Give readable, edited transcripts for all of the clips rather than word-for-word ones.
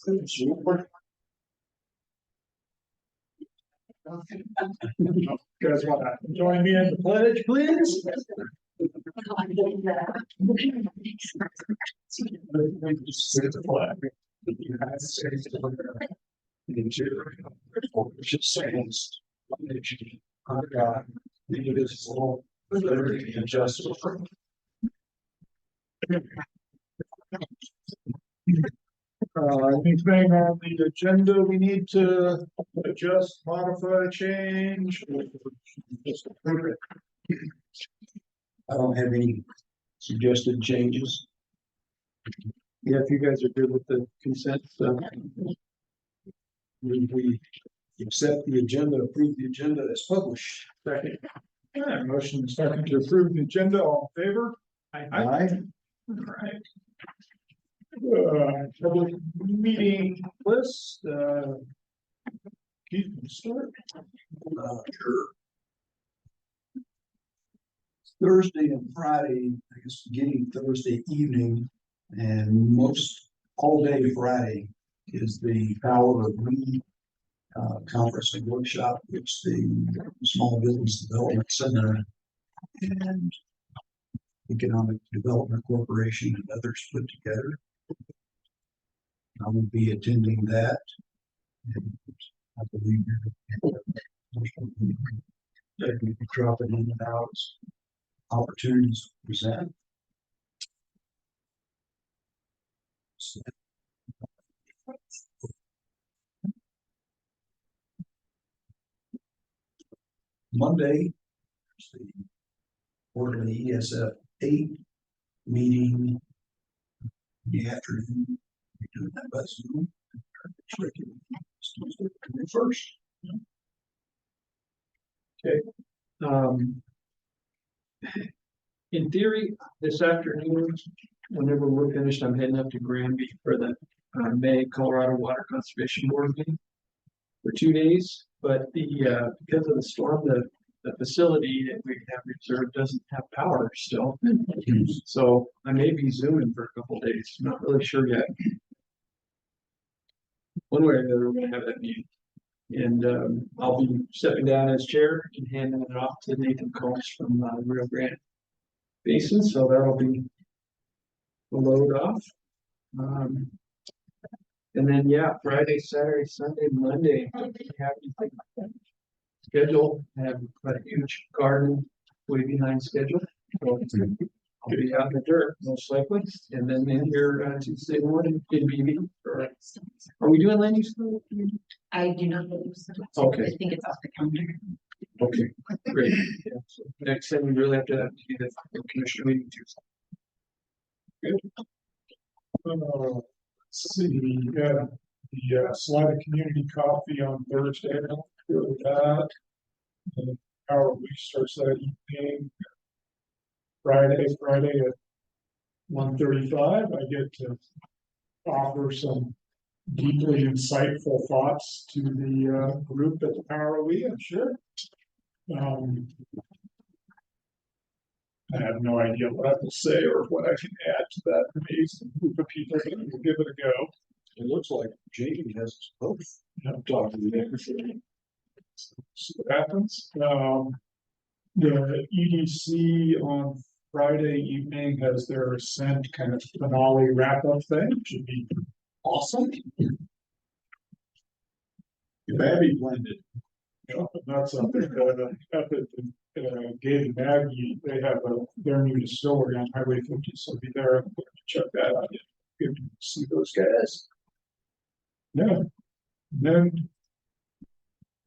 You guys want to join me in the pledge, please? It's a flag. The United States of America. The interior for which it stands, one nation, under God, indivisible, with liberty and justice for all. Anything on the agenda we need to adjust, modify, change? Just approve it. I don't have any suggested changes. Yeah, if you guys are good with the consent stuff. We accept the agenda, approve the agenda as published. Second. Yeah, motion second to approve the agenda. All in favor? Aye. All right. Public meeting list. Keith, can you start? Sure. Thursday and Friday, I guess beginning Thursday evening and most all day Friday is the Power of We conference and workshop, which the Small Business Development Center and Economic Development Corporation and others put together. I will be attending that. And I believe you're dropping in and out as opportunities to present. So, Monday, is the quarterly ESF 8 meeting in the afternoon. We're doing that by Zoom. First. In theory, this afternoon, whenever we're finished, I'm heading up to Granby for the May Colorado Water Conservation Board meeting for 2 days. But the because of the storm, the facility that we have reserved doesn't have power still. So I may be zooming for a couple days. I'm not really sure yet. One way or another, we're gonna have that meeting. And I'll be stepping down as chair and handing it off to Nathan Combs from Rio Grande Basin. So that'll be the load off. And then, yeah, Friday, Saturday, Sunday, Monday, I don't have anything scheduled. I have quite a huge garden way behind schedule. So I'll be out in the dirt most likely. And then in here Tuesday morning in BB. Are we doing land use? I do not believe so. Okay. I think it's off the calendar. Okay, great. Yeah, so next time we really have to be the commissioner meeting Tuesday. Let's see, the Salida Community Coffee on Thursday. I'll go with that. And Power of We starts that evening. Friday at 1:35. I get to offer some deeply insightful thoughts to the group at the Power of We, I'm sure. I have no idea what I will say or what I can add to that amazing group of people, but we'll give it a go. It looks like Jamie has both. I'm talking to them. See what happens. The EDC on Friday evening has their Ascent kind of finale wrap-up thing, which should be awesome. Maybe blended. That's something up at Gabe and Maggie, they have their new distillery on Highway 50, so I'll be there. Check that out. Good to see those guys. Yeah. And then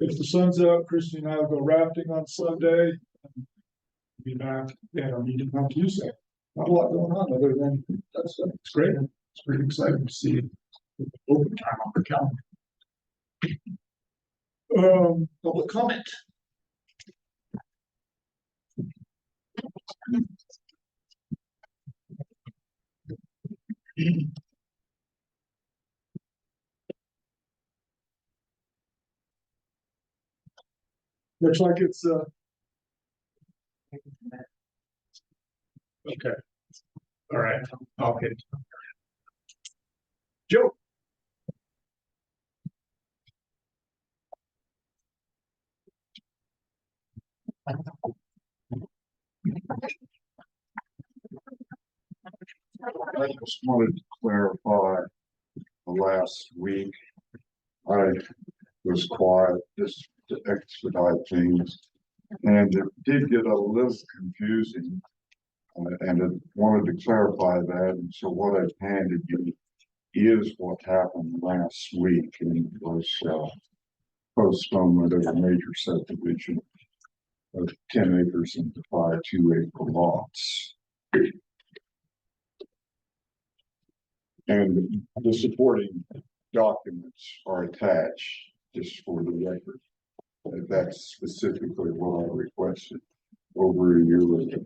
if the sun's out, Christy and I will go rafting on Sunday. Be back at our meeting on Tuesday. Not a lot going on other than that's it's great. It's pretty exciting to see open time on the calendar. Public comment. Looks like it's okay. All right. Okay. Joe. I just wanted to clarify the last week. I was quiet just to expedite things. And it did get a little confusing. And I wanted to clarify that. And so what I've handed you is what happened last week. And it was postponement of a major subdivision of 10 acres into 5 2-acre lots. And the supporting documents are attached just for the record. And that's specifically what I requested over a year ago.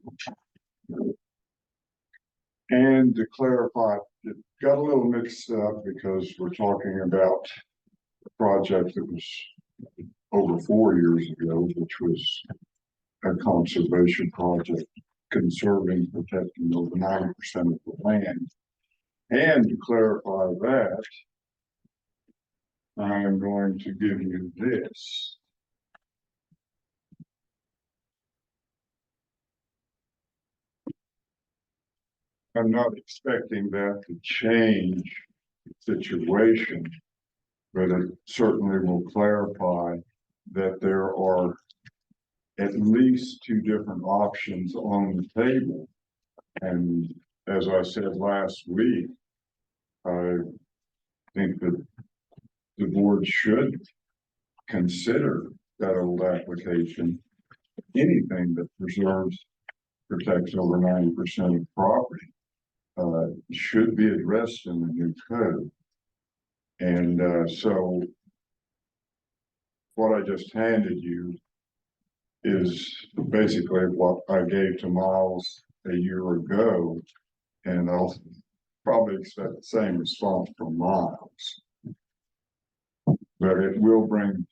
And to clarify, it got a little mixed up because we're talking about a project that was over 4 years ago, which was a conservation project conserving, protecting over 90% of the land. And to clarify that, I am going to give you this. I'm not expecting that to change the situation, but it certainly will clarify that there are at least 2 different options on the table. And as I said last week, I think that the board should consider that old application. Anything that preserves, protects over 90% of property should be addressed in the new code. And so what I just handed you is basically what I gave to Miles a year ago, and I'll probably expect the same response from Miles. But it will bring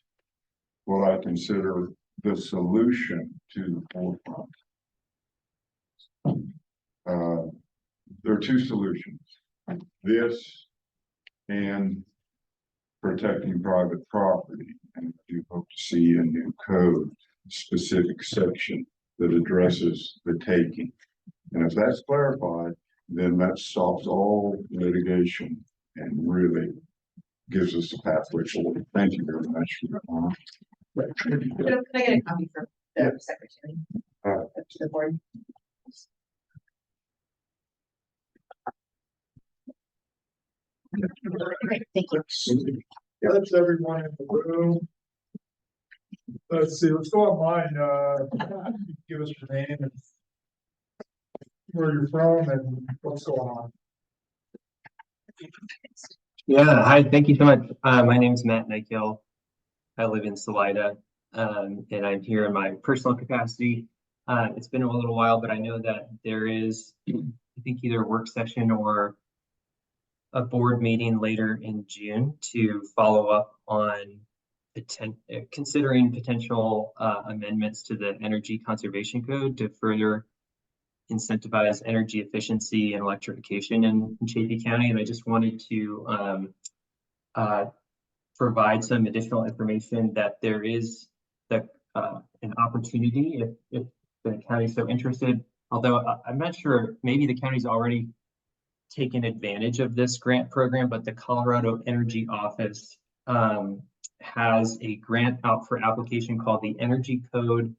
what I consider the solution to the forefront. There are 2 solutions: this and protecting private property. And I do hope to see a new code, specific section that addresses the taking. And if that's clarified, then that stops all litigation and really gives us a pathway forward. Thank you very much for that. Can I get a copy from the secretary? To the board. Great, thank you. That's everyone in the room. Let's see, let's go online. Give us your name and where you're from and what's going on. Yeah, hi, thank you so much. My name is Matt Nykiel. I live in Salida, and I'm here in my personal capacity. It's been a little while, but I know that there is, I think, either a work session or a board meeting later in June to follow up on considering potential amendments to the Energy Conservation Code to further incentivize energy efficiency and electrification in Chaffee County. And I just wanted to provide some additional information that there is an opportunity if the county is so interested. Although I'm not sure, maybe the county's already taken advantage of this grant program, but the Colorado Energy Office has a grant out for application called the Energy Code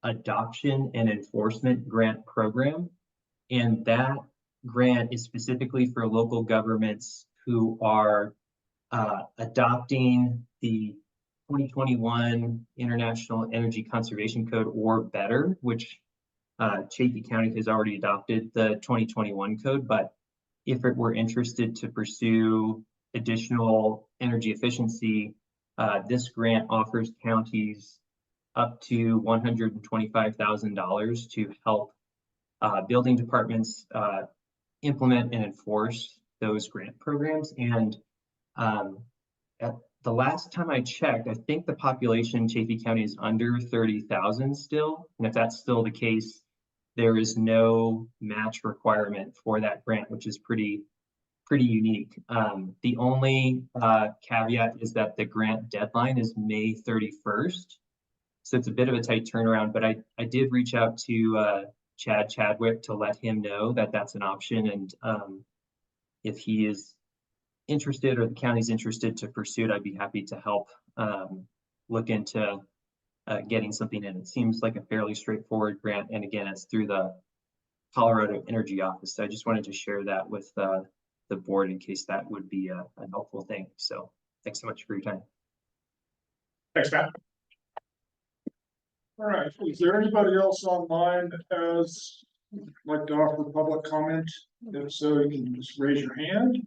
Adoption and Enforcement Grant Program. And that grant is specifically for local governments who are adopting the 2021 International Energy Conservation Code or better, which Chaffee County has already adopted the 2021 code. But if it were interested to pursue additional energy efficiency, this grant offers counties up to $125,000 to help building departments implement and enforce those grant programs. And at the last time I checked, I think the population in Chaffee County is under 30,000 still. And if that's still the case, there is no match requirement for that grant, which is pretty unique. The only caveat is that the grant deadline is May 31st. So it's a bit of a tight turnaround, but I did reach out to Chad Chadwick to let him know that that's an option, and if he is interested or the county's interested to pursue it, I'd be happy to help look into getting something in. It seems like a fairly straightforward grant, and again, it's through the Colorado Energy Office. So I just wanted to share that with the board in case that would be a helpful thing. So thanks so much for your time. Thanks, Matt. All right, is there anybody else online that has like to offer public comment? If so, you can just raise your hand.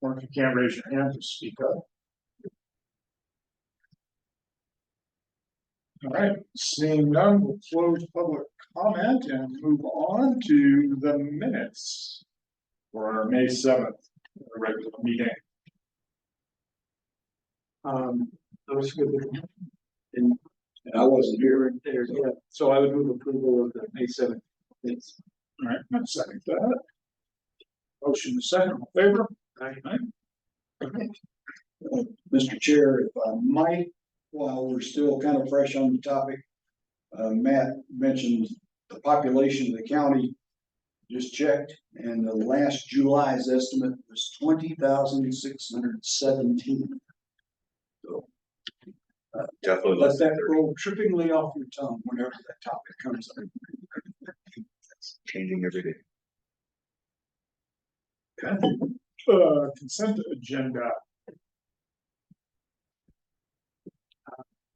Or if you can't raise your hand, just speak up. All right, seeing none, we'll close public comment and move on to the minutes for our May 7th regular meeting. I was good with it. And I wasn't here there, yeah, so I would move approval of the May 7th. Thanks. All right, I'll second that. Motion to second, all in favor? Aye. Mr. Chair, if I might, while we're still kind of fresh on the topic, Matt mentioned the population of the county. Just checked, and the last July's estimate was 20,617. So Definitely let that roll trippingly off your tongue whenever that topic comes up. It's changing every day. Consent agenda.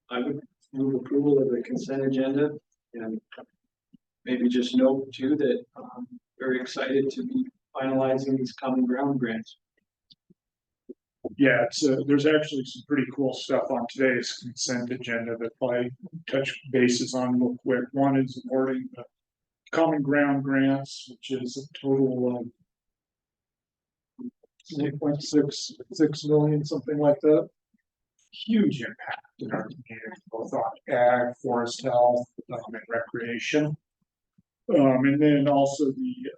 I would move approval of the consent agenda, and maybe just note too that I'm very excited to be finalizing these common ground grants. Yeah, it's there's actually some pretty cool stuff on today's consent agenda that I touch bases on real quick. One is awarding the common ground grants, which is a total of 8.66 million, something like that. Huge impact in our community, both on ag, forest health, and recreation. And then also the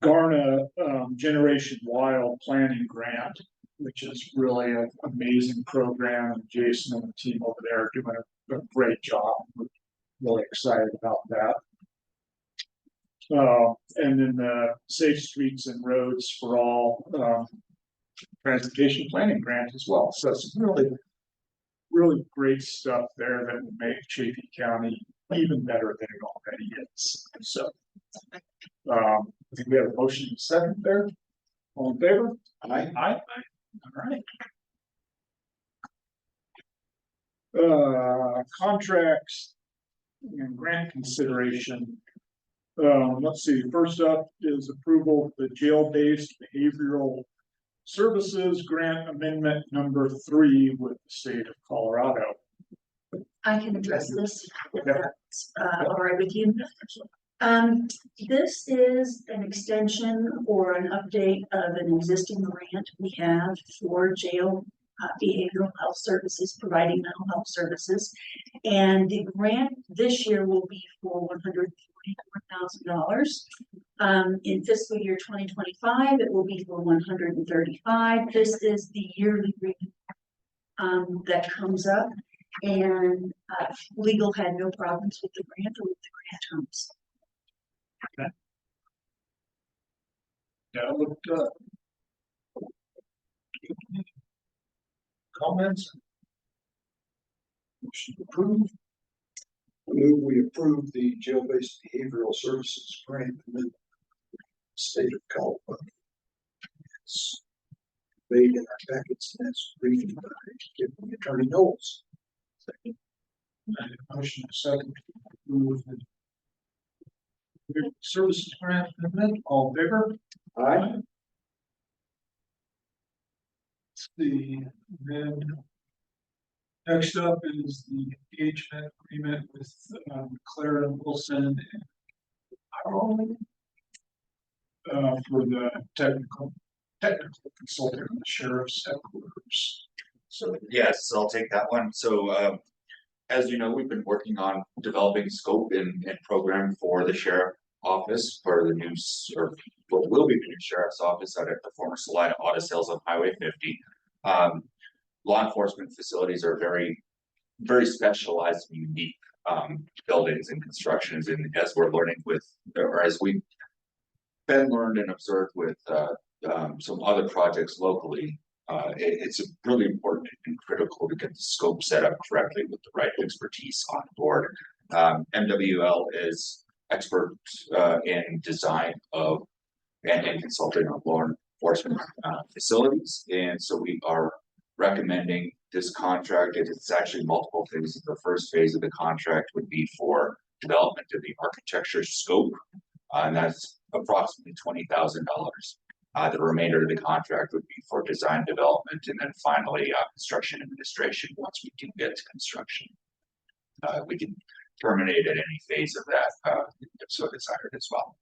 Garna Generation Wild Planning Grant, which is really an amazing program. Jason and the team over there are doing a great job. We're really excited about that. And then the Safe Streets and Roads for All Transportation Planning Grant as well. So it's really great stuff there that will make Chaffee County even better than it already is. So I think we have a motion to second there. All in favor? Aye. Aye. All right. Contracts and grant consideration. Let's see, first up is approval of the jail-based behavioral services grant amendment number 3 with the state of Colorado. I can address this, if Okay. that's all right with you. This is an extension or an update of an existing grant we have for jail behavioral health services, providing mental health services. And the grant this year will be for $144,000. In fiscal year 2025, it will be for $135,000. This is the yearly review that comes up, and legal had no problems with the grant or with the grant terms. Yeah, looked up. Comments? Motion approved. I move we approve the jail-based behavioral services grant in the state of Colorado. It's made in our packets, and that's briefed by Attorney Knowles. Second. Motion second. Approve the services grant amendment. All in favor? Aye. Then next up is the engagement agreement with Clara Wilson and Harold for the technical consulting on the sheriff's headquarters. So yes, I'll take that one. So as you know, we've been working on developing scope and program for the sheriff office for the new, or what will be the new sheriff's office out at the former Salina Auto Sales on Highway 50. Law enforcement facilities are very specialized and unique buildings and constructions, and as we're learning with, or as we've been learned and observed with some other projects locally, it's really important and critical to get the scope set up correctly with the right expertise on board. MWL is expert in design of and consulting on law enforcement facilities, and so we are recommending this contract. It's actually multiple phases. The first phase of the contract would be for development of the architecture scope, and that's approximately $20,000. The remainder of the contract would be for design development, and then finally construction administration once we do get to construction. We can terminate at any phase of that if so desired as well.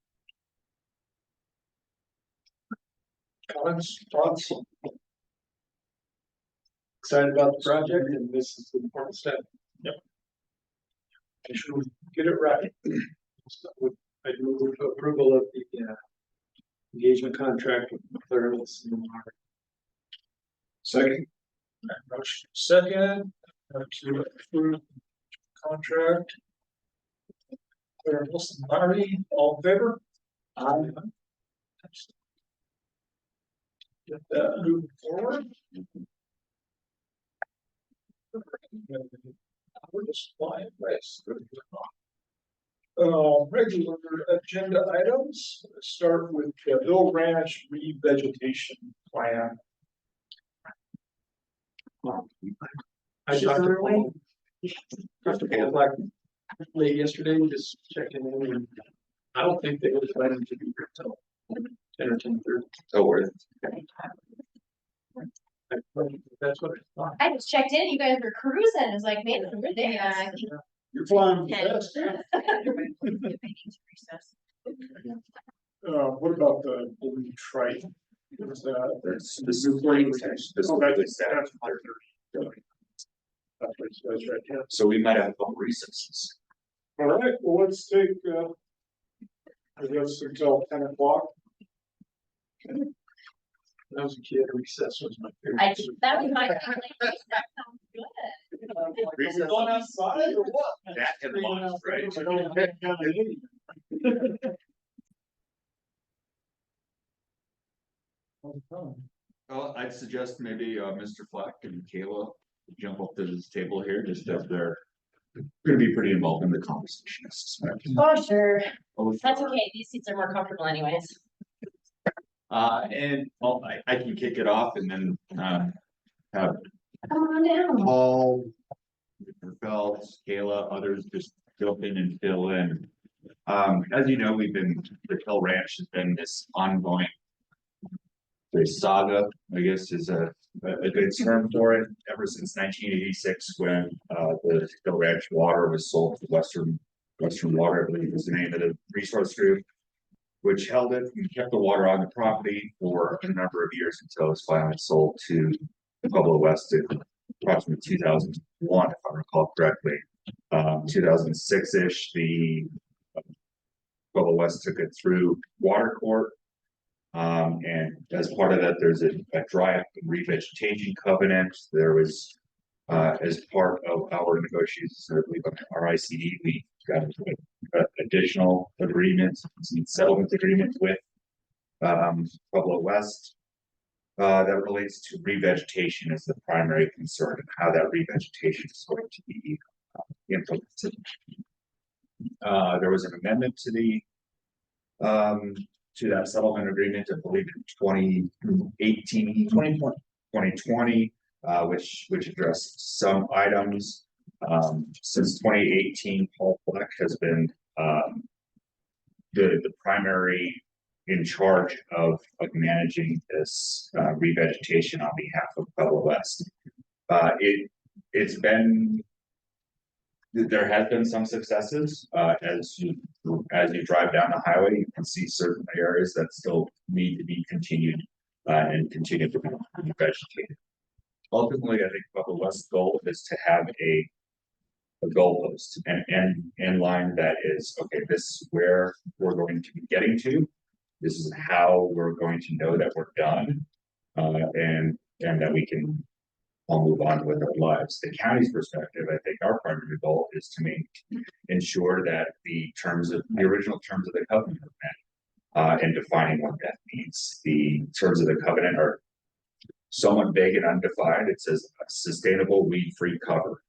Comments, thoughts? Excited about the project, and this is the important step. Yep. Make sure we get it right. I move to approval of the engagement contract with Clearance. Second. Motion second, to approve contract. Claire Wilson, Larry, all in favor? Aye. Get that moving forward. We're just flying race. Regular agenda items, start with the Hill Ranch revegetation plan. I talked to Paul. Like late yesterday, just checking in, and I don't think they were planning to be here till 10 or 10:30. So worth That's what I thought. I just checked in, you guys were cruising, it's like, man, we're there. Yeah. You're flying fast. What about the blue trike? Is that? That's specifically set. That's what it says right here. So we might have a couple recesses. All right, well, let's take, I guess until 10 o'clock. When I was a kid, recess was my favorite. That was my family, that sounds good. Recess. Going outside or what? That and lunch, right? I don't get down to 80. Well, I'd suggest maybe Mr. Flack and Kayla jump up to this table here, just as they're gonna be pretty involved in the conversation, I suspect. Oh, sure, Oh, that's sure. okay, these seats are more comfortable anyways. And well, I can kick it off and then have Come on down. Paul, Mr. Phelps, Kayla, others just jump in and fill in. As you know, the Hill Ranch has been this ongoing saga, I guess is a good term for it, ever since 1986, when the Hill Ranch water was sold to Western Water, I believe was the name of the resource group, which held it and kept the water on the property for a number of years until it was finally sold to Pueblo West in approximately 2001, if I recall correctly. 2006-ish, the Pueblo West took it through water court. And as part of that, there's a dry up and revegetation covenant. There was, as part of our negotiations, I believe on RICD, we got additional agreements, some settlement agreements with Pueblo West that relates to revegetation as the primary concern and how that revegetation is going to be implemented. There was an amendment to the to that settlement agreement, I believe in 2020, which addressed some items. Since 2018, Paul Fleck has been the primary in charge of managing this revegetation on behalf of Pueblo West. There has been some successes. As you drive down the highway, you can see certain areas that still need to be continued and continue to be vegetated. Ultimately, I think Pueblo West's goal is to have a goalpost and in line that is, okay, this is where we're going to be getting to. This is how we're going to know that we're done, and that we can all move on with our lives. The county's perspective, I think our primary goal is to ensure that the original terms of the covenant are met, and defining what that means. The terms of the covenant are somewhat vague and undefined. It says sustainable weed-free cover,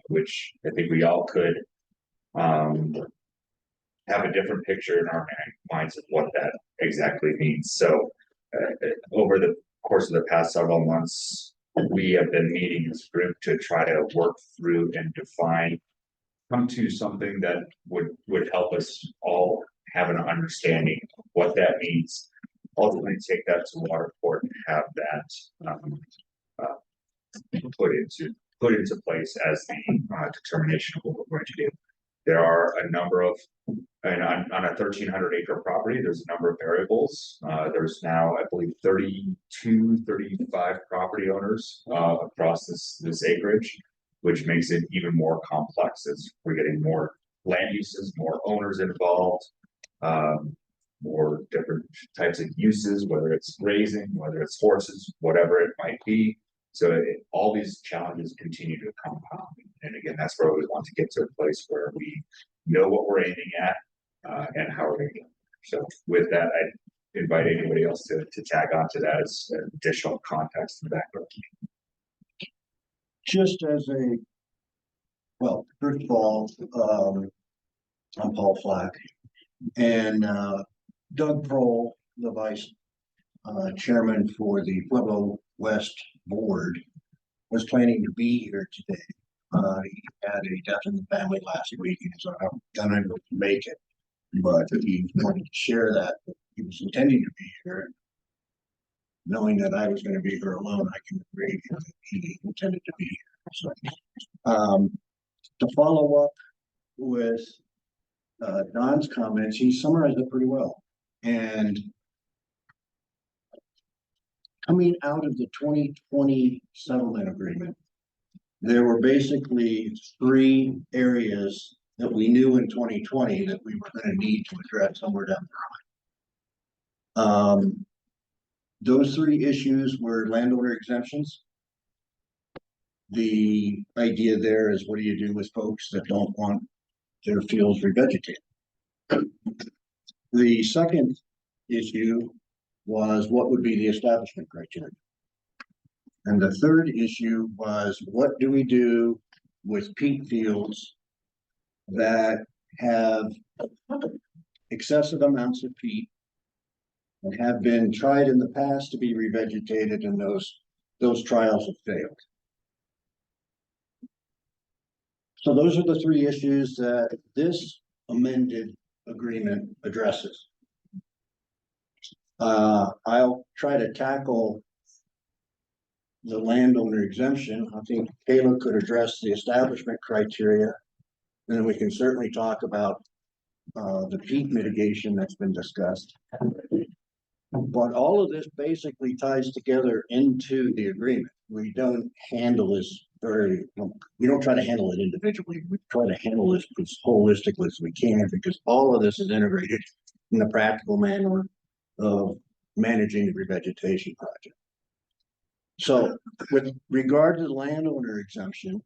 which I think we all could have a different picture in our minds of what that exactly means. So over the course of the past several months, we have been meeting as a group to try to work through and come to something that would help us all have an understanding of what that means. Ultimately take that to water court and have that put into place as the determination of what we're going to do. There are a number of, and on a 1,300 acre property, there's a number of variables. There's now, I believe, 35 property owners across this acreage, which makes it even more complex as we're getting more land uses, more owners involved, more different types of uses, whether it's grazing, whether it's horses, whatever it might be. So all these challenges continue to compound. And again, that's where we want to get to a place where we know what we're aiming at, and how we're going to get there. So with that, I invite anybody else to tag on to that as additional context in the background. Just as well, first of all, I'm Paul Flack, and Doug Prohl, the vice chairman for the Pueblo West board, was planning to be here today. He had a death in the family last week, so I'm unable to make it. But he wanted to share that he was intending to be here. Knowing that I was going to be here alone, I can agree that he intended to be here. So, to follow up with Don's comments, he summarized it pretty well. And coming out of the 2020 settlement agreement, there were basically 3 areas that we knew in 2020 that we were going to need to address somewhere down the line. Those 3 issues were landowner exemptions. The idea there is, what do you do with folks that don't want their fields revegetated? The second issue was, what would be the establishment criteria? And the third issue was, what do we do with peat fields that have excessive amounts of peat and have been tried in the past to be revegetated, and those trials have failed. So those are the 3 issues that this amended agreement addresses. I'll try to tackle the landowner exemption. I think Kayla could address the establishment criteria, and then we can certainly talk about the peat mitigation that's been discussed. But all of this basically ties together into the agreement. We don't handle this we don't try to handle it individually. We try to handle this as holistically as we can, because all of this is integrated in the practical manner of managing the revegetation project. So with regard to the landowner exemption,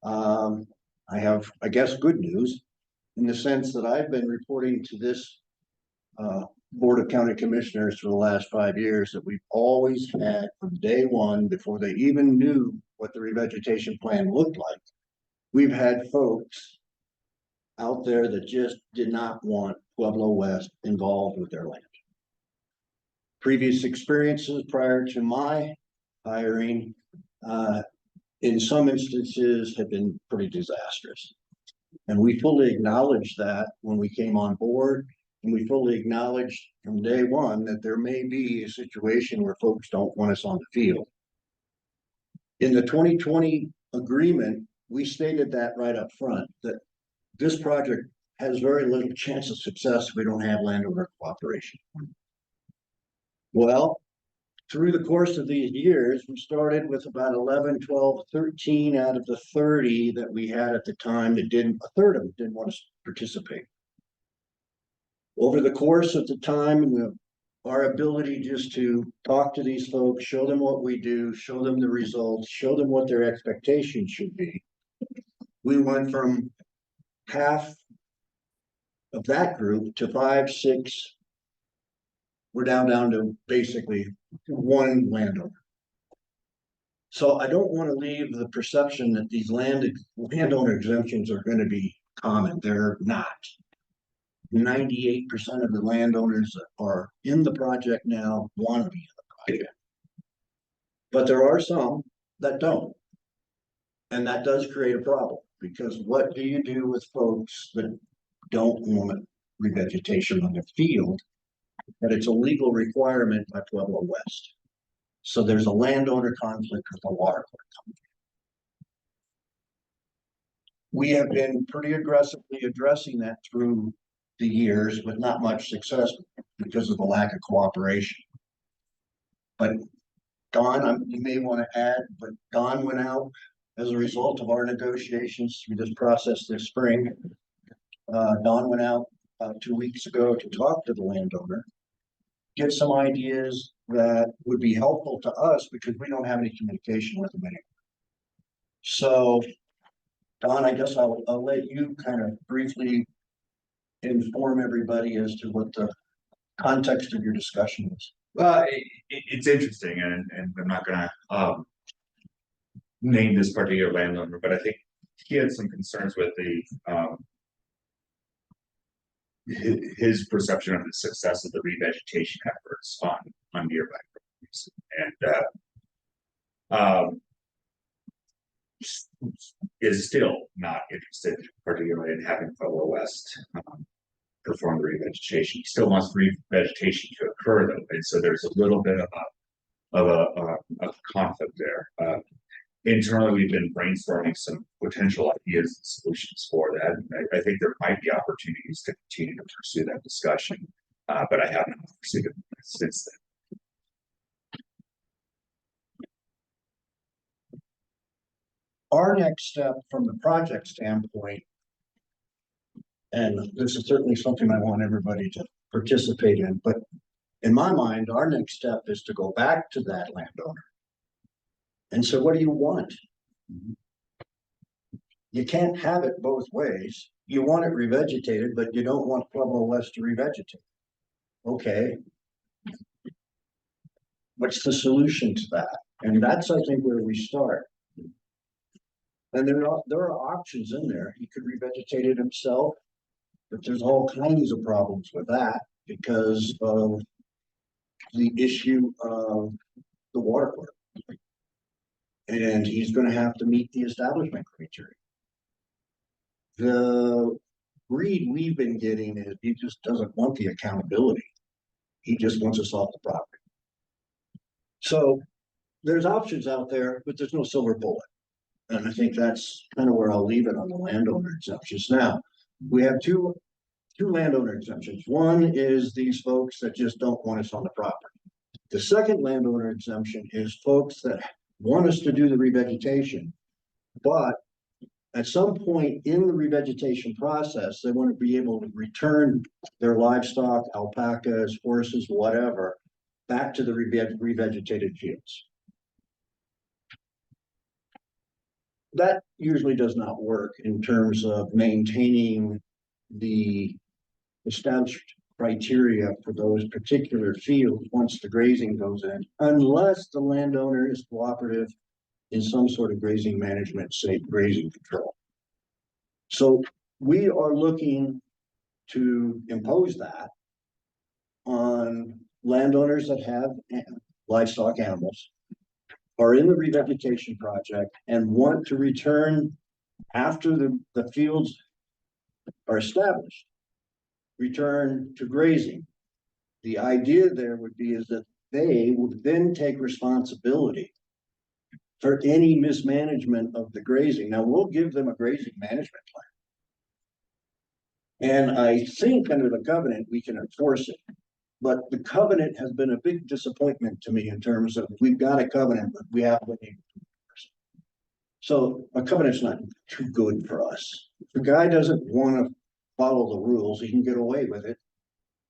I have, I guess, good news in the sense that I've been reporting to this Board of County Commissioners for the last 5 years that we've always had, from day one, before they even knew what the revegetation plan looked like, we've had folks out there that just did not want Pueblo West involved with their land. Previous experiences prior to my hiring, in some instances, have been pretty disastrous. And we fully acknowledged that when we came on board, and we fully acknowledged from day one that there may be a situation where folks don't want us on the field. In the 2020 agreement, we stated that right up front, that this project has very little chance of success if we don't have landowner cooperation. Well, through the course of these years, we started with about 11, 12, 13 out of the 30 that we had at the time that didn't, a third of them didn't want to participate. Over the course of the time and our ability just to talk to these folks, show them what we do, show them the results, show them what their expectations should be. We went from half of that group to 5, 6. We're down to basically one landowner. So I don't want to leave the perception that these landowner exemptions are going to be common. They're not. 98% of the landowners that are in the project now want to be in the project. But there are some that don't. And that does create a problem, because what do you do with folks that don't want revegetation on their field? But it's a legal requirement by Pueblo West. So there's a landowner conflict with a water court conflict. We have been pretty aggressively addressing that through the years, but not much success because of the lack of cooperation. But Don, you may want to add, but Don went out as a result of our negotiations through this process this spring. Don went out 2 weeks ago to talk to the landowner, get some ideas that would be helpful to us because we don't have any communication with them anymore. So, Don, I guess I'll let you kind of briefly inform everybody as to what the context of your discussion is. Well, it's interesting, and I'm not gonna name this particular landowner, but I think he had some concerns with the his perception of the success of the revegetation efforts on nearby properties, and is still not interested, particularly in having Pueblo West perform the revegetation. He still wants revegetation to occur, though, and so there's a little bit of a conflict there. Internally, we've been brainstorming some potential ideas and solutions for that. I think there might be opportunities to continue to pursue that discussion, but I haven't pursued it since then. Our next step from the project standpoint, and this is certainly something I want everybody to participate in, but in my mind, our next step is to go back to that landowner and say, what do you want? You can't have it both ways. You want it revegetated, but you don't want Pueblo West to revegetate. Okay. What's the solution to that? And that's, I think, where we start. And there are options in there. He could revegetate it himself, but there's all kinds of problems with that because of the issue of the water court. And he's going to have to meet the establishment criteria. The read we've been getting is he just doesn't want the accountability. He just wants us off the property. So there's options out there, but there's no silver bullet. And I think that's kind of where I'll leave it on the landowner exemptions. Now, we have two landowner exemptions. One is these folks that just don't want us on the property. The second landowner exemption is folks that want us to do the revegetation, but at some point in the revegetation process, they want to be able to return their livestock, alpacas, horses, whatever, back to the revegetated fields. That usually does not work in terms of maintaining the established criteria for those particular fields once the grazing goes in, unless the landowner is cooperative in some sort of grazing management, say grazing control. So we are looking to impose that on landowners that have livestock animals, are in the revegetation project and want to return after the fields are established, return to grazing. The idea there would be is that they would then take responsibility for any mismanagement of the grazing. Now we'll give them a grazing management plan. And I think under the covenant, we can enforce it. But the covenant has been a big disappointment to me in terms of, we've got a covenant, but we haven't been able to enforce it. So a covenant's not too good for us. If the guy doesn't want to follow the rules, he can get away with it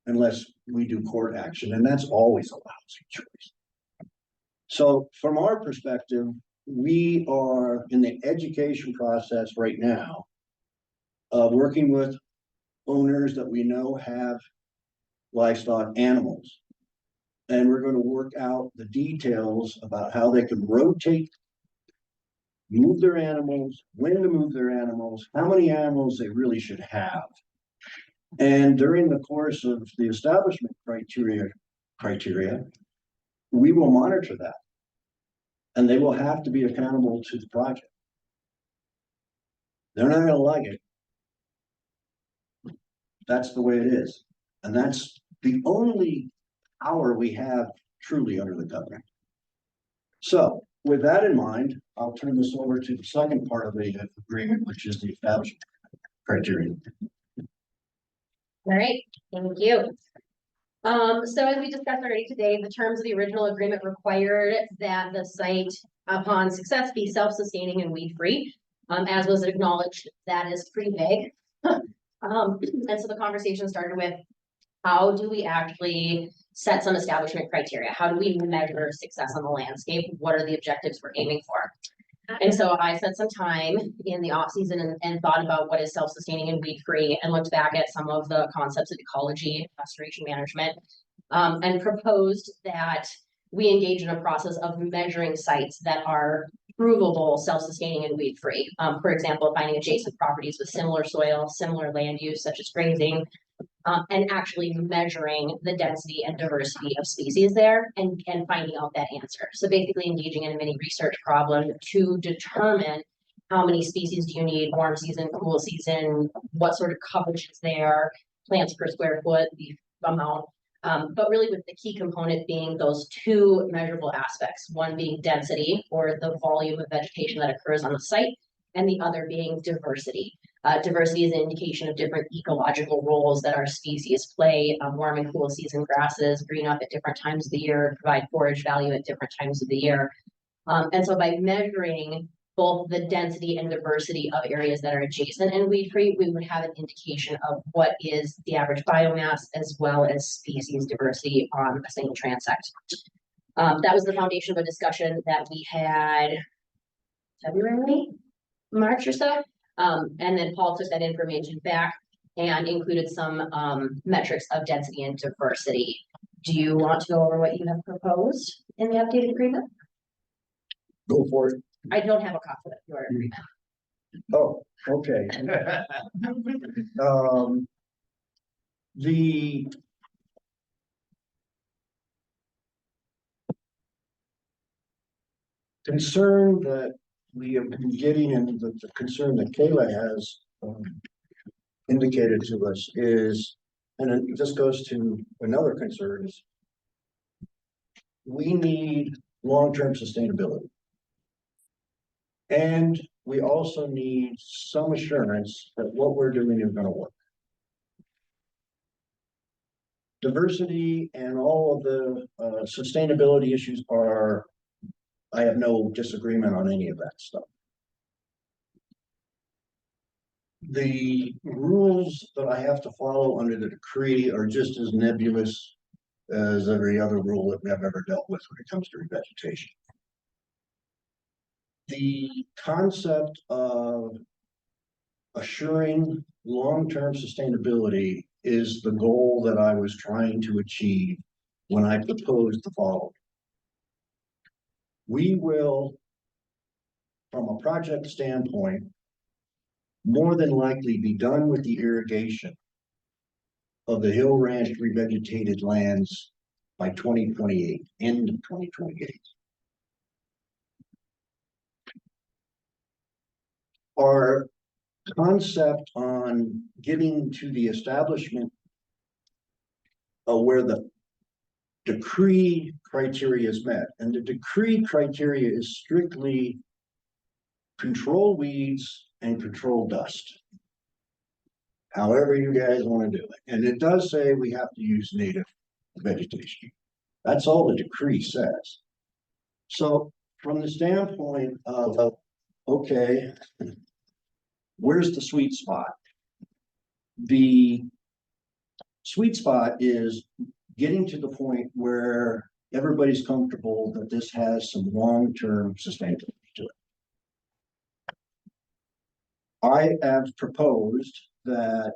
unless we do court action, and that's always a lousy choice. So from our perspective, we are in the education process right now, working with owners that we know have livestock animals. And we're going to work out the details about how they can rotate, move their animals, when to move their animals, how many animals they really should have. And during the course of the establishment criteria, we will monitor that. And they will have to be accountable to the project. They're not going to like it. That's the way it is. And that's the only power we have truly under the covenant. So with that in mind, I'll turn this over to the second part of the agreement, which is the establishment criteria. All right, thank you. So as we discussed already today, the terms of the original agreement required that the site upon success be self-sustaining and weed-free. As was acknowledged, that is pretty vague. And so the conversation started with, how do we actually set some establishment criteria? How do we measure success on the landscape? What are the objectives we're aiming for? And so I spent some time in the off season and thought about what is self-sustaining and weed-free, and looked back at some of the concepts of ecology, restoration management, and proposed that we engage in a process of measuring sites that are provable, self-sustaining, and weed-free. For example, finding adjacent properties with similar soil, similar land use, such as grazing, and actually measuring the density and diversity of species there and finding out that answer. So basically engaging in a mini research problem to determine how many species do you need, warm season, cool season, what sort of coverage is there, plants per square foot, the amount. But really with the key component being those two measurable aspects, one being density or the volume of vegetation that occurs on the site, and the other being diversity. Diversity is an indication of different ecological roles that our species play. Warm and cool season grasses green up at different times of the year, provide forage value at different times of the year. And so by measuring both the density and diversity of areas that are adjacent and weed-free, we would have an indication of what is the average biomass as well as species diversity on a single transect. That was the foundation of a discussion that we had February, March or so. And then Paul took that information back and included some metrics of density and diversity. Do you want to go over what you have proposed in the updated agreement? Go for it. I don't have a copy of your agreement. Oh, okay. The concern that we have been getting, and the concern that Kayla has indicated to us is, and this goes to another concern, is we need long-term sustainability. And we also need some assurance that what we're doing is going to work. Diversity and all of the sustainability issues are, I have no disagreement on any of that stuff. The rules that I have to follow under the decree are just as nebulous as every other rule that we have ever dealt with when it comes to revegetation. The concept of assuring long-term sustainability is the goal that I was trying to achieve when I proposed the following. We will, from a project standpoint, more than likely be done with the irrigation of the Hill Ranch revegetated lands by 2028, end of 2028. Our concept on getting to the establishment of where the decree criteria is met, and the decree criteria is strictly control weeds and control dust. However you guys want to do it. And it does say we have to use native vegetation. That's all the decree says. So from the standpoint of, okay, where's the sweet spot? The sweet spot is getting to the point where everybody's comfortable that this has some long-term sustainability to it. I have proposed that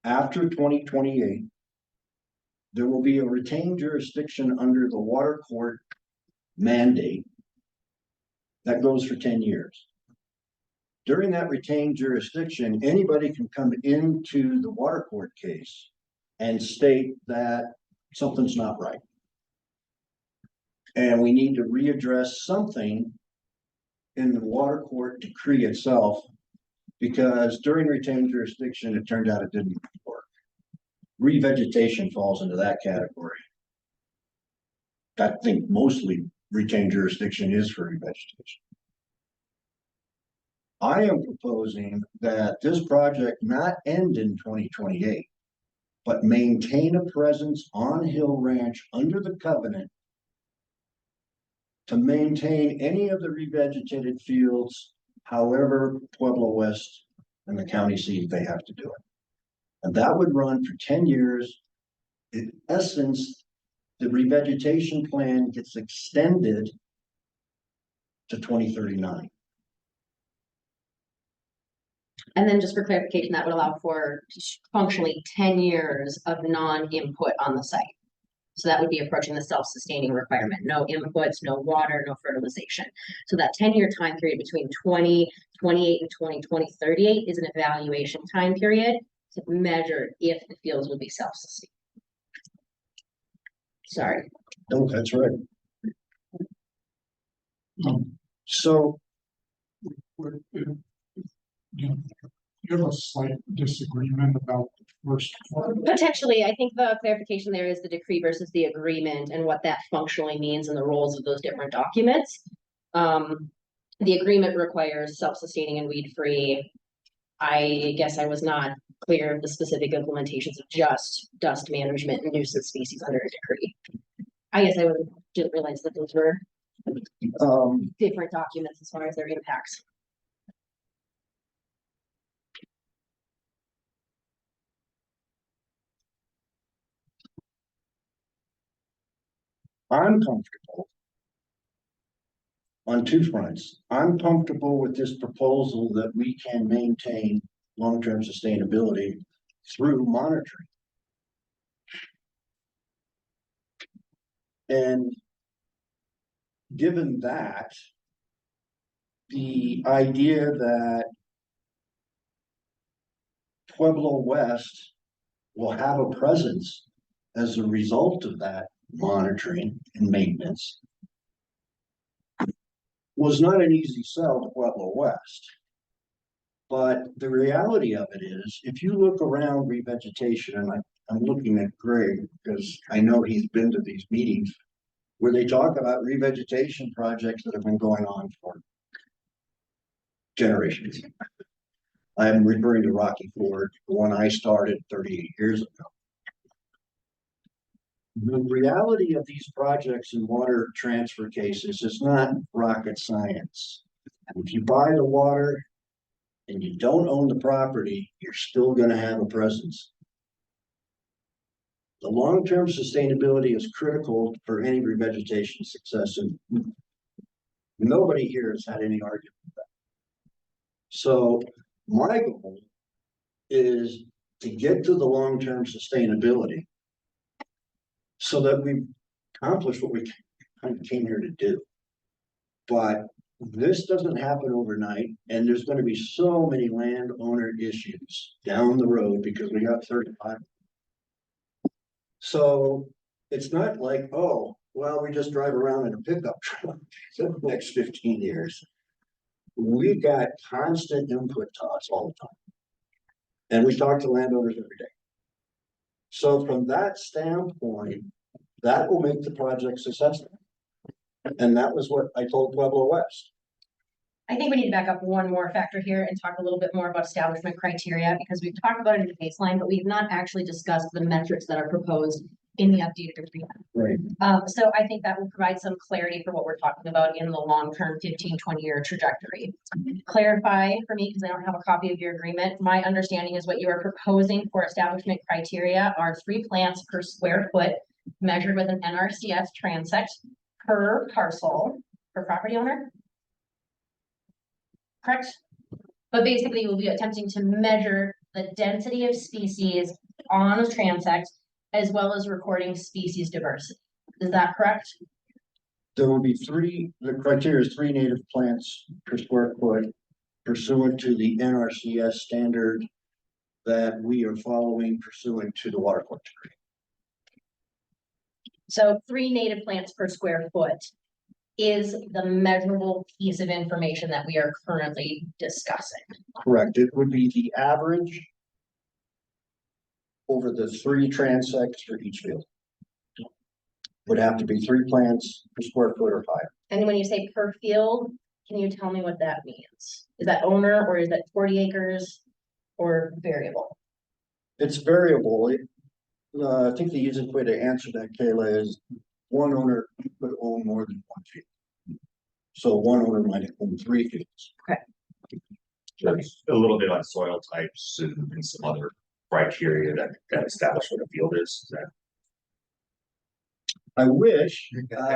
after 2028, there will be a retained jurisdiction under the water court mandate that goes for 10 years. During that retained jurisdiction, anybody can come into the water court case and state that something's not right. And we need to readdress something in the water court decree itself, because during retained jurisdiction, it turned out it didn't work. Revegetation falls into that category. I think mostly retained jurisdiction is for revegetation. I am proposing that this project not end in 2028, but maintain a presence on Hill Ranch under the covenant to maintain any of the revegetated fields, however Pueblo West and the county sees they have to do it. And that would run for 10 years. In essence, the revegetation plan gets extended to 2039. And then just for clarification, that would allow for functionally 10 years of non-input on the site. So that would be approaching the self-sustaining requirement, no inputs, no water, no fertilization. So that 10-year time period between 2028 and 2038 is an evaluation time period to measure if the fields will be self-sustaining. Sorry. No, that's right. So You have a slight disagreement about the first part. Potentially, I think the clarification there is the decree versus the agreement and what that functionally means and the roles of those different documents. The agreement requires self-sustaining and weed-free. I guess I was not clear of the specific implementations of just dust management and nuisance species under a decree. I guess I didn't realize that those were different documents as far as their impacts. I'm comfortable on two fronts. I'm comfortable with this proposal that we can maintain long-term sustainability through monitoring. And given that, the idea that Pueblo West will have a presence as a result of that monitoring and maintenance was not an easy sell to Pueblo West. But the reality of it is, if you look around revegetation, and I'm looking at Greg because I know he's been to these meetings where they talk about revegetation projects that have been going on for generations. I'm referring to Rocky Ford, the one I started 38 years ago. The reality of these projects in water transfer cases is not rocket science. If you buy the water and you don't own the property, you're still going to have a presence. The long-term sustainability is critical for any revegetation success, and nobody here has had any argument with that. So my goal is to get to the long-term sustainability so that we accomplish what we kind of came here to do. But this doesn't happen overnight, and there's going to be so many landowner issues down the road because we got 35. So it's not like, oh, well, we just drive around in a pickup truck for the next 15 years. We've got constant input to us all the time. And we talk to landowners every day. So from that standpoint, that will make the project successful. And that was what I told Pueblo West. I think we need to back up one more factor here and talk a little bit more about establishment criteria, because we've talked about it in the baseline, but we've not actually discussed the metrics that are proposed in the updated agreement. Right. So I think that will provide some clarity for what we're talking about in the long-term 15, 20-year trajectory. Clarify for me, because I don't have a copy of your agreement. My understanding is what you are proposing for establishment criteria are 3 plants per square foot measured with an NRCS transect per parcel per property owner. Correct? But basically, we'll be attempting to measure the density of species on a transect as well as recording species diversity. Is that correct? There will be the criteria is 3 native plants per square foot pursuant to the NRCS standard that we are following pursuant to the water quality decree. So 3 native plants per square foot is the measurable piece of information that we are currently discussing. Correct. It would be the average over the 3 transects for each field. Would have to be 3 plants per square foot or higher. And when you say per field, can you tell me what that means? Is that owner or is that 40 acres or variable? It's variable. I think the easiest way to answer that, Kayla, is one owner could own more than 1 field. So one owner might own 3 fields. There's a little bit on soil types and some other criteria that establish what a field is. I wish,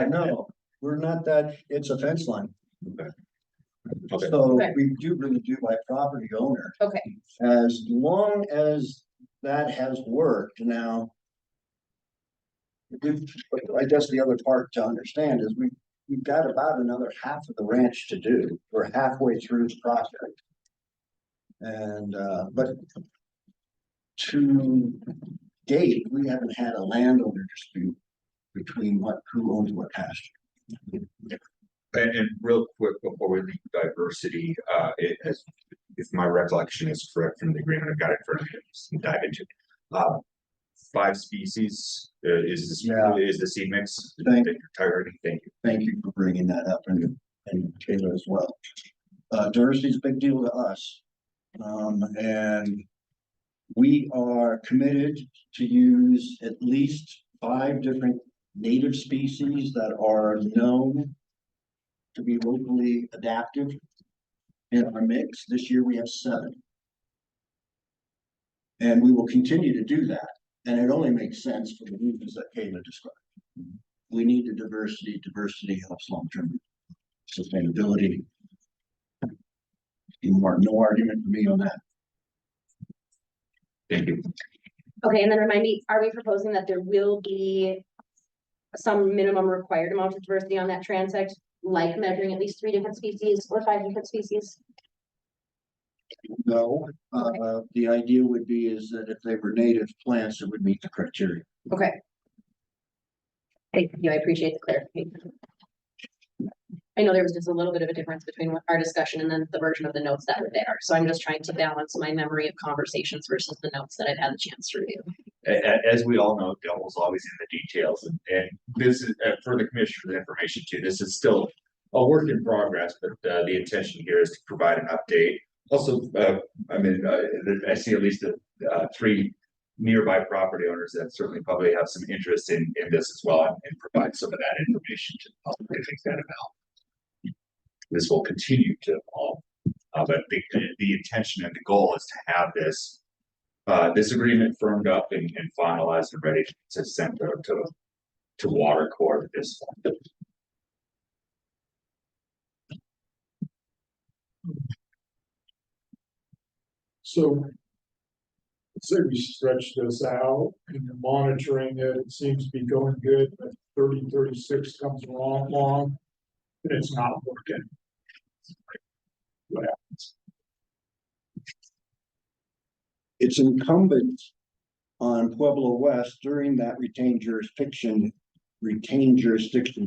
no, we're not that, it's a fence line. Okay. So Okay. we do really do by property owner. Okay. As long as that has worked now. I guess the other part to understand is we've got about another half of the ranch to do. We're halfway through the project. And, but to date, we haven't had a landowner dispute between who owns what pasture. And real quick before we leave diversity, it has, if my recollection is correct from the agreement, I've got it for some dive into. 5 species is the seed mix. Thank you. Thank you for bringing that up and Taylor as well. Diversity is a big deal to us. And we are committed to use at least 5 different native species that are known to be locally adaptive in our mix. This year we have 7. And we will continue to do that. And it only makes sense for the reasons that Kayla described. We need the diversity. Diversity helps long-term sustainability. No argument for me on that. Thank you. Okay, and then remind me, are we proposing that there will be some minimum required amount of diversity on that transect, like measuring at least 3 different species or 5 different species? No, the idea would be is that if they were native plants, it would meet the criteria. Okay. Thank you, I appreciate the clarification. I know there was just a little bit of a difference between what our discussion and then the version of the notes that were there. So I'm just trying to balance my memory of conversations versus the notes that I've had the chance to review. As we all know, devil's always in the details, and this is for the commissioner's information too. This is still a work in progress, but the intention here is to provide an update. Also, I see at least 3 nearby property owners that certainly probably have some interest in this as well, and provide some of that information to the public if they can about. This will continue to evolve, but the intention and the goal is to have this this agreement firmed up and finalized and ready to send to water court this fall. So let's say we stretch this out and you're monitoring it, it seems to be going good, but 3036 comes along and it's not working. What happens? It's incumbent on Pueblo West during that retained jurisdiction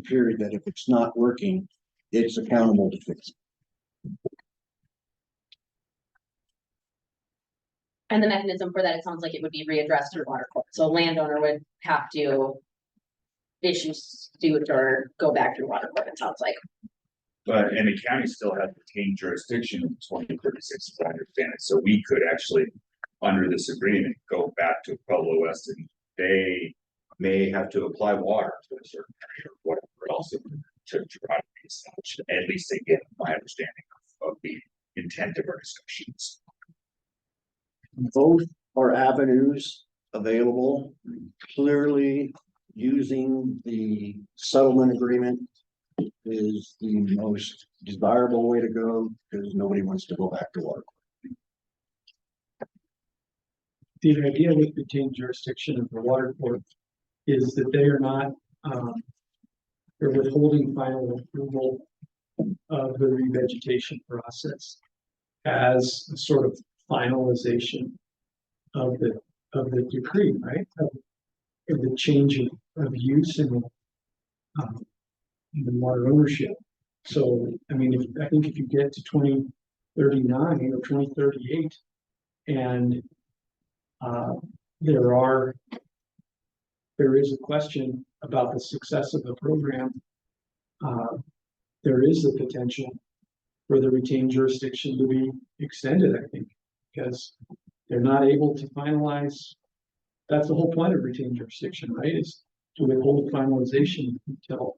period that if it's not working, it's accountable to fix it. And the mechanism for that, it sounds like it would be readdressed through water court. So a landowner would have to issue suit or go back through water court, it sounds like. But and the county still has retained jurisdiction in 2036, as I understand it. So we could actually, under this agreement, go back to Pueblo West and they may have to apply water to a certain area or whatever else to try to be established, at least again, my understanding of the intent of our discussions. Both are avenues available. Clearly, using the settlement agreement is the most desirable way to go because nobody wants to go back to water. The idea with retained jurisdiction of the water court is that they are not, they're withholding final approval of the revegetation process as a sort of finalization of the decree, right? Of the change of use in the water ownership. So, I mean, I think if you get to 2039 or 2038 and there is a question about the success of the program. There is the potential for the retained jurisdiction to be extended, I think, because they're not able to finalize. That's the whole point of retained jurisdiction, right? Is to withhold finalization until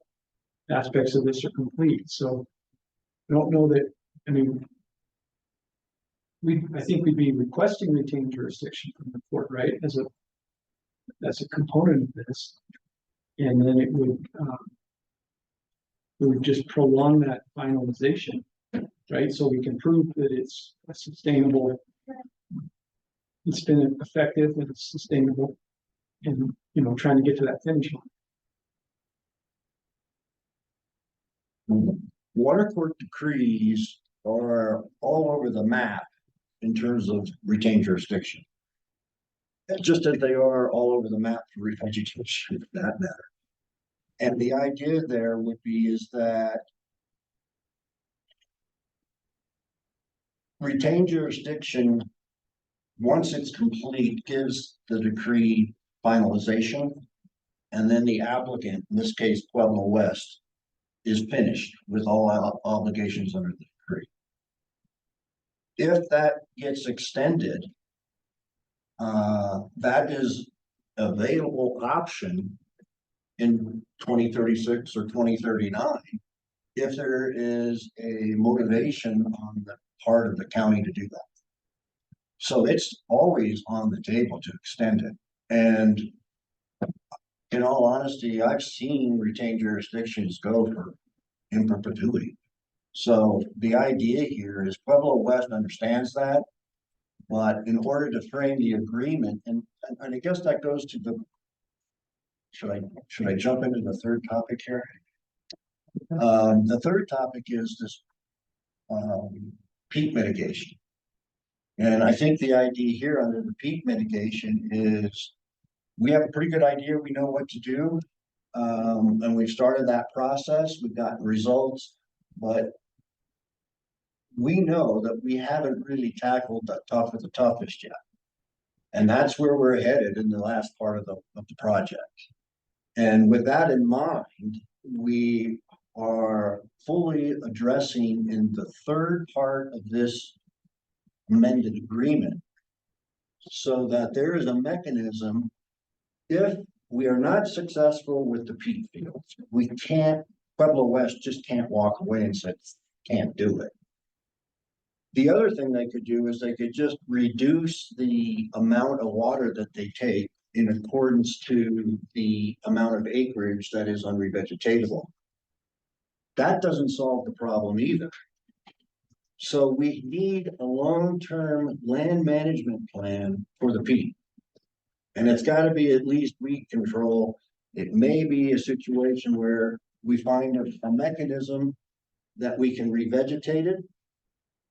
aspects of this are complete. So I don't know that, I mean, I think we'd be requesting retained jurisdiction from the court, right, as a component of this, and then it would just prolong that finalization, right? So we can prove that it's a sustainable, it's been effective and it's sustainable, and trying to get to that finish line. Water court decrees are all over the map in terms of retained jurisdiction. Just as they are all over the map for revegetation, for that matter. And the idea there would be is that retained jurisdiction, once it's complete, gives the decree finalization, and then the applicant, in this case Pueblo West, is finished with all obligations under the decree. If that gets extended, that is available option in 2036 or 2039 if there is a motivation on the part of the county to do that. So it's always on the table to extend it. And in all honesty, I've seen retained jurisdictions go for in perpetuity. So the idea here is Pueblo West understands that, but in order to frame the agreement, and I guess that goes to the, should I jump into the third topic here? The third topic is this peak mitigation. And I think the idea here under the peak mitigation is we have a pretty good idea. We know what to do. And we've started that process. We've gotten results, but we know that we haven't really tackled the toughest yet. And that's where we're headed in the last part of the project. And with that in mind, we are fully addressing in the third part of this amended agreement so that there is a mechanism if we are not successful with the peat fields. We can't, Pueblo West just can't walk away and say, can't do it. The other thing they could do is they could just reduce the amount of water that they take in accordance to the amount of acreage that is unrevegetatable. That doesn't solve the problem either. So we need a long-term land management plan for the peat. And it's got to be at least weed control. It may be a situation where we find a mechanism that we can revegetate it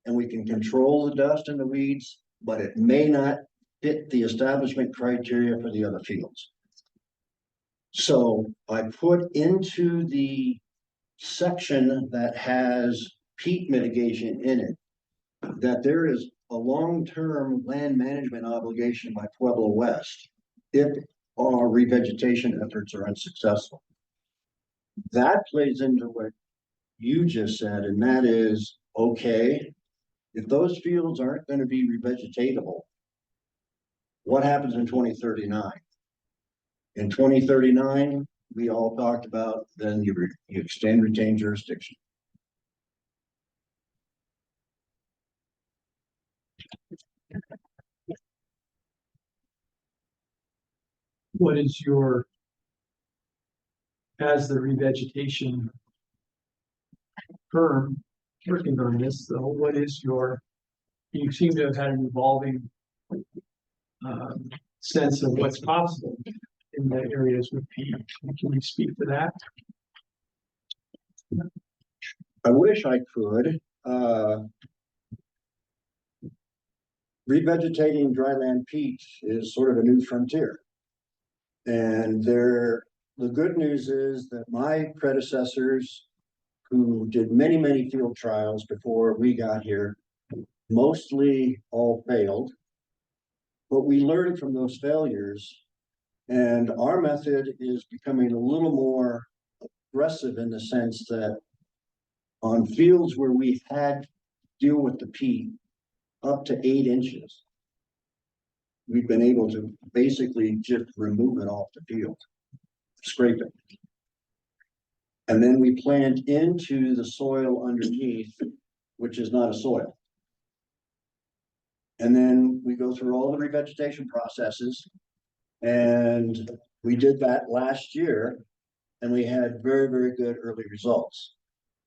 and we can control the dust and the weeds, but it may not fit the establishment criteria for the other fields. So I put into the section that has peat mitigation in it that there is a long-term land management obligation by Pueblo West if our revegetation efforts are unsuccessful. That plays into what you just said, and that is, okay, if those fields aren't going to be revegetatable, what happens in 2039? In 2039, we all talked about, then you extend retained jurisdiction. What is your, as the revegetation firm working on this, though, what is your, you seem to have had an evolving sense of what's possible in the areas with peat. Can you speak to that? I wish I could. Revegetating dryland peat is sort of a new frontier. And the good news is that my predecessors, who did many, many field trials before we got here, mostly all failed. But we learned from those failures, and our method is becoming a little more aggressive in the sense that on fields where we had to deal with the peat up to 8 inches, we've been able to basically just remove it off the field, scrape it. And then we plant into the soil underneath, which is not a soil. And then we go through all the revegetation processes. And we did that last year, and we had very, very good early results.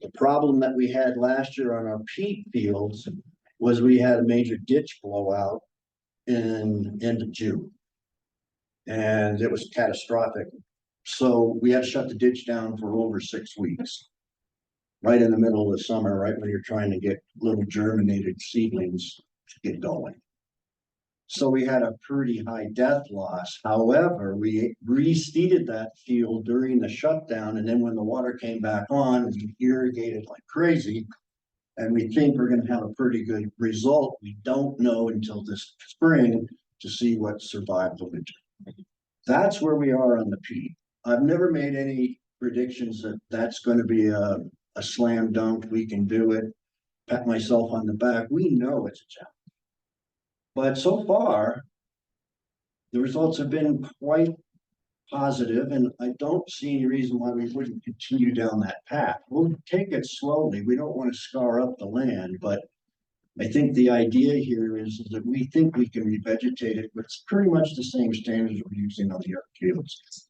The problem that we had last year on our peat fields was we had a major ditch blowout in end of June. And it was catastrophic. So we had to shut the ditch down for over 6 weeks. Right in the middle of the summer, right when you're trying to get little germinated seedlings to get going. So we had a pretty high death loss. However, we reseeded that field during the shutdown. And then when the water came back on, we irrigated like crazy. And we think we're going to have a pretty good result. We don't know until this spring to see what survived the winter. That's where we are on the peat. I've never made any predictions that that's going to be a slam dunk. We can do it. Pat myself on the back. We know it's a challenge. But so far, the results have been quite positive, and I don't see any reason why we wouldn't continue down that path. We'll take it slowly. We don't want to scar up the land, but I think the idea here is that we think we can revegetate it with pretty much the same standards we're using on the other fields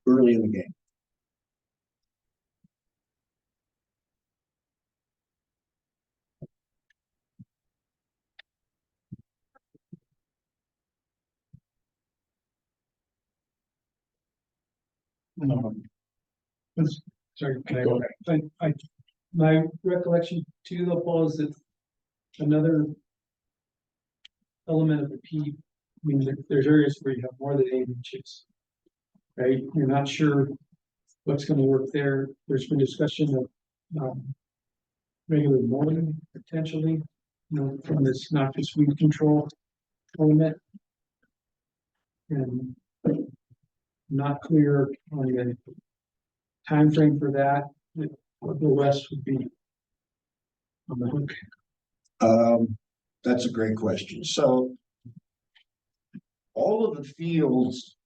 early in the game. Sorry, can my recollection too, though, Paul, is that another element of the peat, I mean, there's areas where you have more than 8 inches, right? You're not sure what's going to work there. There's been discussion of regular mowing potentially, from this not just weed control element. And not clear on the time frame for that. The West would be on the hook. That's a great question. So all of the fields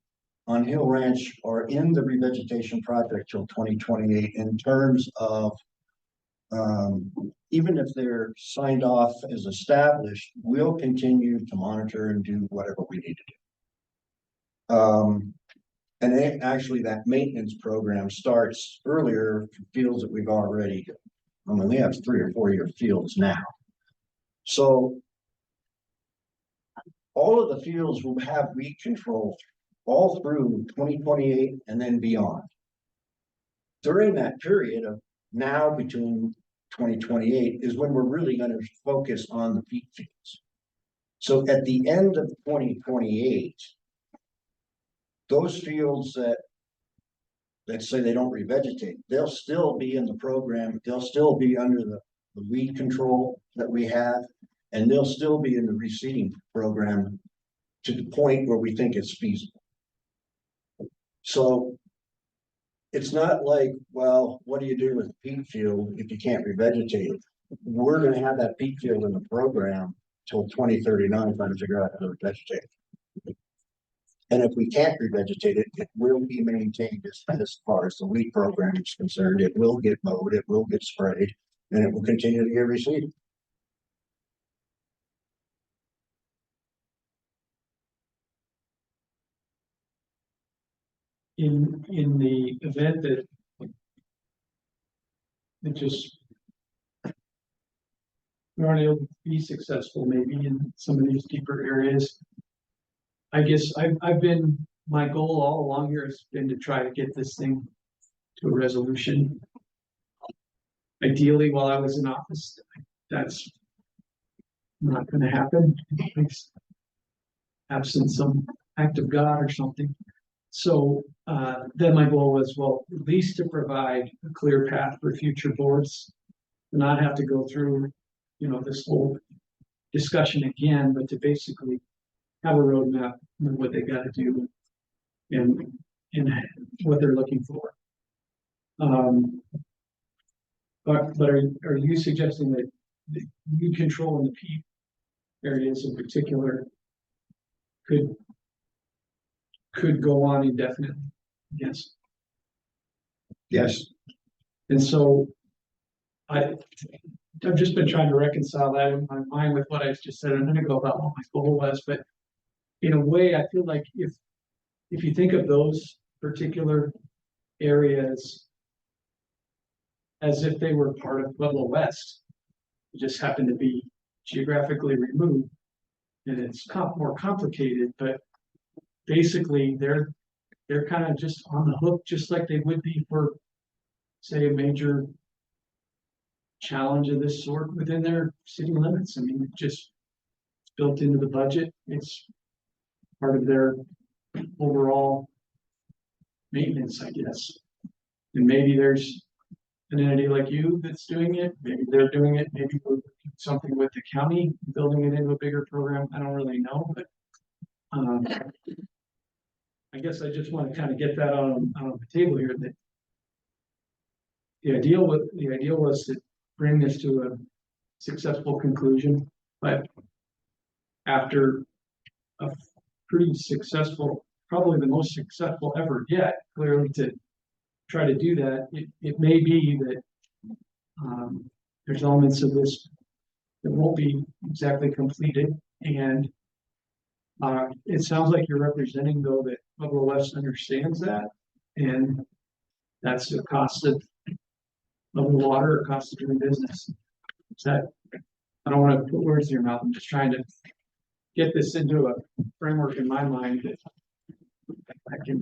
on Hill Ranch are in the revegetation project till 2028 in terms of even if they're signed off as established, we'll continue to monitor and do whatever we need to do. And actually that maintenance program starts earlier for fields that we've already, I mean, we have 3 or 4 year fields now. So all of the fields will have weed control all through 2028 and then beyond. During that period of now between 2028 is when we're really going to focus on the peat fields. So at the end of 2028, those fields that, let's say they don't revegetate, they'll still be in the program. They'll still be under the weed control that we have, and they'll still be in the reseeding program to the point where we think it's feasible. So it's not like, well, what do you do with a peat field if you can't revegetate it? We're going to have that peat field in the program till 2039 trying to figure out how to revegetate it. And if we can't revegetate it, it will be maintained as far as the weed program is concerned. It will get mowed, it will get sprayed, and it will continue to get reseeded. In the event that it just we aren't able to be successful maybe in some of these deeper areas. I guess I've been, my goal all along here has been to try to get this thing to a resolution. Ideally, while I was in office, that's not gonna happen. It's absent some act of God or something. So then my goal was, well, at least to provide a clear path for future boards, to not have to go through, this whole discussion again, but to basically have a roadmap of what they got to do and what they're looking for. But are you suggesting that the weed control in the peat areas in particular could go on indefinitely? Yes. Yes. And so I've just been trying to reconcile that in my mind with what I just said. I'm going to go about what my goal was, but in a way, I feel like if you think of those particular areas as if they were part of Pueblo West, it just happened to be geographically removed, and it's more complicated, but basically they're kind of just on the hook, just like they would be for, say, a major challenge of this sort within their city limits. I mean, it's built into the budget. It's part of their overall maintenance, I guess. And maybe there's an entity like you that's doing it. Maybe they're doing it. Maybe we're doing something with the county, building it into a bigger program. I don't really know, but I guess I just want to kind of get that on the table here. That the ideal was to bring this to a successful conclusion, but after a pretty successful, probably the most successful effort yet, clearly to try to do that, it may be that there's elements of this that won't be exactly completed, and it sounds like you're representing, though, that Pueblo West understands that, and that's the cost of the water or cost of doing business. Is that, I don't want to put words in your mouth. I'm just trying to get this into a framework in my mind that I can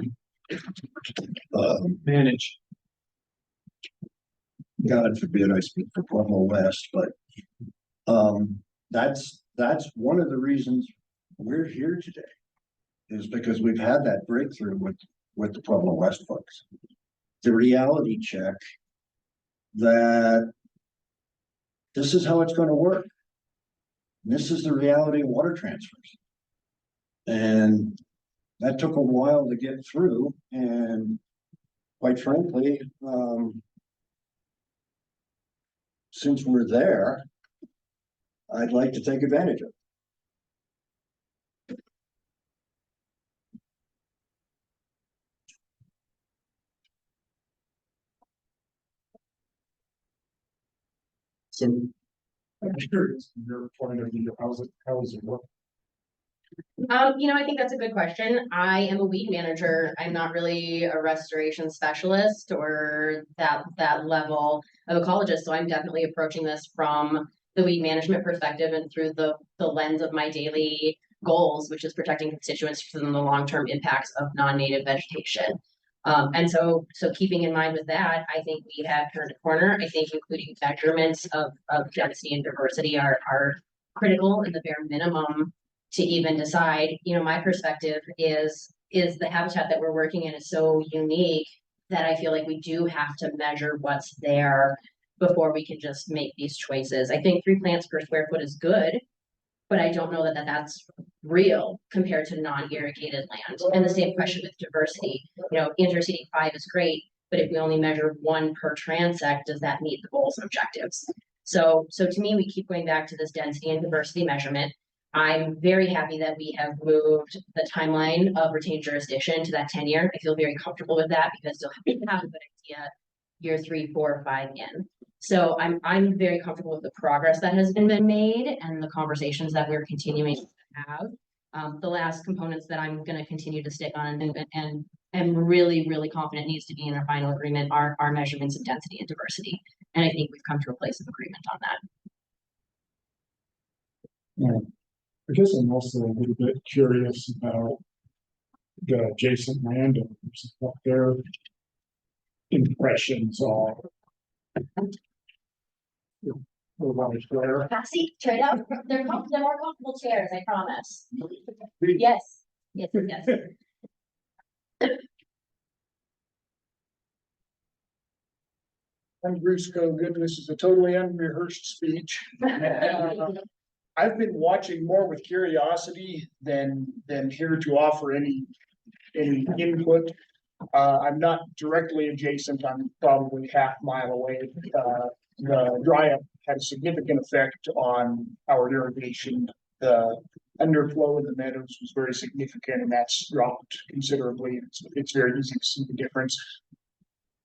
manage. God forbid I speak for Pueblo West, but that's one of the reasons we're here today, is because we've had that breakthrough with the Pueblo West folks. The reality check that this is how it's going to work. This is the reality of water transfers. And that took a while to get through, and quite frankly, since we're there, I'd like to take advantage of it. So I'm curious, from your point of view, how is it work? I think that's a good question. I am a weed manager. I'm not really a restoration specialist or that level of ecologist. So I'm definitely approaching this from the weed management perspective and through the lens of my daily goals, which is protecting constituents from the long-term impacts of non-native vegetation. And so keeping in mind with that, I think we have turned a corner. I think including measurements of density and diversity are critical in the bare minimum to even decide. My perspective is the habitat that we're working in is so unique that I feel like we do have to measure what's there before we can just make these choices. I think 3 plants per square foot is good, but I don't know that that's real compared to non-irrigated land. And the same question with diversity. Interseeding 5 is great, but if we only measure 1 per transect, does that meet the goals and objectives? So to me, we keep going back to this density and diversity measurement. I'm very happy that we have moved the timeline of retained jurisdiction to that 10-year. I feel very comfortable with that because you'll have a good idea year 3, 4, 5 in. So I'm very comfortable with the progress that has been made and the conversations that we're continuing to have. The last components that I'm going to continue to stick on and am really, really confident needs to be in our final agreement are measurements of density and diversity. And I think we've come to a place of agreement on that. I guess I'm also a little bit curious about the adjacent landowners, what their impressions are. There. Cassie, trade out. They're more comfortable chairs, I promise. Yes, yes, yes. I'm Bruce Cogan. This is a totally unrehearsed speech. I've been watching more with curiosity than here to offer any input. I'm not directly adjacent. I'm probably half mile away. The dry up had a significant effect on our irrigation. The underflow in the meadows was very significant, and that's dropped considerably. It's very easy to see the difference.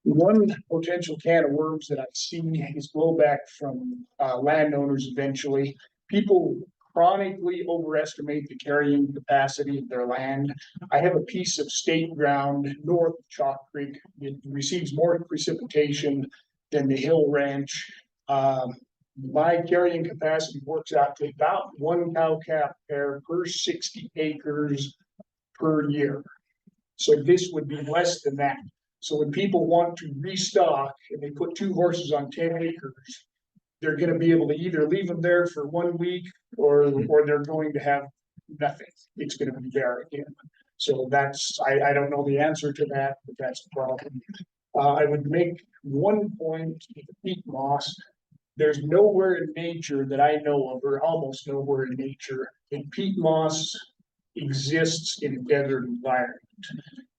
One potential can of worms that I see is blowback from landowners eventually. People chronically overestimate the carrying capacity of their land. I have a piece of state ground north of Chalk Creek. It receives more precipitation than the Hill Ranch. My carrying capacity works out to about 1 cow calf pair per 60 acres per year. So this would be less than that. So when people want to restock and they put 2 horses on 10 acres, they're going to be able to either leave them there for 1 week or they're going to have nothing. It's going to be there again. So that's, I don't know the answer to that, but that's the problem. I would make one point with the peat moss. There's nowhere in nature that I know of, or almost nowhere in nature, that peat moss exists in a desert environment.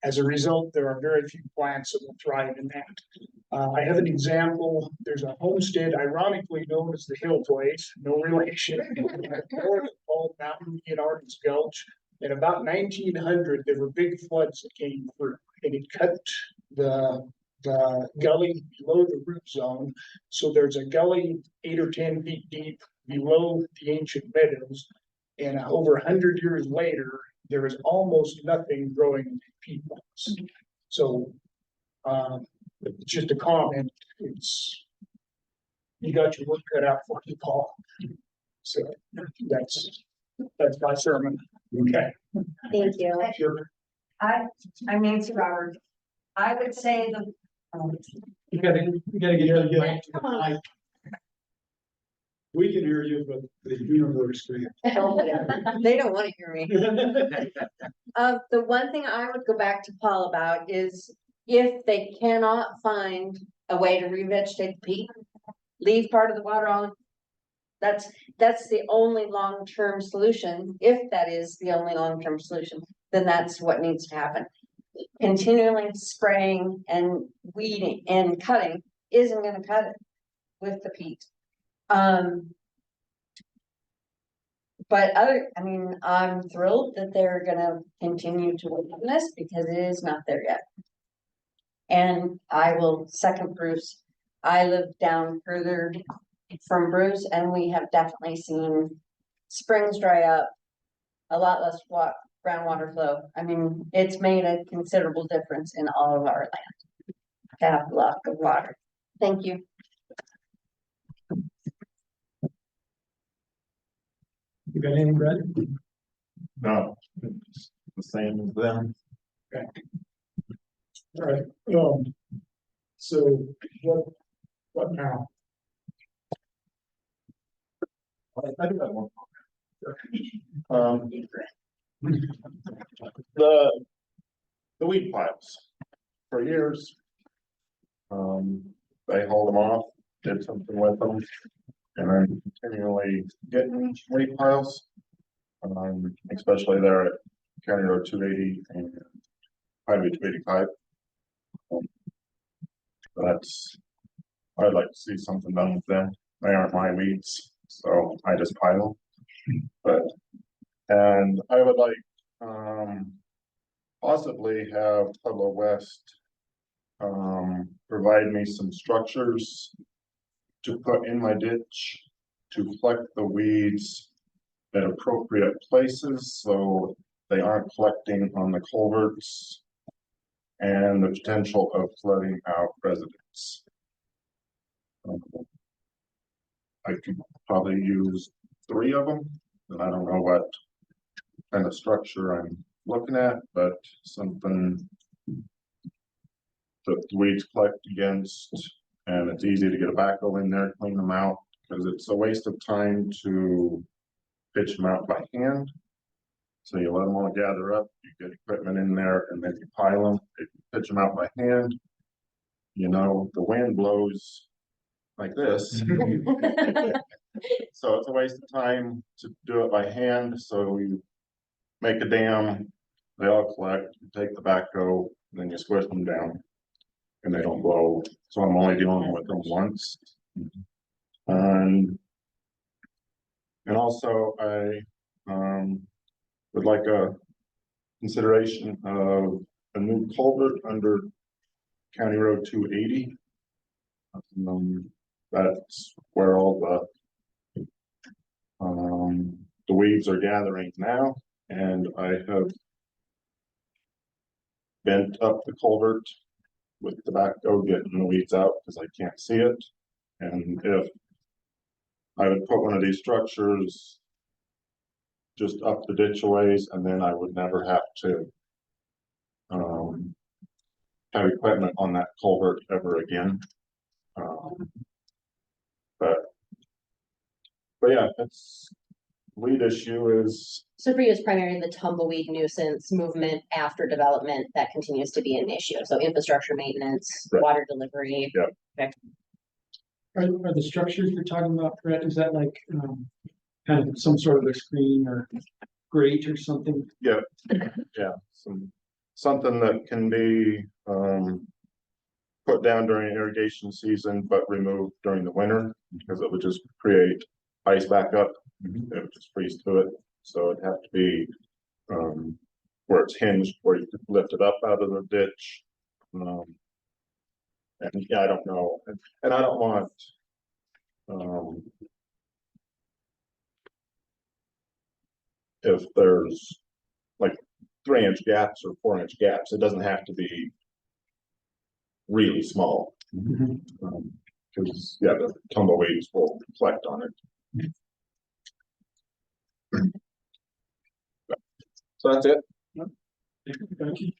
As a result, there are very few plants that will thrive in that. I have an example. There's a homestead, ironically known as the Hill Place, no relation, north of Bald Mountain in Arden's Gulch. In about 1900, there were big floods that came through, and it cut the gully below the root zone. So there's a gully 8 or 10 feet deep below the ancient meadows. And over 100 years later, there is almost nothing growing in peat moss. So it's just a comment. It's, you got your work cut out for you, Paul. So that's my sermon. Okay. Thank you. Sure. I'm Nancy Roberts. I would say You gotta get Come on. We can hear you, but the universe can. they don't want to hear me. The one thing I would go back to Paul about is if they cannot find a way to revegetate the peat, leave part of the water on. That's the only long-term solution. If that is the only long-term solution, then that's what needs to happen. Continually spraying and weeding and cutting isn't going to cut it with the peat. But I'm thrilled that they're gonna continue to work on this because it is not there yet. And I will second Bruce. I live down further from Bruce and we have definitely seen springs dry up, a lot less groundwater flow. I mean, it's made a considerable difference in all of our land to have a lot of water. Thank you. You got anything, Brad? No, it's the same as them. Okay. All right, so what now? I do have one. The weed piles for years. They hauled them off, did something with them, and I'm continually getting weed piles. Especially there at County Road 280 and Highway 285. I'd like to see something done with them. They aren't my weeds, so I just pile them. And I would like, possibly have Pueblo West provide me some structures to put in my ditch to collect the weeds at appropriate places, so they aren't collecting on the culverts and the potential of flooding out residents. I could probably use 3 of them, and I don't know what kind of structure I'm looking at, but something that the weeds collect against, and it's easy to get a backhoe in there, clean them out, because it's a waste of time to pitch them out by hand. So you let them all gather up, you get equipment in there, and then you pile them, if you pitch them out by hand, you know, the wind blows like this. So it's a waste of time to do it by hand, so you make a dam, they all collect, you take the backhoe, then you squish them down. And they don't blow, so I'm only dealing with them once. And also I would like a consideration of a new culvert under County Road 280. That's where all the weeds are gathering now, and I have bent up the culvert with the backhoe, getting the weeds out because I can't see it. And if I would put one of these structures just up the ditch a ways, and then I would never have to have equipment on that culvert ever again. But yeah, that's weed issue is. So for you, it's primarily the tumbleweed nuisance movement after development that continues to be an issue. So infrastructure maintenance, Right. water delivery. Yeah. Are the structures you're talking about, Brett, is that like, kind of some sort of a screen or grate or something? Yeah, something that can be put down during irrigation season, but removed during the winter, because it would just create ice backup. It would just freeze to it, so it'd have to be where it's hinged, where you could lift it up out of the ditch. And yeah, I don't know, and I don't want if there's like 3-inch gaps or 4-inch gaps, it doesn't have to be really small. Because yeah, the tumbleweeds will collect on it. So that's it. Thank you.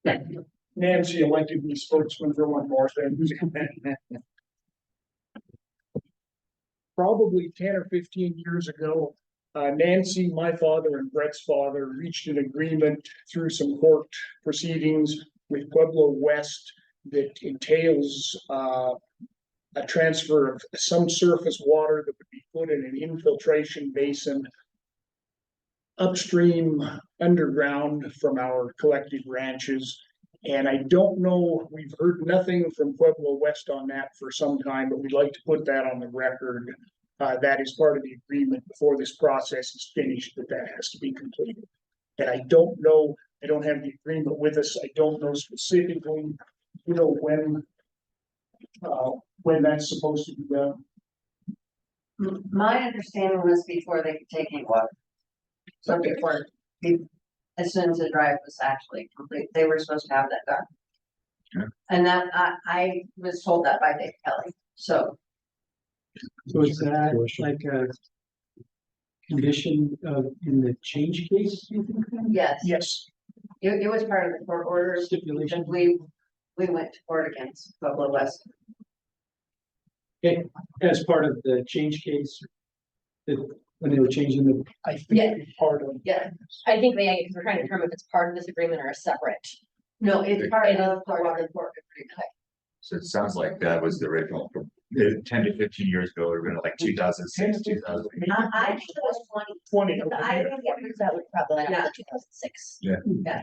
Thank you. Nancy elected me spokesman for one more thing. Probably 10 or 15 years ago, Nancy, my father, and Brett's father reached an agreement through some court proceedings with Pueblo West that entails a transfer of some surface water that would be put in an infiltration basin upstream underground from our collective ranches. And I don't know, we've heard nothing from Pueblo West on that for some time, but we'd like to put that on the record. That is part of the agreement before this process is finished, that has to be completed. And I don't know, I don't have the agreement with us. I don't know specifically, you know, when that's supposed to be done. My understanding was before they could take any water. So before, as soon as the drive was actually complete, they were supposed to have that done. Okay. And that, I was told that by Dave Kelly, so. So is that like a condition in the change case, you think? Yes, Yes, it was part of the court orders, Stipulation. and we went to court against Pueblo West. Okay, as part of the change case, when they were changing the. I think Yeah. it's part of. Yeah, I think because we're trying to determine if it's part of this agreement or a separate. no, it's part It is of the part of water it. court agreement. So it sounds like that was the original, 10 to 15 years ago, we were gonna like 2006, 2000. I think it was 20. 20. I think That would probably Yeah. not 2006.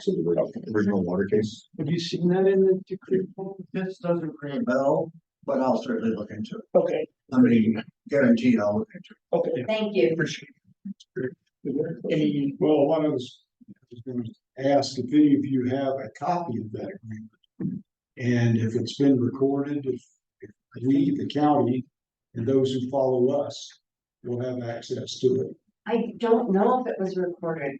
So the original water case. Have you seen that in the decree? This doesn't ring a bell. but I'll certainly look into it. Okay, I mean, guaranteed I'll look into it. okay. Thank you. Appreciate it. Any, Well, what I was gonna ask if any of you have a copy of that agreement. And if it's been recorded, if we, the county, and those who follow us will have access to it. I don't know if it was recorded.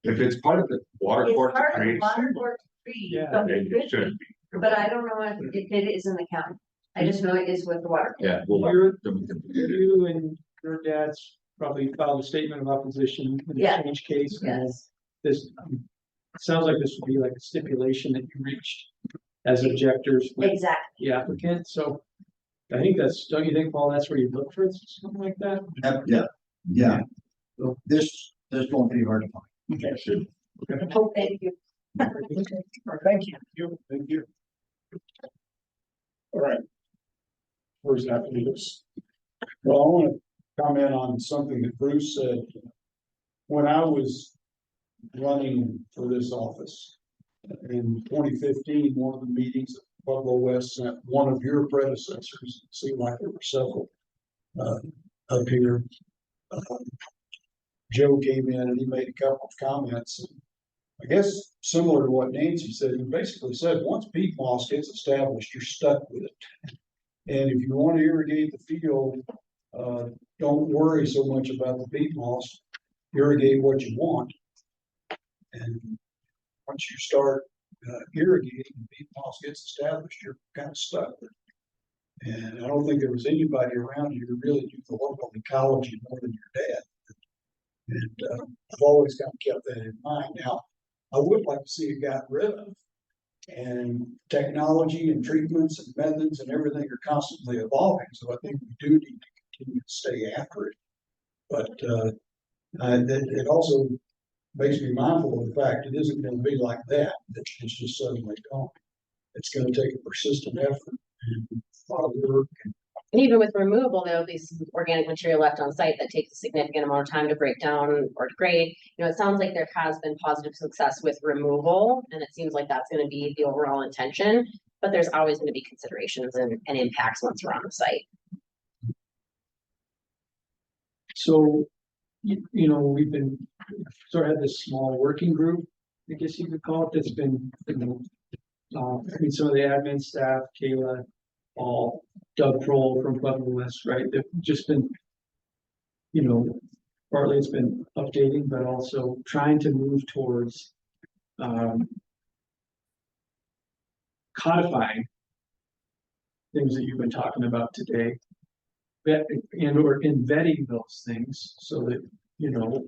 If it's part of the water It's court part of the decree, water court decree, Yeah, but then it should be. but I don't know if it is in the county. I just know it is with the water. Yeah, well, You're- then we can- You and your dad's probably filed a statement of opposition in the Yeah. change case. And Yes, this, sounds like this would be like a stipulation that you reached as objectors with exactly. the applicant, so. I think that's, don't you think, Paul, that's where you look for something like that? Yeah. This won't be hard to find. Okay. should. Oh, thank you. thank you. Thank you. All right. Where's that leave us? Well, I want to comment on something that Bruce said. When I was running for this office in 2015, one of the meetings at Pueblo West sent one of your predecessors, it seemed like there were several up here. Joe came in and he made a couple of comments. I guess similar to what Nancy said, he basically said, once peat moss gets established, you're stuck with it. And if you want to irrigate the field, don't worry so much about the peat moss, irrigate what you want. And once you start irrigating, and peat moss gets established, you're kind of stuck with it. And I don't think there was anybody around you who really knew the local ecology more than your dad. And I've always kind of kept that in mind. Now, I would like to see it got rid of. And technology and treatments and methods and everything are constantly evolving. So I think we do need to continue to stay after it. But it also makes me mindful of the fact it isn't going to be like that. It's just suddenly gone. It's going to take a persistent effort and a lot of work. And even with removal, there'll be some organic material left on site that takes a significant amount of time to break down or degrade. You know, it sounds like there has been positive success with removal, and it seems like that's gonna be the overall intention, but there's always gonna be considerations and impacts once we're on the site. So, you know, we've been, sort of had this small working group, I guess you could call it, that's been, you know, I mean, some of the admin staff, Kayla, all Doug Prohl from Pueblo West, right? They've just been, you know, partly it's been updating, but also trying to move towards codifying things that you've been talking about today, and or in vetting those things so that, you know,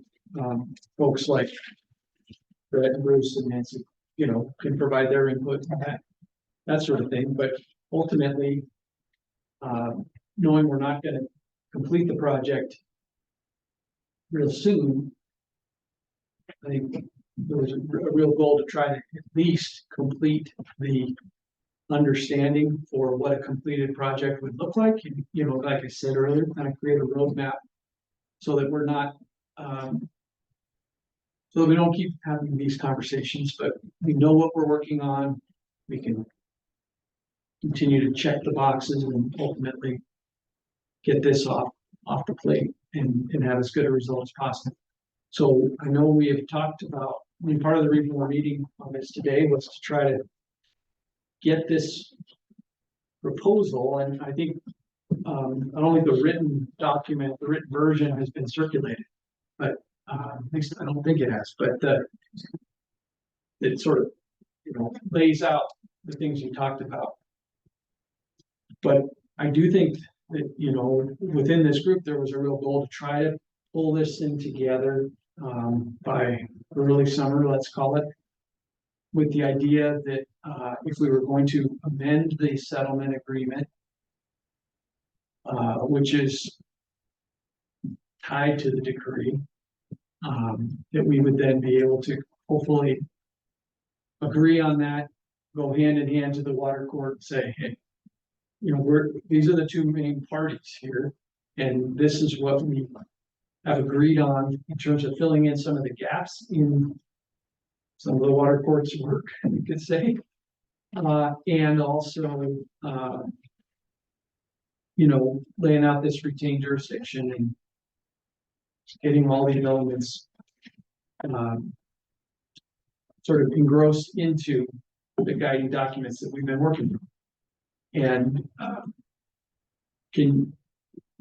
folks like Brett and Bruce and Nancy, you know, can provide their input on that sort of thing, but ultimately, knowing we're not gonna complete the project real soon, I think there was a real goal to try to at least complete the understanding for what a completed project would look like. You know, like I said earlier, kind of create a roadmap so that we're not, so that we don't keep having these conversations, but we know what we're working on. We can continue to check the boxes and ultimately get this off the plate and have as good a result as possible. So I know we have talked about, I mean, part of the reason we're meeting on this today was to try to get this proposal, and I think not only the written document, the written version has been circulated, but at least I don't think it has, but it sort of, you know, lays out the things you talked about. But I do think that, you know, within this group, there was a real goal to try to pull this in together by early summer, let's call it, with the idea that if we were going to amend the settlement agreement, which is tied to the decree, that we would then be able to hopefully agree on that, go hand in hand to the water court and say, hey, you know, these are the two main parties here, and this is what we have agreed on in terms of filling in some of the gaps in some of the water court's work, you could say. And also, you know, laying out this retained jurisdiction and getting all the elements sort of engrossed into the guiding documents that we've been working on. And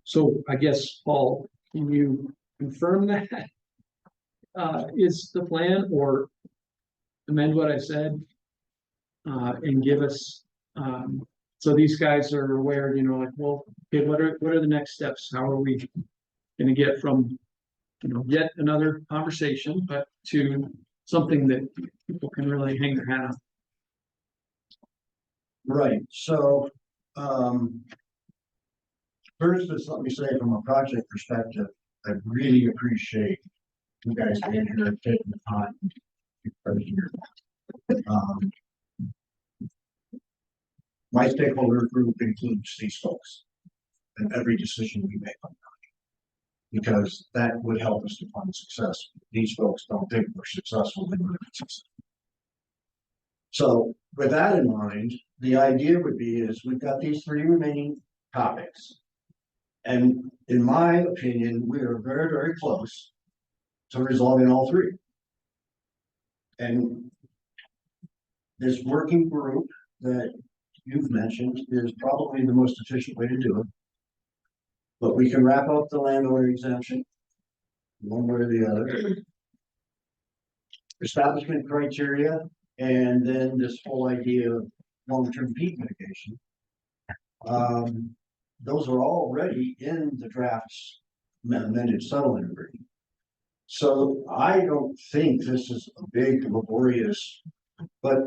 so I guess, Paul, can you confirm that is the plan, or amend what I said and give us, so these guys are aware, you know, like, well, okay, what are the next steps? How are we gonna get from, you know, yet another conversation, but to something that people can really hang their hat on? Right, so, first, just let me say from a project perspective, I really appreciate you guys being here and taking the time. to be here. Um, My stakeholder group includes these folks in every decision we make on that. Because that would help us define success. These folks don't think we're successful, they we're successful. So with that in mind, the idea would be is we've got these three remaining topics. And in my opinion, we are very, very close to resolving all three. And this working group that you've mentioned is probably the most efficient way to do it. But we can wrap up the landowner exemption, one way or the other. Establishment criteria, and then this whole idea of long-term peak mitigation. Those are already in the drafts amended settlement agreement. So I don't think this is a big laborious, but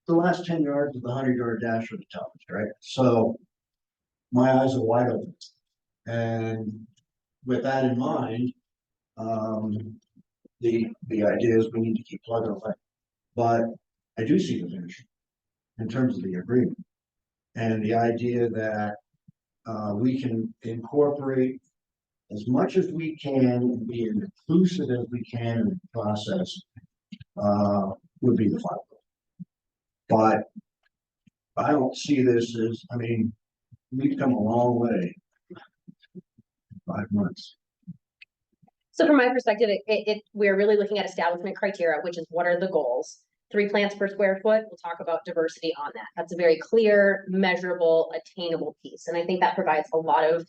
the last 10 yards of the 100-yard dash are the toughest, right? So my eyes are wide open. And with that in mind, the idea is we need to keep plugging away. But I do see the vision in terms of the agreement and the idea that we can incorporate as much as we can and be as inclusive as we can in the process would be the final goal. But I don't see this as, I mean, we've come a long way in 5 months. So from my perspective, we're really looking at establishment criteria, which is what are the goals? 3 plants per square foot. We'll talk about diversity on that. That's a very clear, measurable, attainable piece. And I think that provides a lot of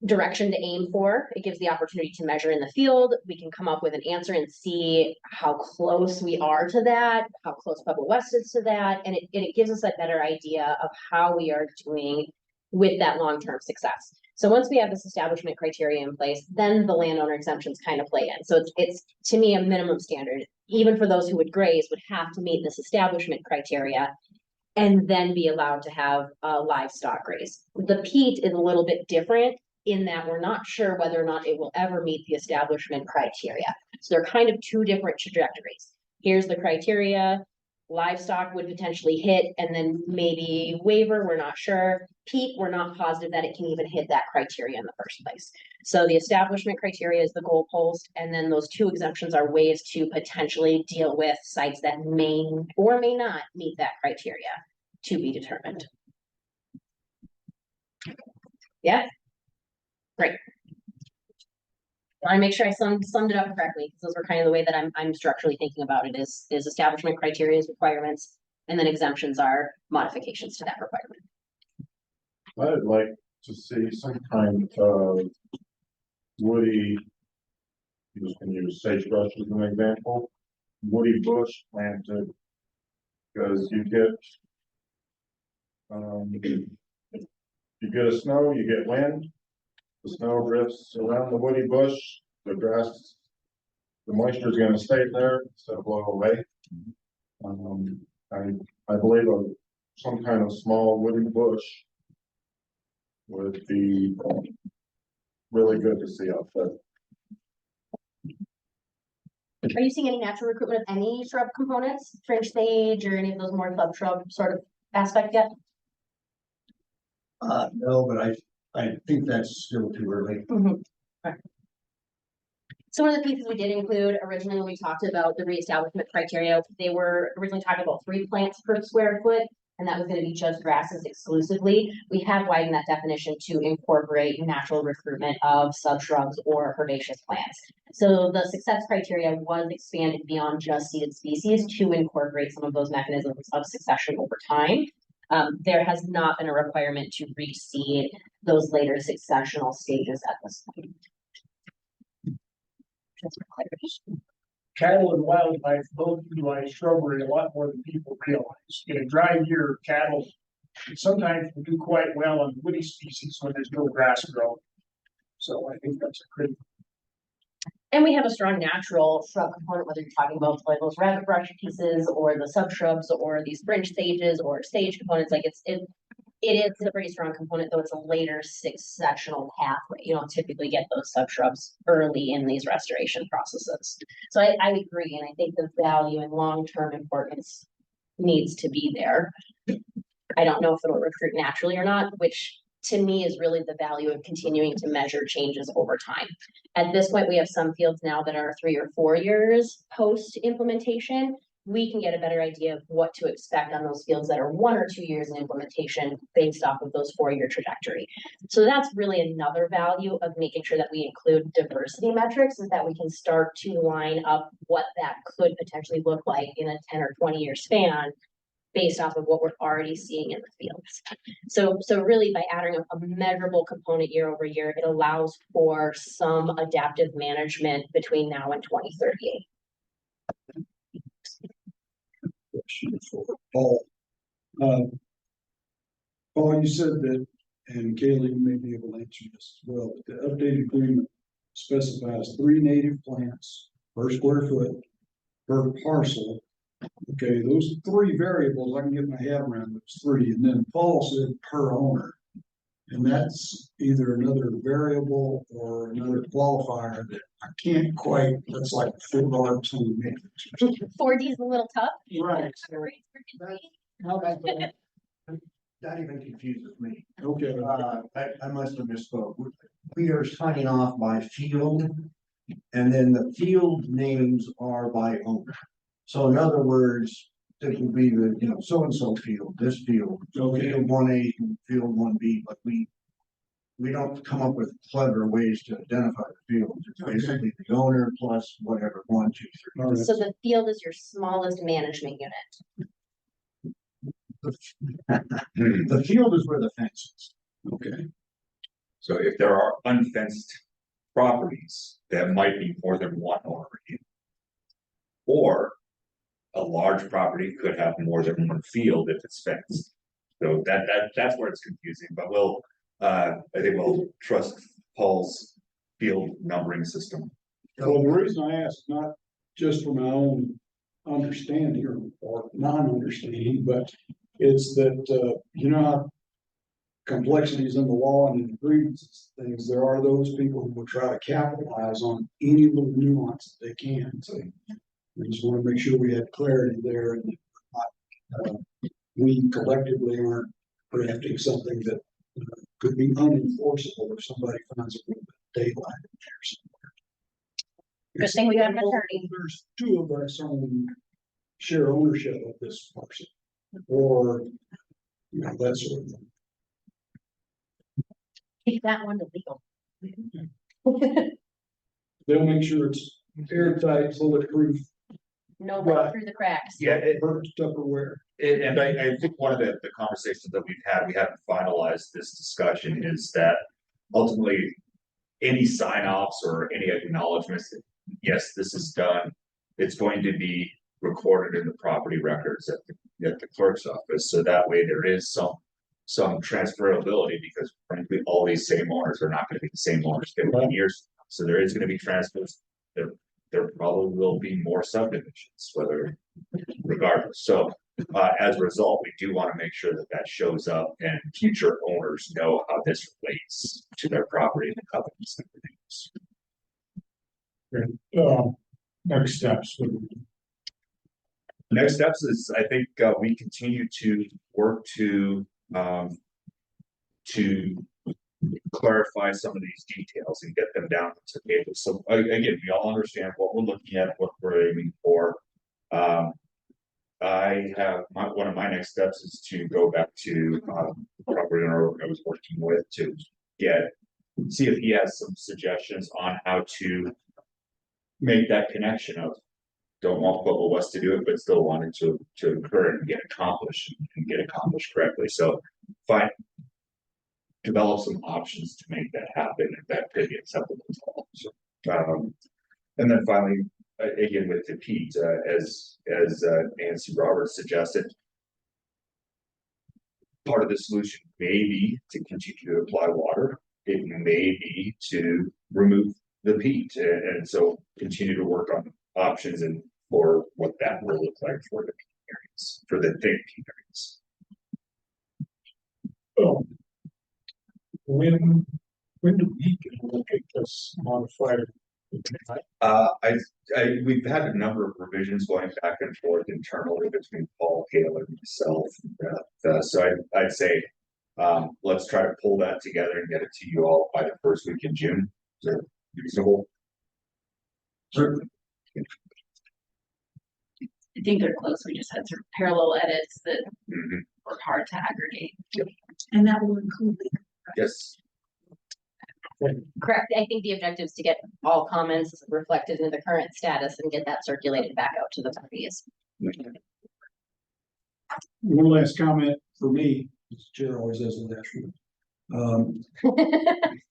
direction to aim for. It gives the opportunity to measure in the field. We can come up with an answer and see how close we are to that, how close Pueblo West is to that. And it gives us a better idea of how we are doing with that long-term success. So once we have this establishment criteria in place, then the landowner exemptions kind of play in. So it's to me a minimum standard, even for those who would graze would have to meet this establishment criteria and then be allowed to have livestock graze. The peat is a little bit different in that we're not sure whether or not it will ever meet the establishment criteria. So they're kind of 2 different trajectories. Here's the criteria. Livestock would potentially hit, and then maybe waiver, we're not sure. Peat, we're not positive that it can even hit that criteria in the first place. So the establishment criteria is the goalpost, and then those 2 exemptions are ways to potentially deal with sites that may or may not meet that criteria to be determined. Yeah, great. I make sure I summed it up correctly, because those are kind of the way that I'm structurally thinking about it is establishment criteria requirements, and then exemptions are modifications to that requirement. I'd like to see some kind of woody, you just can use sagebrush as an example, woody bush planted. Because you get a snow, you get wind, the snow drifts around the woody bush, the grass, the moisture is going to stay there instead of blow away. I believe some kind of small woody bush would be really good to see out there. Are you seeing any natural recruitment of any shrub components, fringe sage or any of those more club shrub sort of aspect yet? No, but I think that's still too early. Mm-hmm. Right. So one of the pieces we did include originally when we talked about the reestablishment criteria, they were originally talking about 3 plants per square foot. And that was gonna be just grasses exclusively. We have widened that definition to incorporate natural recruitment of subshrubs or herbaceous plants. So the success criteria was expanded beyond just seeded species to incorporate some of those mechanisms of succession over time. There has not been a requirement to reseed those later successional stages at this point. Just for clarification. Cattle and wildlife both utilize shrubbery a lot more than people realize. In a dry year, cattle sometimes will do quite well on woody species when there's no grass growing. So I think that's a critical. And we have a strong natural shrub component, whether you're talking about like those rabbit brush pieces or the subshrubs or these fringe stages or stage components, like it is a pretty strong component, though it's a later successional pathway. You don't typically get those subshrubs early in these restoration processes. So I agree, and I think the value and long-term importance needs to be there. I don't know if it'll recruit naturally or not, which to me is really the value of continuing to measure changes over time. At this point, we have some fields now that are 3 or 4 years post implementation. We can get a better idea of what to expect on those fields that are 1 or 2 years in implementation based off of those 4-year trajectory. So that's really another value of making sure that we include diversity metrics, is that we can start to line up what that could potentially look like in a 10 or 20-year span based off of what we're already seeing in the fields. So really by adding a measurable component year over year, it allows for some adaptive management between now and 2038. Question for Paul. Paul, you said that, and Kaylee, you may be able to answer this as well, but the updated agreement specifies 3 native plants per square foot per parcel. Okay, those 3 variables, I can get my head around those 3, and then Paul said per owner. And that's either another variable or another qualifier that I can't quite, that's like 4 arts on the matrix. 4D is a little tough. Right. That even confuses me. Okay. I must have misspoke. We are signing off by field, and then the field names are by owner. So in other words, it would be the, so-and-so field, this field, so field 1A, field 1B, but we don't come up with clever ways to identify the fields. It's basically the owner plus whatever, 1, 2, 3. So the field is your smallest management unit. The field is where the fence is. Okay. So if there are unfenced properties, that might be more than one owner in. Or a large property could have more than one field if it's fenced. So that's where it's confusing, but I think we'll trust Paul's field numbering system. Well, the reason I asked, not just for my own understanding or non-understanding, but it's that, how complexities in the law and in agreements and things, there are those people who will try to capitalize on any little nuance that they can. So we just want to make sure we had clarity there, and we collectively aren't drafting something that could be unenforceable if somebody finds a little bit of daylight in there somewhere. Good thing we got an attorney. There's 2 of us on share ownership of this parcel, or that sort of thing. Keep that one to legal. They'll make sure it's airtight, bulletproof, No Right. run through the cracks. Yeah, burnt Tupperware. and I think one of the conversations that we haven't finalized this discussion, is that ultimately any sign offs or any acknowledgements that, yes, this is done, it's going to be recorded in the property records at the clerk's office. So that way there is some transferability, because frankly, all these same owners are not going to be the same owners 15 years. So there is going to be transfers. There probably will be more subdivisions, regardless. So as a result, we do want to make sure that shows up and future owners know how this relates to their property and the covenants and everything else. Next steps. Next steps is, I think, we continue to work to clarify some of these details and get them down to the table. So again, we all understand what we're looking at, what we're aiming for. I have one of my next steps is to go back to the property owner I was working with to see if he has some suggestions on how to make that connection of don't want Pueblo West to do it, but still wanting to occur and get accomplished correctly. So develop some options to make that happen if that could be acceptable to all. So, and then finally, again with the Pete, as Nancy Roberts suggested, part of the solution may be to continue to apply water. It may be to remove the peat, and so continue to work on options and for what that will look like for the peat areas, for the thick peat areas. When do we get to look at this modified? We've had a number of revisions going back and forth internally between Paul, Taylor, and myself. So I'd say, let's try to pull that together and get it to you all by the first week in June. Is that reasonable? Certainly. I think they're close. We just had some parallel edits that Mhm. were hard to aggregate. Yep. And that will include. Yes. Correct. I think the objective is to get all comments reflected in the current status and get that circulated back out to the parties. One last comment for me, the chair always has the last one. I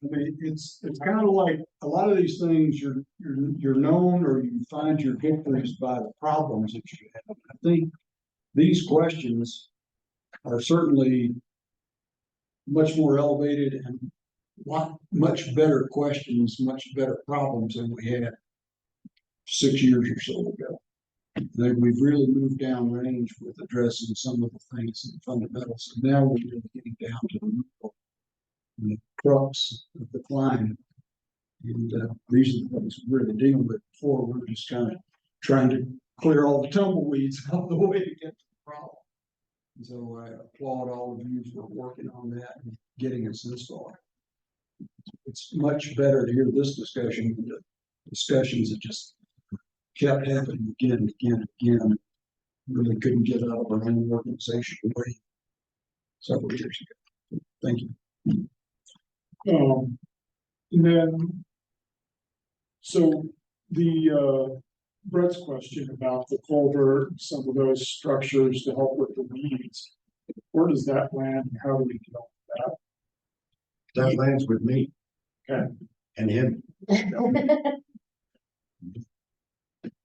mean, it's kind of like a lot of these things you're known or you find your victories by the problems that you have. I think these questions are certainly much more elevated and much better questions, much better problems than we had 6 years or so ago. I think we've really moved down range with addressing some of the things and fundamentals. And now we're really getting down to the crux of the climb. And these are the things we're really dealing with before. We're just kind of trying to clear all the tumbleweeds out of the way to get to the problem. And so I applaud all of you for working on that and getting us this far. It's much better to hear this discussion than the discussions that just kept happening again and again and again. Really couldn't get out of our own organization way several years ago. Thank you. And then, so the Brett's question about the culvert, some of those structures to help with the weeds, where does that land? How do we deal with that? That lands with me. Okay. And him.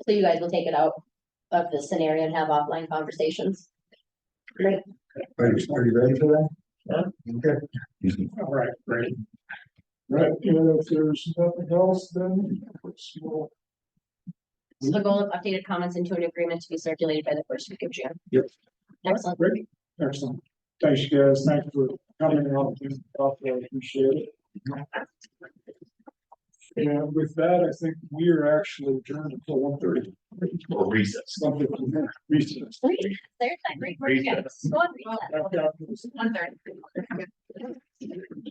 So you guys will take it out of the scenario and have offline conversations. Great. Are you ready for that? Okay. All right, great. Right, if there's nothing else, then we'll. So the goal of updated comments into an agreement to be circulated by the first week of June. Yep. Excellent. Great, excellent. Thanks, guys. Thanks for coming on. I appreciate it. And with that, I think we are actually adjourned until 1:30. Or recess. Recess. There's that great work. Yeah. Go on, recess. 1:30.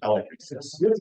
I like recess. Yes,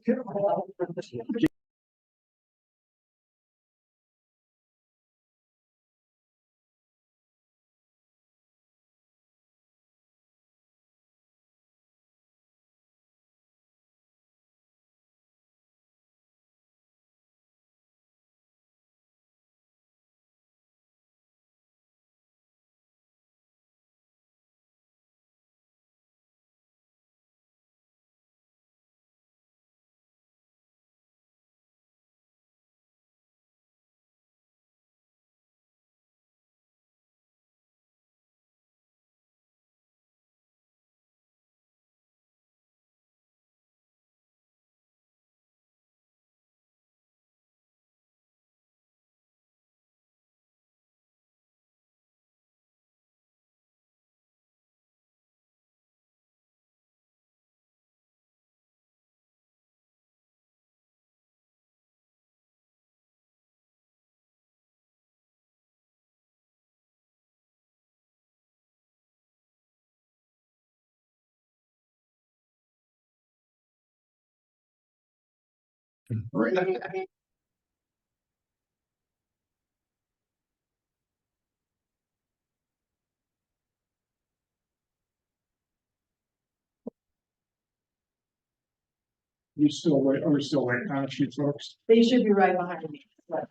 You still wait, are we still waiting on a few folks? They should be right behind me. but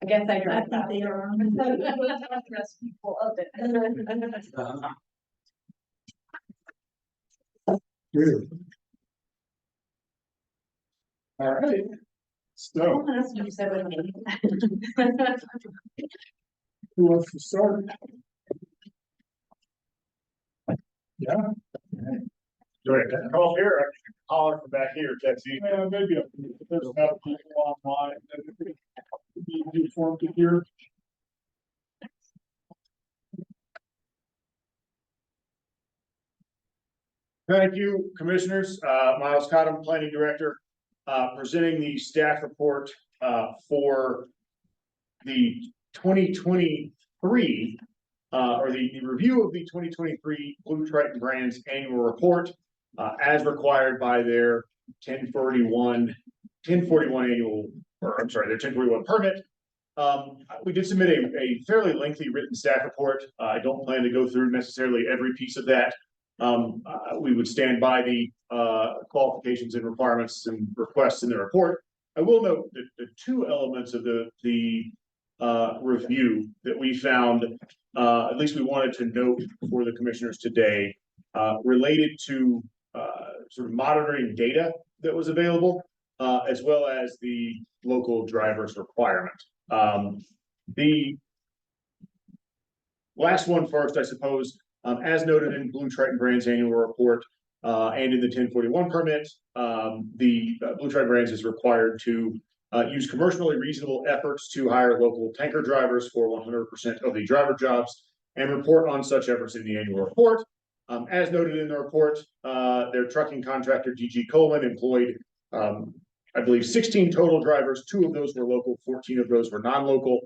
I guess I I drive think fast. they are. Rest people of it. Really? All right. So, That's what you said with me. who wants to start? Yeah. Do I call here or holler from back here, that's easy. Maybe if there's enough people online, then it could be informed to hear. Thank you, commissioners. Miles Cottom, planning director, presenting the staff report for the 2023 or the review of the 2023 Blue Triton Brands annual report as required by their 1041 annual, or I'm sorry, their 1041 permit. We did submit a fairly lengthy written staff report. I don't plan to go through necessarily every piece of that. We would stand by the qualifications and requirements and requests in the report. I will note that the two elements of the review that we found, at least we wanted to note for the commissioners today, related to sort of monitoring data that was available, as well as the local driver's requirement. The last one first, I suppose. As noted in Blue Triton Brands annual report and in the 1041 permit, the Blue Triton Brands is required to use commercially reasonable efforts to hire local tanker drivers for 100% of the driver jobs and report on such efforts in the annual report. As noted in the report, their trucking contractor, DG Coleman, employed, I believe, 16 total drivers. 2 of those were local, 14 of those were non-local.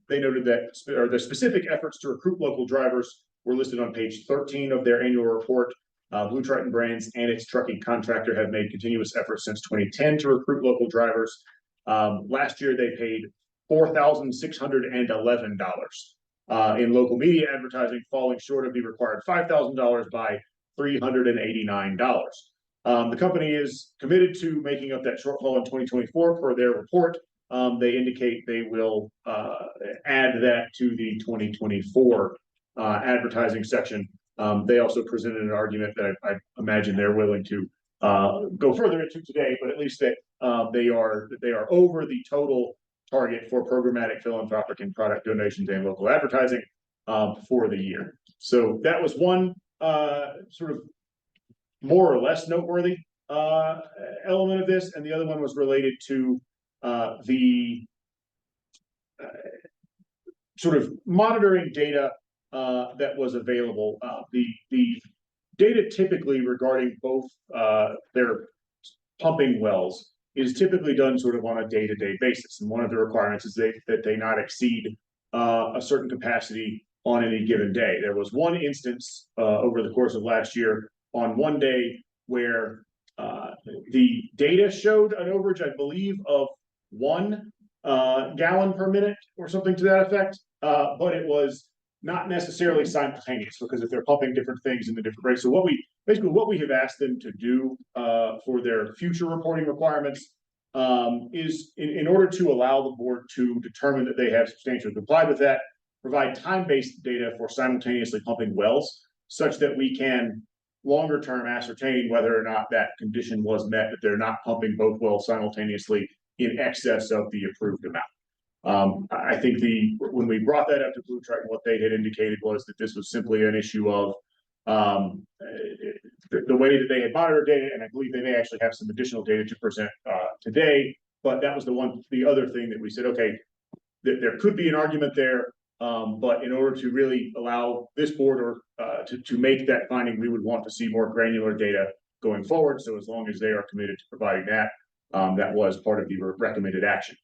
They noted that the specific efforts to recruit local drivers were listed on page 13 of their annual report. Blue Triton Brands and its trucking contractor have made continuous efforts since 2010 to recruit local drivers. Last year, they paid $4,611 in local media advertising, falling short of the required $5,000 by $389. The company is committed to making up that shortfall in 2024 per their report. They indicate they will add that to the 2024 advertising section. They also presented an argument that I imagine they're willing to go further into today, but at least that they are over the total target for programmatic, philanthropic, and product donations and local advertising for the year. So that was one sort of more or less noteworthy element of this, and the other one was related to the sort of monitoring data that was available. The data typically regarding both their pumping wells is typically done sort of on a day-to-day basis. And one of the requirements is that they not exceed a certain capacity on any given day. There was one instance over the course of last year on one day where the data showed an overage, I believe, of 1 gallon per minute or something to that effect, but it was not necessarily simultaneous, because if they're pumping different things in the different rates. So what we have asked them to do for their future reporting requirements is in order to allow the board to determine that they have substantially complied with that, provide time-based data for simultaneously pumping wells, such that we can longer term ascertain whether or not that condition was met, that they're not pumping both wells simultaneously in excess of the approved amount. I think when we brought that up to Blue Triton, what they had indicated was that this was simply an issue of the way that they had monitored data, and I believe they may actually have some additional data to present today. But that was the other thing that we said, okay, there could be an argument there, but in order to really allow this board to make that finding, we would want to see more granular data going forward. So as long as they are committed to providing that, that was part of the recommended action.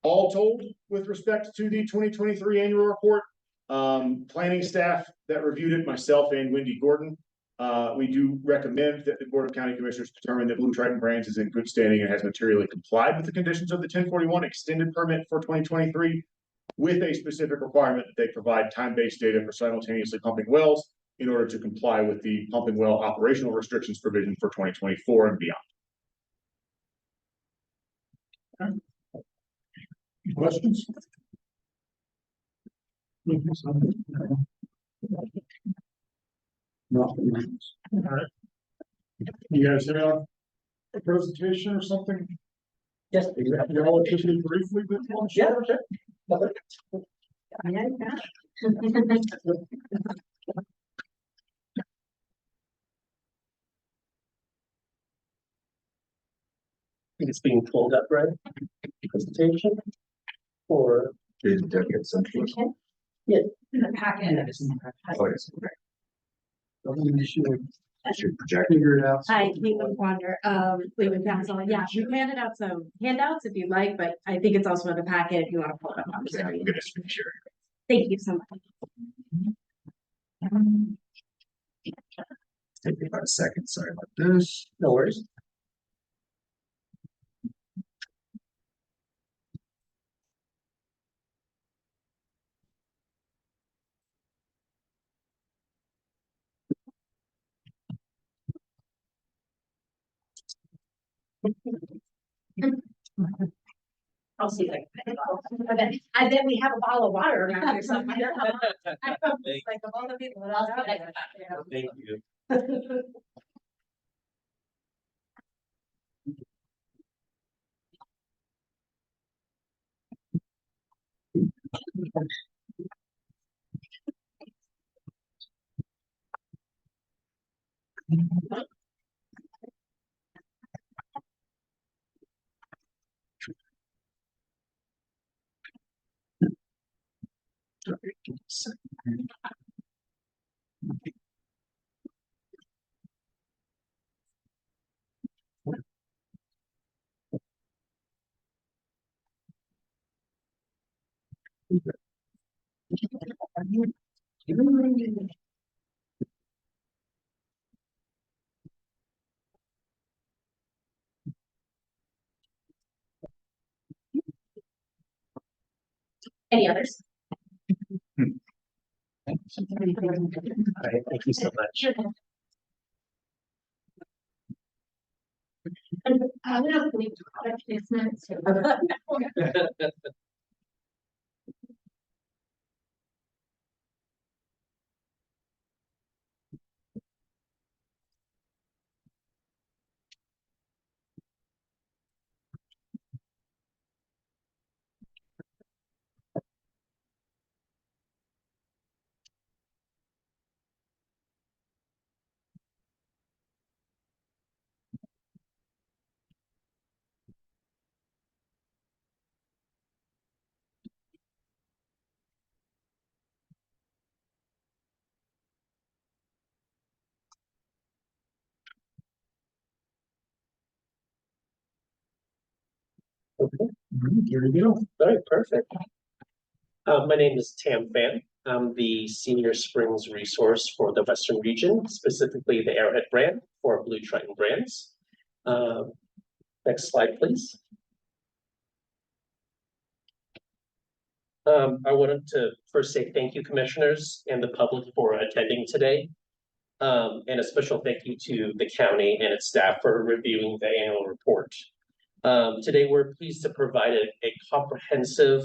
All told, with respect to the 2023 annual report, planning staff that reviewed it, myself and Wendy Gordon, We do recommend that the Board of County Commissioners determine that Blue Triton Brands is in good standing and has materially complied with the conditions of the 1041 extended permit for 2023, with a specific requirement that they provide time-based data for simultaneously pumping wells in order to comply with the pumping well operational restrictions provision for 2024 and beyond. Questions? Nothing. All right. You guys have a presentation or something? Yes. You all just briefly, but. Yeah, sure. think it's being pulled up, right? Presentation or. Did Doug get some? In the packet. Oh, yes, okay. Should project. Figure it out. Hi, Caitlin Quander, Leland Council. Yeah, we handed out some handouts if you'd like, but I think it's also in the packet if you want to pull it up. I'm Yeah, sorry. we'll get a screen share. Thank you so much. Take me about a second, sorry about this. No worries. I'll see if I can. I bet we have a bottle of water around here somewhere. Like of all the people that else. Thank you. Any others? All right, thank you so much. I don't know if we product placement. Okay, here we go. All right, perfect. My name is Tam Fan. I'm the Senior Springs Resource for the Western region, specifically the Arrowhead brand for Blue Triton Brands. Next slide, please. I wanted to first say thank you, commissioners and the public, for attending today. And a special thank you to the county and its staff for reviewing the annual report. Today, we're pleased to provide a comprehensive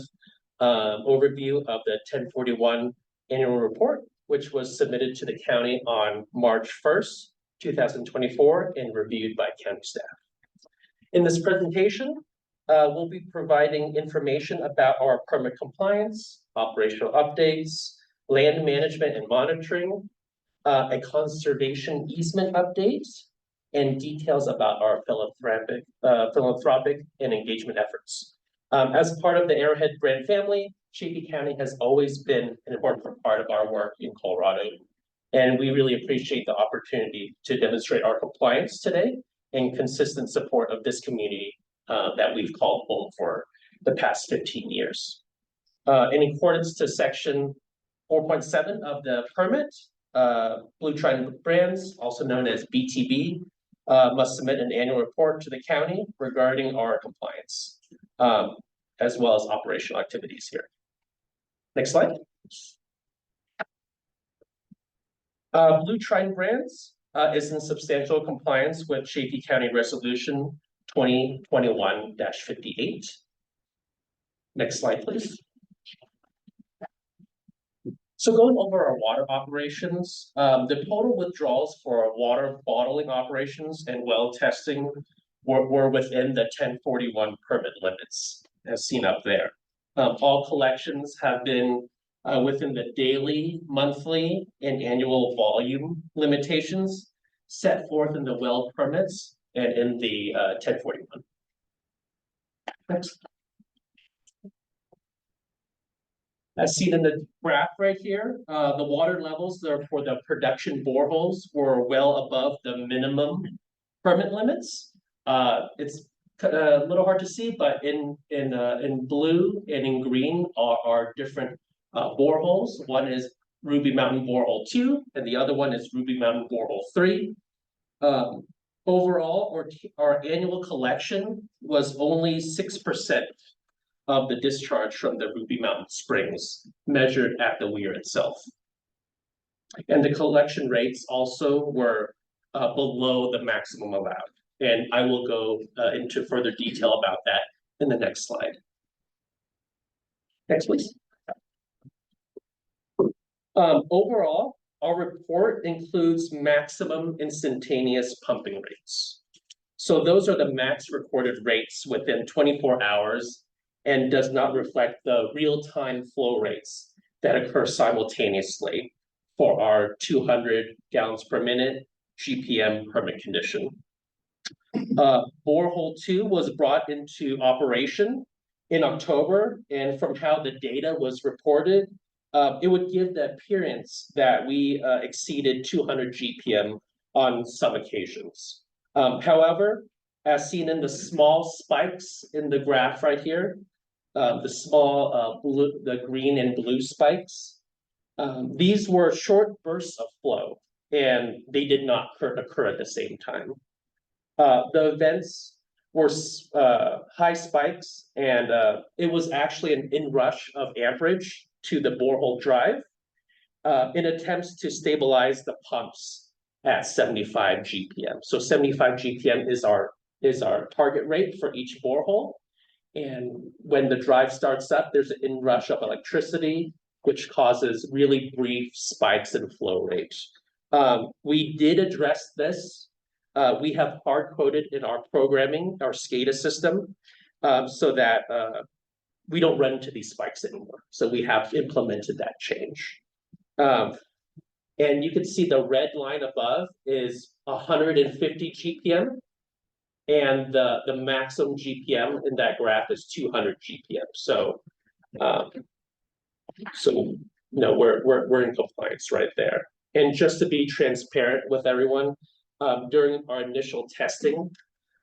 overview of the 1041 annual report, which was submitted to the county on March 1st, 2024, and reviewed by county staff. In this presentation, we'll be providing information about our permit compliance, operational updates, land management and monitoring, a conservation easement update, and details about our philanthropic and engagement efforts. As part of the Arrowhead brand family, Chaffee County has always been an important part of our work in Colorado. And we really appreciate the opportunity to demonstrate our compliance today and consistent support of this community that we've called home for the past 15 years. In accordance to section 4.7 of the permit, Blue Trident Brands, also known as BTB, must submit an annual report to the county regarding our compliance, as well as operational activities here. Next slide. Blue Trident Brands is in substantial compliance with Chaffee County Resolution 2021-58. Next slide, please. So going over our water operations, the total withdrawals for our water bottling operations and well testing were within the 1041 permit limits, as seen up there. All collections have been within the daily, monthly, and annual volume limitations set forth in the well permits and in the 1041. Next. As seen in the graph right here, the water levels there for the production boreholes were well above the minimum permit limits. It's a little hard to see, but in blue and in green are different boreholes. One is Ruby Mountain Borehole 2, and the other one is Ruby Mountain Borehole 3. Overall, our annual collection was only 6% of the discharge from the Ruby Mountain Springs measured at the weir itself. And the collection rates also were below the maximum allowed. And I will go into further detail about that in the next slide. Next, please. Overall, our report includes maximum instantaneous pumping rates. So those are the max recorded rates within 24 hours and does not reflect the real-time flow rates that occur simultaneously for our 200 gallons per minute GPM permit condition. Borehole 2 was brought into operation in October, and from how the data was reported, it would give the appearance that we exceeded 200 GPM on some occasions. However, as seen in the small spikes in the graph right here, the small the green and blue spikes, these were short bursts of flow, and they did not occur at the same time. The events were high spikes, and it was actually an inrush of amperage to the borehole drive in attempts to stabilize the pumps at 75 GPM. So 75 GPM is our target rate for each borehole. And when the drive starts up, there's an inrush of electricity, which causes really brief spikes in flow rate. We did address this. We have hard-coded in our programming, our SCADA system, so that we don't run into these spikes anymore. So we have implemented that change. And you can see the red line above is 150 GPM. And the maximum GPM in that graph is 200 GPM. So, we're in compliance right there. And just to be transparent with everyone, during our initial testing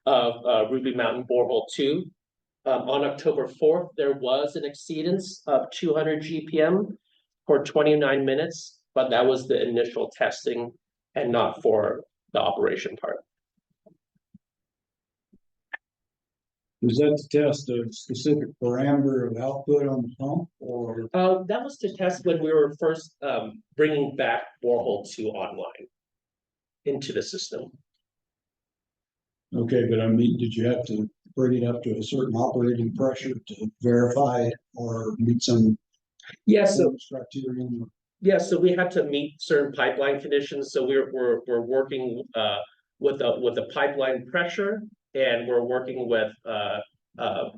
of Ruby Mountain Borehole 2, on October 4th, there was an exceedance of 200 GPM for 29 minutes, but that was the initial testing and not for the operation part. Was that to test a specific parameter of output on the pump, or? That was to test when we were first bringing back Borehole 2 online into the system. Okay, but I mean, did you have to bring it up to a certain operating pressure to verify it or meet some? Yes, criterion? Yeah, so we had to meet certain pipeline conditions. So we're working with the pipeline pressure, and we're working with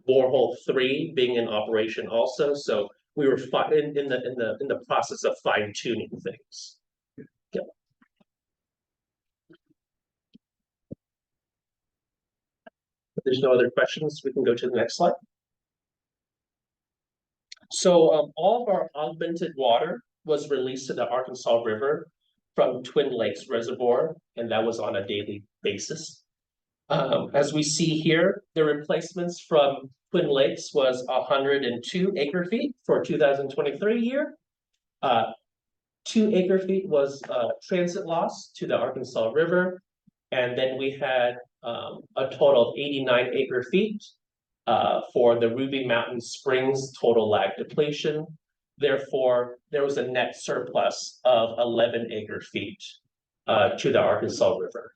borehole 3 being in operation also. So we were in the process of fine tuning things. Yep. If there's no other questions, we can go to the next slide. So all of our augmented water was released to the Arkansas River from Twin Lakes Reservoir, and that was on a daily basis. As we see here, the replacements from Twin Lakes was 102 acre feet for 2023 year, 2 acre feet was transit loss to the Arkansas River. And then we had a total of 89 acre feet for the Ruby Mountain Springs total lag depletion. Therefore, there was a net surplus of 11 acre feet to the Arkansas River.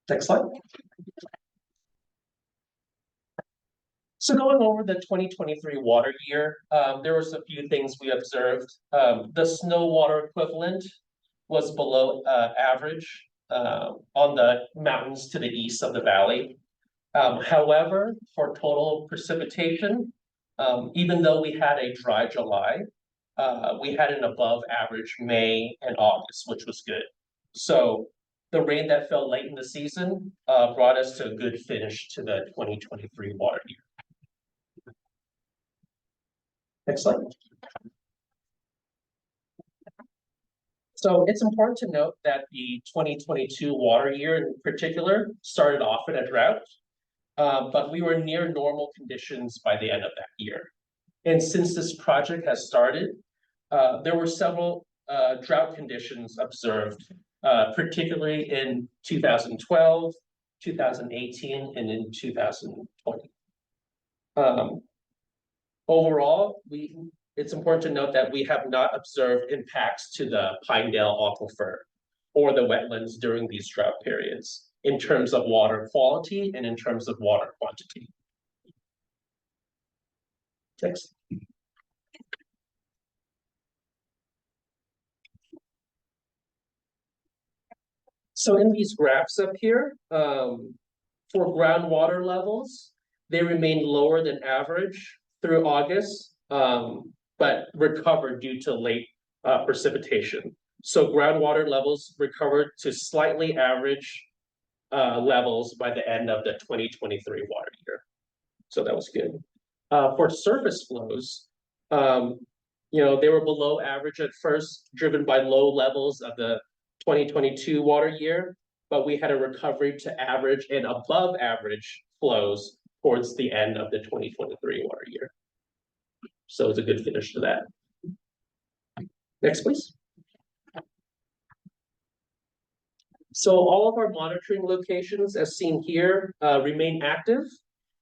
Next slide. So going over the 2023 water year, there was a few things we observed. The snow water equivalent was below average on the mountains to the east of the valley. However, for total precipitation, even though we had a dry July, we had an above average May and August, which was good. So the rain that fell late in the season brought us to a good finish to the 2023 water year. Next slide. So it's important to note that the 2022 water year in particular started off in a drought, but we were near normal conditions by the end of that year. And since this project has started, there were several drought conditions observed, particularly in 2012, 2018, and in 2020. Overall, it's important to note that we have not observed impacts to the Pinedale aquifer or the wetlands during these drought periods in terms of water quality and in terms of water quantity. Next. So in these graphs up here, for groundwater levels, they remain lower than average through August, but recovered due to late precipitation. So groundwater levels recovered to slightly average levels by the end of the 2023 water year. So that was good. For surface flows, they were below average at first, driven by low levels of the 2022 water year, but we had a recovery to average and above average flows towards the end of the 2023 water year. So it's a good finish to that. Next, please. So all of our monitoring locations, as seen here, remain active,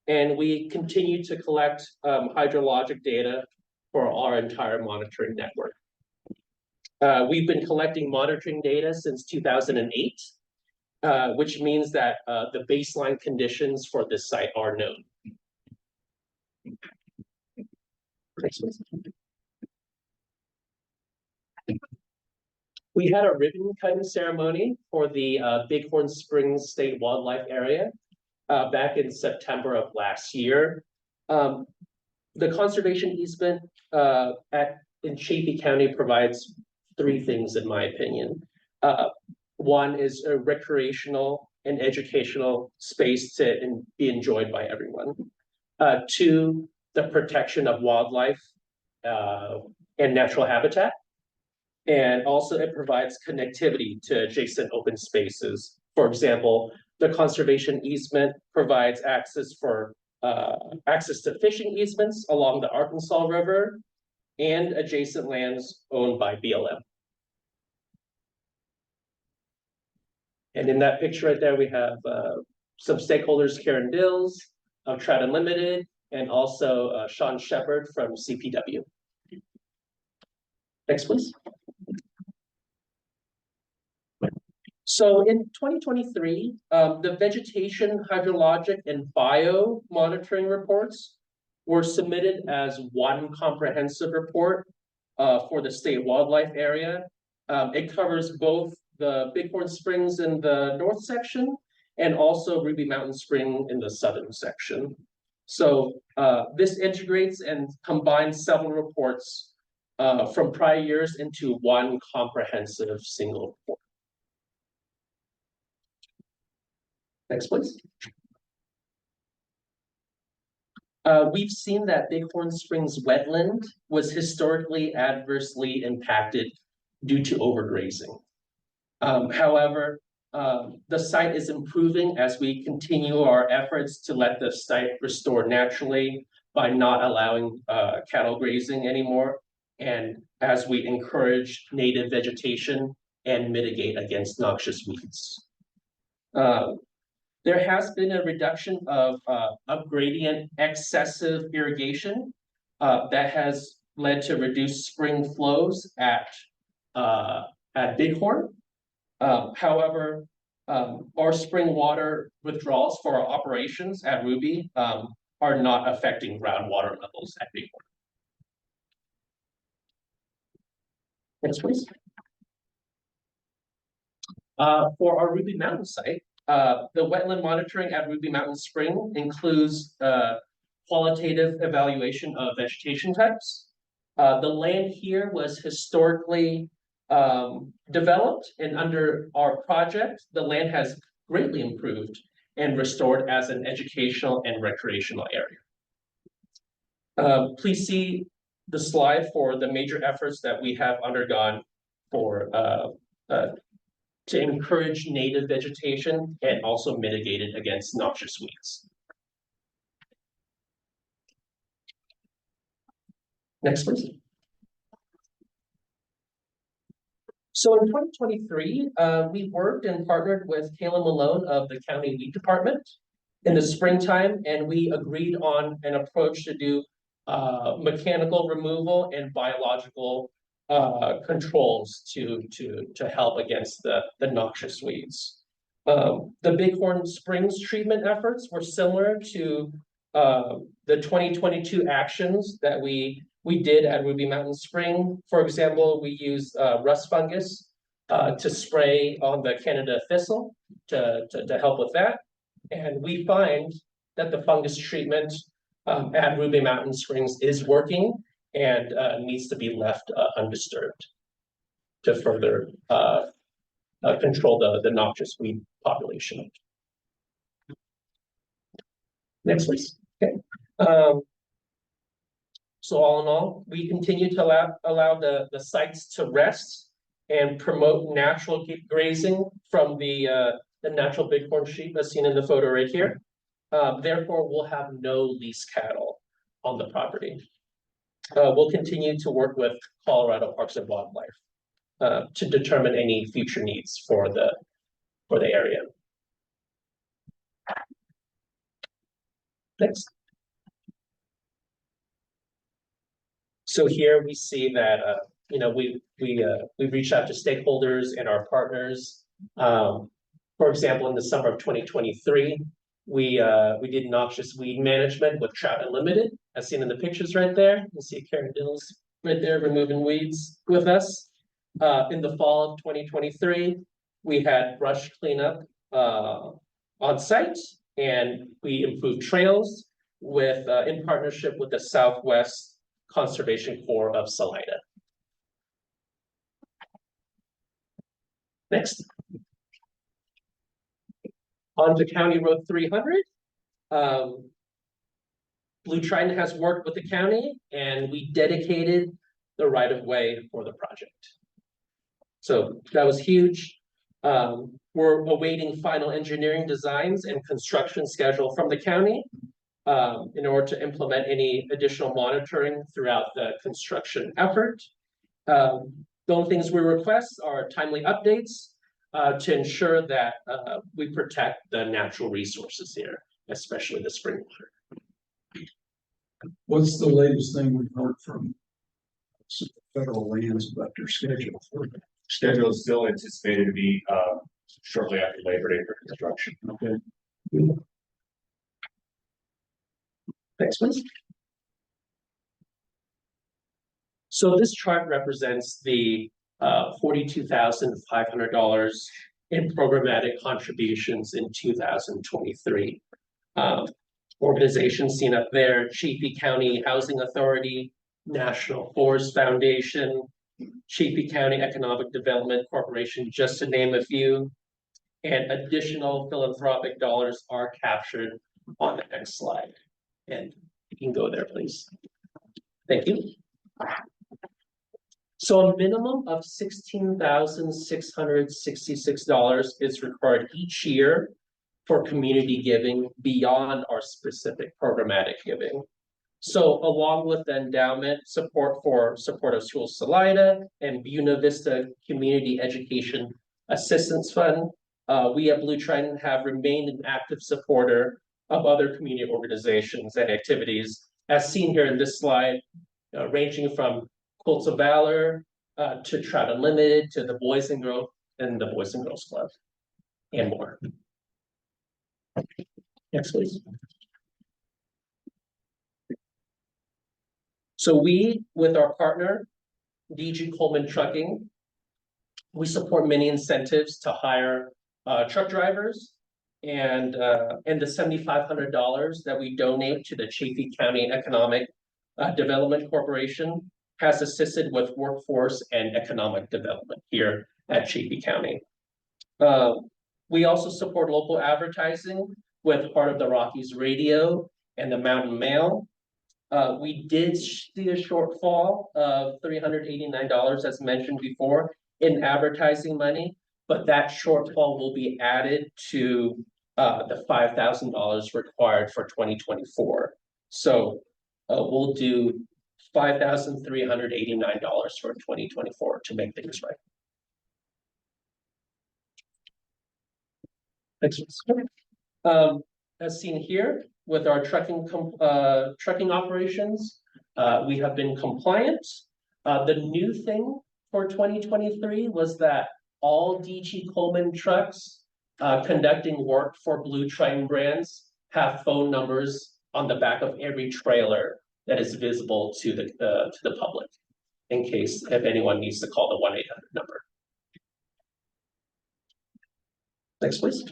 and we continue to collect hydrologic data for our entire monitoring network. We've been collecting monitoring data since 2008, which means that the baseline conditions for this site are known. We had a ribbon cutting ceremony for the Bighorn Springs State Wildlife Area back in September of last year. The conservation easement in Chaffee County provides 3 things, in my opinion. One is a recreational and educational space to be enjoyed by everyone. 2, the protection of wildlife and natural habitat. And also it provides connectivity to adjacent open spaces. For example, the conservation easement provides access to fishing easements along the Arkansas River and adjacent lands owned by BLM. And in that picture right there, we have some stakeholders, Karen Dills of Trout Unlimited, and also Sean Shepard from CPW. Next, please. So in 2023, the vegetation, hydrologic, and bio monitoring reports were submitted as one comprehensive report for the state wildlife area. It covers both the Bighorn Springs in the north section and also Ruby Mountain Spring in the southern section. So this integrates and combines several reports from prior years into one comprehensive single report. Next, please. We've seen that Bighorn Springs wetland was historically adversely impacted due to overgrazing. However, the site is improving as we continue our efforts to let the site restore naturally by not allowing cattle grazing anymore. and as we encourage native vegetation and mitigate against noxious weeds. There has been a reduction of upgradient excessive irrigation that has led to reduced spring flows at Bighorn. However, our spring water withdrawals for our operations at Ruby are not affecting groundwater levels at Bighorn. Next, please. For our Ruby Mountain site, the wetland monitoring at Ruby Mountain Spring includes qualitative evaluation of vegetation types. The land here was historically developed, and under our project, the land has greatly improved and restored as an educational and recreational area. Please see the slide for the major efforts that we have undergone for to encourage native vegetation and also mitigate it against noxious weeds. Next, please. So in 2023, we worked and partnered with Kayla Malone of the County Weed Department in the springtime, and we agreed on an approach to do mechanical removal and biological controls to help against the noxious weeds. The Bighorn Springs treatment efforts were similar to the 2022 actions that we did at Ruby Mountain Spring. For example, we used rust fungus to spray on the Canada thistle to help with that. And we find that the fungus treatment at Ruby Mountain Springs is working and needs to be left undisturbed to further control the noxious weed population. Next, please. Okay. So all in all, we continue to allow the sites to rest and promote natural grazing from the natural bighorn sheep as seen in the photo right here. Therefore, we'll have no lease cattle on the property. We'll continue to work with Colorado Parks and Wildlife to determine any future needs for the area. Next. So here we see that we've reached out to stakeholders and our partners. For example, in the summer of 2023, we did noxious weed management with Trout Unlimited, as seen in the pictures right there. You see Karen Dills right there removing weeds with us. In the fall of 2023, we had brush cleanup on site, and we improved trails with in partnership with the Southwest Conservation Corps of Salida. Next. On to County Road 300. Blue Trident has worked with the county, and we dedicated the right-of-way for the project. So that was huge. We're awaiting final engineering designs and construction schedule from the county in order to implement any additional monitoring throughout the construction effort. The only things we request are timely updates to ensure that we protect the natural resources here, especially the spring water. What's the latest thing we've heard from federal lands about their schedule? Schedule is still anticipated to be shortly after Labor Day for construction. Okay. Next, please. So this chart represents the $42,500 in programmatic contributions in 2023. Organizations seen up there: Chaffee County Housing Authority, National Forest Foundation, Chaffee County Economic Development Corporation, just to name a few. And additional philanthropic dollars are captured on the next slide. And you can go there, please. Thank you. So a minimum of $16,666 is required each year for community giving beyond our specific programmatic giving. So along with the endowment support for Supportive Schools Salida and Buena Vista Community Education Assistance Fund, we at Blue Trident have remained an active supporter of other community organizations and activities, as seen here in this slide, ranging from Colts of Valor to Trout Unlimited to the Boys and Girls Club and more. Next, please. So we, with our partner, DG Coleman Trucking, we support many incentives to hire truck drivers, and the $7,500 that we donate to the Chaffee County Economic Development Corporation has assisted with workforce and economic development here at Chaffee County. We also support local advertising with part of the Rockies Radio and the Mountain Mail. We did see a shortfall of $389, as mentioned before, in advertising money, but that shortfall will be added to the $5,000 required for 2024. So we'll do $5,389 for 2024 to make things right. Next one. As seen here, with our trucking operations, we have been compliant. The new thing for 2023 was that all DG Coleman trucks conducting work for Blue Trident brands have phone numbers on the back of every trailer that is visible to the public, in case if anyone needs to call the 1-800 number. Next, please.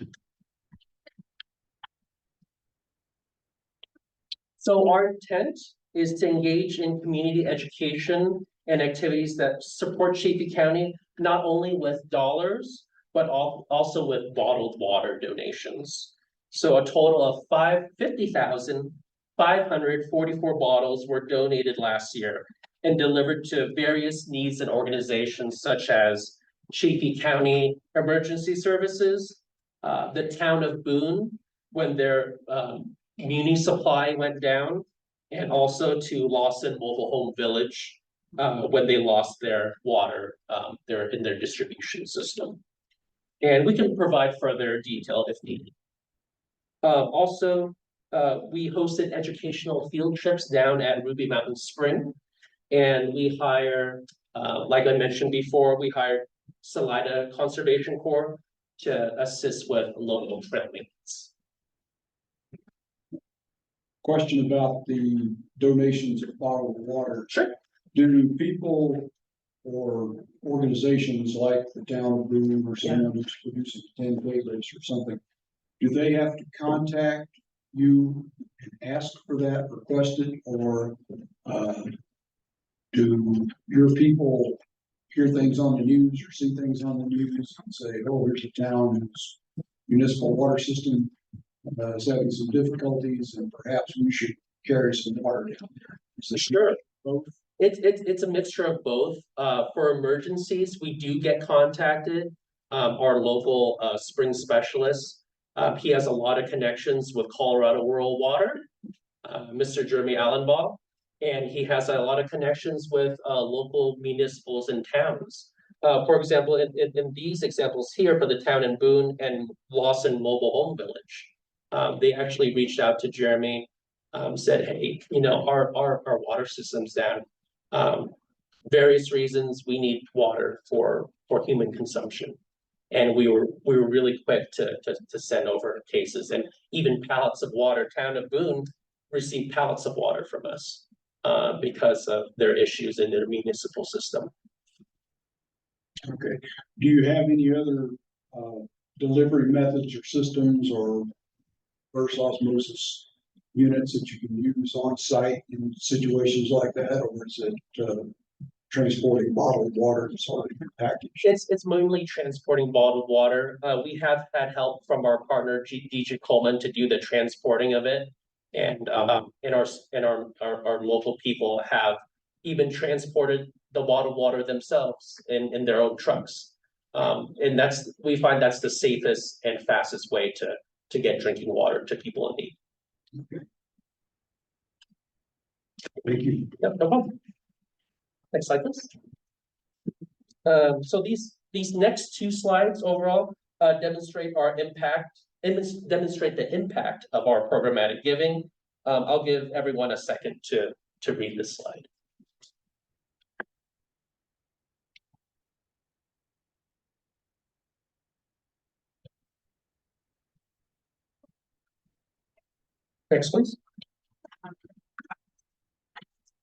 So our intent is to engage in community education and activities that support Chaffee County, not only with dollars, but also with bottled water donations. So a total of 50,544 bottles were donated last year and delivered to various needs and organizations such as Chaffee County Emergency Services, the town of Boone, when their muni supply went down, and also to Lawson Mobile Home Village when they lost their water in their distribution system. And we can provide further detail if needed. Also, we hosted educational field trips down at Ruby Mountain Spring, and we hire, like I mentioned before, we hired Salida Conservation Corps to assist with local trail maintenance. Question about the donations of bottled water. Sure. Do people or organizations like the town of Boone or someone who's producing 10 favorites or something, do they have to contact you and ask for that, request it, or do your people hear things on the news or see things on the news and say, oh, here's a town whose municipal water system is having some difficulties and perhaps we should carry some water down there? Sure. Both? It's a mixture of both. For emergencies, we do get contacted. Our local spring specialist, he has a lot of connections with Colorado Rural Water, Mr. Jeremy Allenbaugh, and he has a lot of connections with local municipals and towns. For example, in these examples here for the town in Boone and Lawson Mobile Home Village, they actually reached out to Jeremy, said, hey, you know, our water system's down. Various reasons we need water for human consumption. And we were really quick to send over cases and even pallets of water. Town of Boone received pallets of water from us because of their issues in their municipal system. Okay. Do you have any other delivery methods or systems or reverse osmosis units that you can use on site in situations like that, or is it transporting bottled water that's already been packaged? It's mainly transporting bottled water. We have had help from our partner DG Coleman to do the transporting of it, and our local people have even transported the bottled water themselves in their own trucks. And we find that's the safest and fastest way to get drinking water to people in need. Okay. Thank you. Yep, no problem. Next slide, please. So these next two slides overall demonstrate our impact, demonstrate the impact of our programmatic giving. I'll give everyone a second to read this slide. Next, please.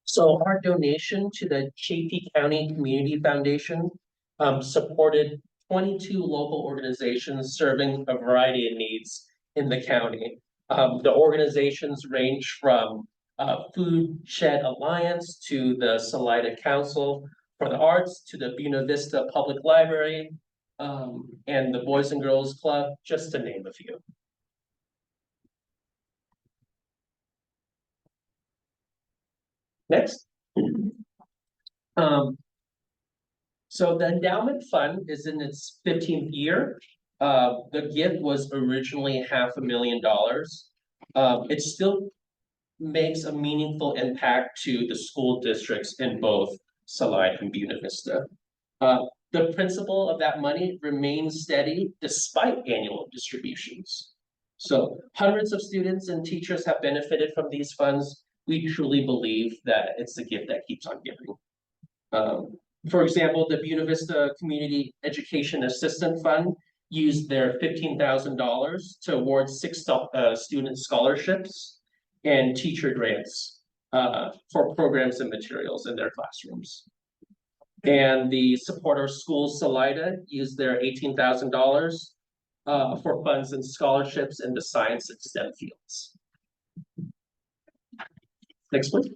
So our donation to the Chaffee County Community Foundation supported 22 local organizations serving a variety of needs in the county. The organizations range from Food Shed Alliance to the Salida Council for the Arts to the Buena Vista Public Library and the Boys and Girls Club, just to name a few. Next. So the endowment fund is in its 15th year. The gift was originally $500,000. It still makes a meaningful impact to the school districts in both Salida and Buena Vista. The principle of that money remains steady despite annual distributions. So hundreds of students and teachers have benefited from these funds. We truly believe that it's the gift that keeps on giving. For example, the Buena Vista Community Education Assistant Fund used their $15,000 to award 6 student scholarships and teacher grants for programs and materials in their classrooms. And the Support Our Schools Salida used their $18,000 for funds and scholarships in the science and STEM fields. Next, please.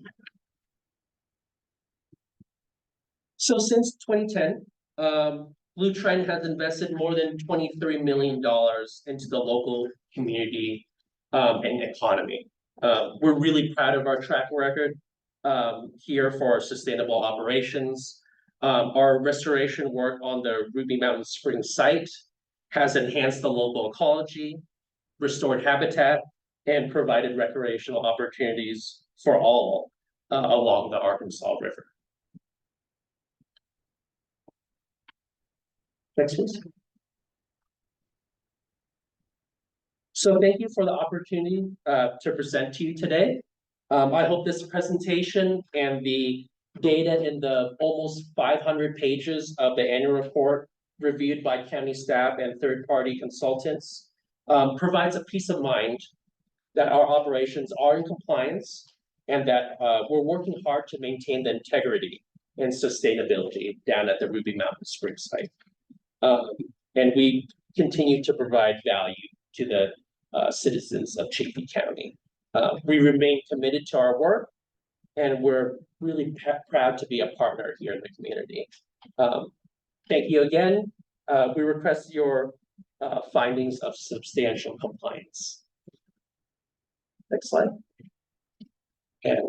So since 2010, Blue Trident has invested more than $23 million into the local community and economy. We're really proud of our track record here for sustainable operations. Our restoration work on the Ruby Mountain Springs site has enhanced the local ecology, restored habitat, and provided recreational opportunities for all along the Arkansas River. Next, please. So thank you for the opportunity to present to you today. I hope this presentation and the data in the almost 500 pages of the annual report reviewed by county staff and third-party consultants provides a peace of mind that our operations are in compliance and that we're working hard to maintain the integrity and sustainability down at the Ruby Mountain Springs site. And we continue to provide value to the citizens of Chaffee County. We remain committed to our work, and we're really proud to be a partner here in the community. Thank you again. We request your findings of substantial compliance. Next slide. And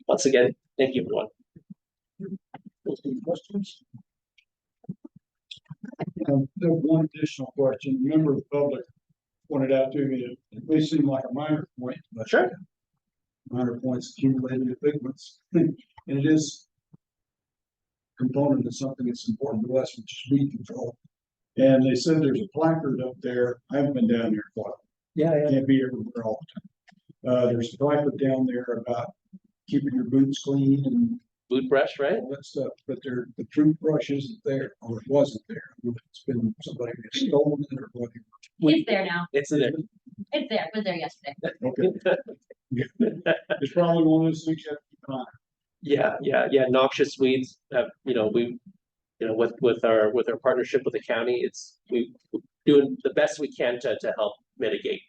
once again, thank you, everyone. Any questions? I have one additional question. A member of the public pointed out to me that it may seem like a minor point, but sure, minor points accumulated to big ones. And it is a component of something that's important to us, which is weed control. And they said there's a placard up there. I haven't been down there quite. Yeah. Can't be everywhere all the time. There's a placard down there about keeping your boots clean and boot brush, right? All that stuff, but the fruit brush isn't there, or it wasn't there. It's been somebody has stolen it or whatever. It's there now. It's there. It's there. It was there yesterday. Okay. It's probably one of those things you have to keep an eye on. Yeah. Noxious weeds. With our partnership with the county, we doing the best we can to help mitigate.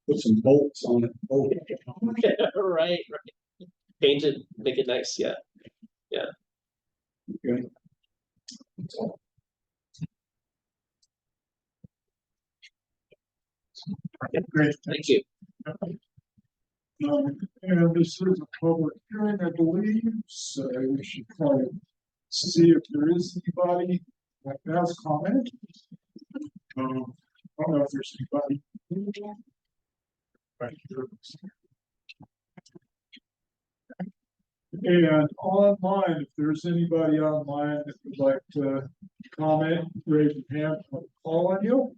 Put some bolts on it. Oh. Right. Paint it, make it nice. Yeah. Okay. Great. Thank you. And this is a public hearing, I believe, so we should try to see if there is anybody that has comment. I don't know if there's anybody. Right here. And online, if there's anybody online that would like to comment, raise your hand, I'll call on you.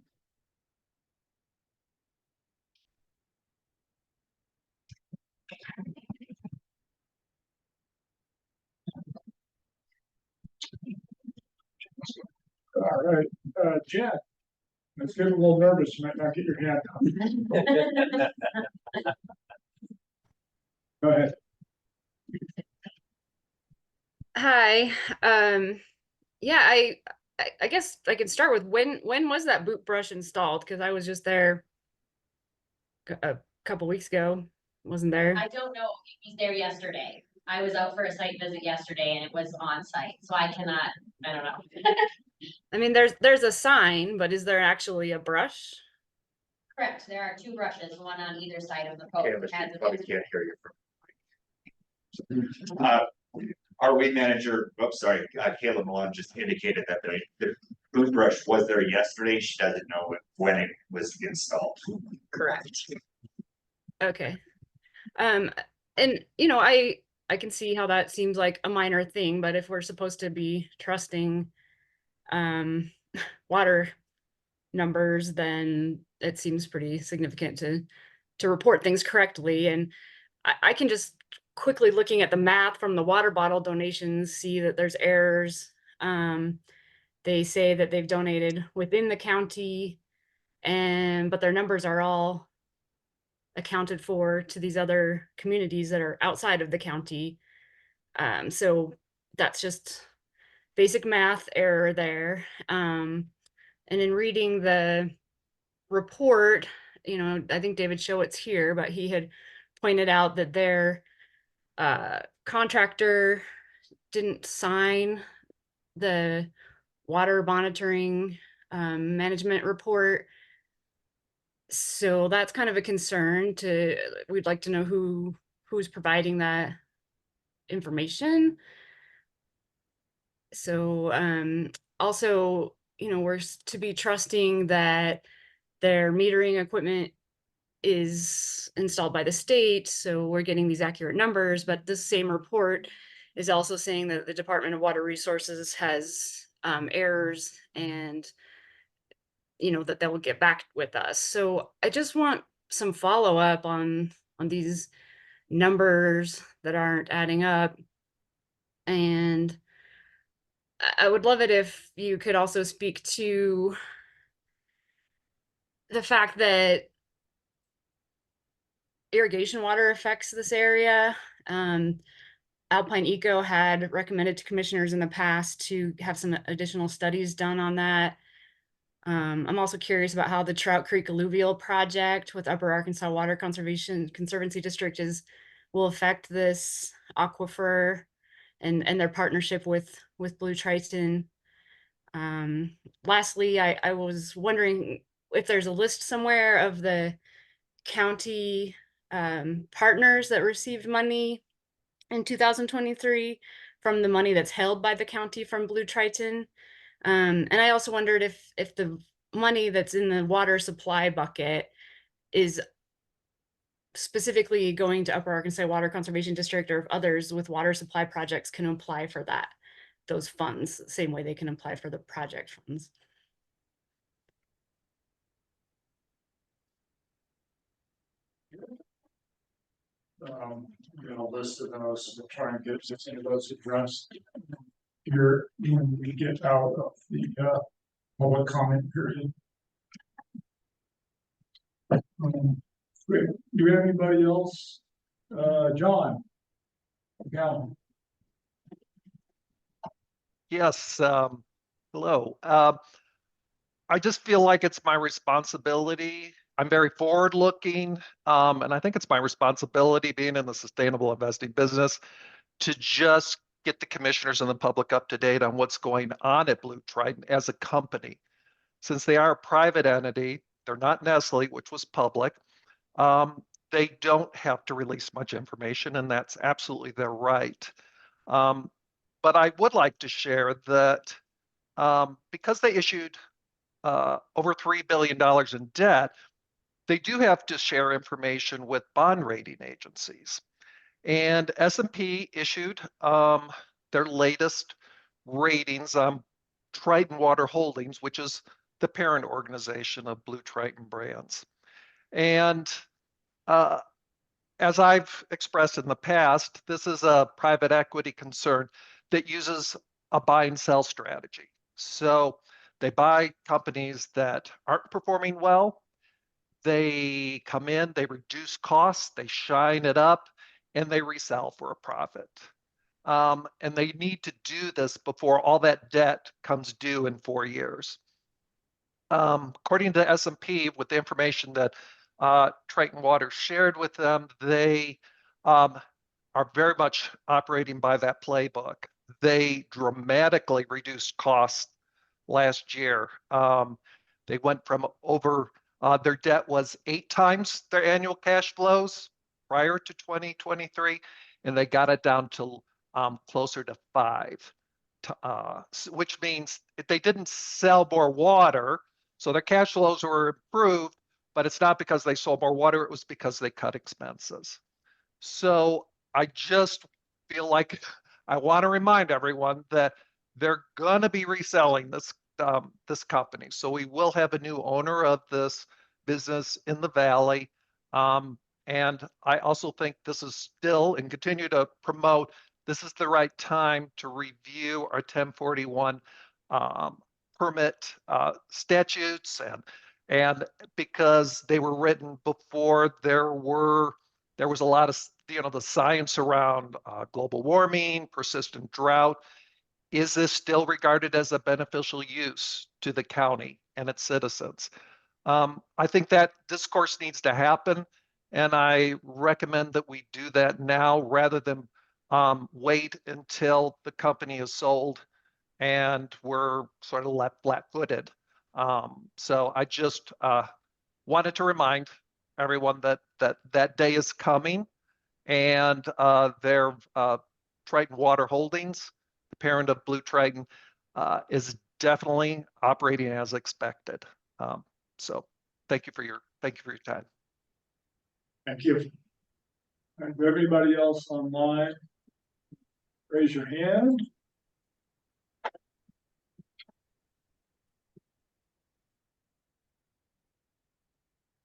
All right, Jen. Let's get a little nervous. You might not get your hand up. Go ahead. Hi, yeah, I guess I can start with when was that boot brush installed? Because I was just there a couple weeks ago, wasn't there? I don't know, he was there yesterday. I was out for a site visit yesterday and it was on site, so I don't know. I mean, there's a sign, but is there actually a brush? Correct, there are 2 brushes, one on either side of the pole. Canvas, Has you a probably bit- can't hear you. Our weed manager, sorry, Kayla Malone just indicated that the boot brush was there yesterday. She doesn't know when it was installed. Correct. Okay. And you know, I can see how that seems like a minor thing, but if we're supposed to be trusting water numbers, then it seems pretty significant to report things correctly. And I can just quickly looking at the math from the water bottle donations, see that there's errors. They say that they've donated within the county, but their numbers are all accounted for to these other communities that are outside of the county. So that's just basic math error there. And in reading the report, you know, I think David Showitz here, but he had pointed out that their contractor didn't sign the water monitoring management report. So that's kind of a concern. We'd like to know who's providing that information. So also, you know, we're to be trusting that their metering equipment is installed by the state, so we're getting these accurate numbers. But this same report is also saying that the Department of Water Resources has errors, and you know that they will get back with us. So I just want some follow-up on these numbers that aren't adding up. And I would love it if you could also speak to the fact that irrigation water affects this area. Alpine Eco had recommended to commissioners in the past to have some additional studies done on that. I'm also curious about how the Trout Creek Alluvial Project with Upper Arkansas Water Conservancy District will affect this aquifer and their partnership with Blue Triton. Lastly, I was wondering if there's a list somewhere of the county partners that received money in 2023 from the money that's held by the county from Blue Triton. And I also wondered if the money that's in the water supply bucket is specifically going to Upper Arkansas Water Conservation District, or if others with water supply projects can apply for those funds, same way they can apply for the project funds. You know, list of those, we'll try and get any of those addressed here when we get out of the public comment period. Great. Do we have anybody else? John? Yeah. Yes, hello. I just feel like it's my responsibility. I'm very forward-looking, and I think it's my responsibility, being in the sustainable investing business, to just get the commissioners and the public up to date on what's going on at Blue Triton as a company. Since they are a private entity, they're not Nestle, which was public. They don't have to release much information, and that's absolutely their right. But I would like to share that because they issued over $3 billion in debt, they do have to share information with bond rating agencies. And S&P issued their latest ratings on Triton Water Holdings, which is the parent organization of Blue Triton Brands. And as I've expressed in the past, this is a private equity concern that uses a buy and sell strategy. So they buy companies that aren't performing well. They come in, they reduce costs, they shine it up, and they resell for a profit. And they need to do this before all that debt comes due in 4 years. According to S&P, with the information that Triton Water shared with them, they are very much operating by that playbook. They dramatically reduced costs last year. They went from over, their debt was 8 times their annual cash flows prior to 2023, and they got it down to closer to 5, which means if they didn't sell more water, so their cash flows were improved, but it's not because they sold more water, it was because they cut expenses. So I just feel like I want to remind everyone that they're going to be reselling this this company. So we will have a new owner of this business in the Valley. And I also think this is still, and continue to promote, this is the right time to review our 1041 permit statutes, and because they were written before there was a lot of, the science around global warming, persistent drought. Is this still regarded as a beneficial use to the county and its citizens? I think that discourse needs to happen, and I recommend that we do that now rather than wait until the company is sold and we're sort of left flat-footed. So I just wanted to remind everyone that day is coming, and their Triton Water Holdings, the parent of Blue Triton, is definitely operating as expected. So thank you for your time. Thank you. And for everybody else online, raise your hand.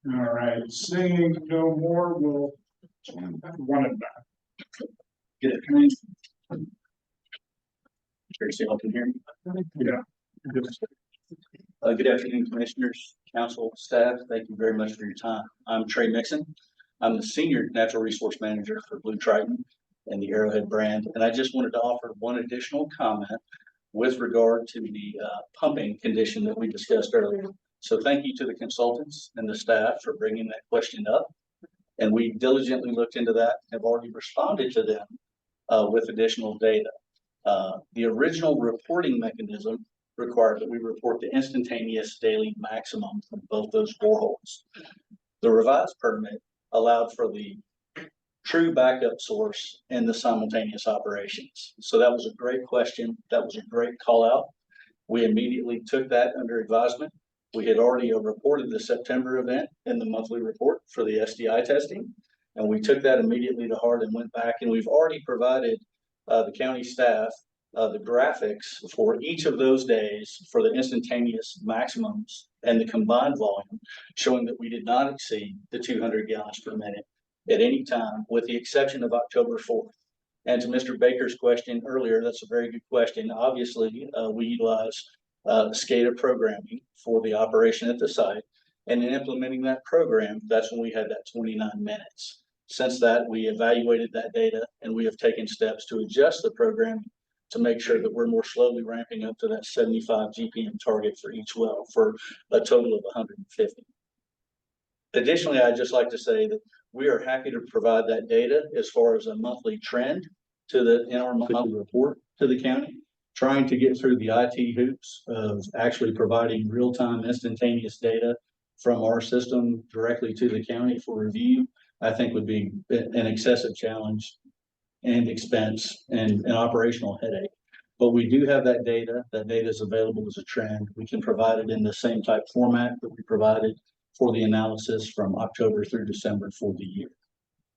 All right, seeing no more, we'll one it back. Get it? Tracy, you can hear me? Yeah. Good afternoon, commissioners, council, staff. Thank you very much for your time. I'm Trey Mixon. I'm the Senior Natural Resource Manager for Blue Triton and the Arrowhead brand. And I just wanted to offer one additional comment with regard to the pumping condition that we discussed earlier. So thank you to the consultants and the staff for bringing that question up. And we diligently looked into that, have already responded to them with additional data. The original reporting mechanism required that we report the instantaneous daily maximum from both those boreholes. The revised permit allowed for the true backup source and the simultaneous operations. So that was a great question. That was a great call out. We immediately took that under advisement. We had already reported the September event in the monthly report for the SDI testing. And we took that immediately to heart and went back, and we've already provided the county staff the graphics for each of those days for the instantaneous maximums and the combined volume, showing that we did not exceed the 200 gallons per minute at any time, with the exception of October 4th. And to Mr. Baker's question earlier, that's a very good question. Obviously, we utilize SCADA programming for the operation at the site. And in implementing that program, that's when we had that 29 minutes. Since that, we evaluated that data, and we have taken steps to adjust the program to make sure that we're more slowly ramping up to that 75 GPM target for each well, for a total of 150. Additionally, I'd just like to say that we are happy to provide that data as far as a monthly trend in our monthly report to the county. Trying to get through the IT hoops of actually providing real-time instantaneous data from our system directly to the county for review, I think would be an excessive challenge and expense and an operational headache. But we do have that data. That data is available as a trend. We can provide it in the same type format that we provided for the analysis from October through December for the year.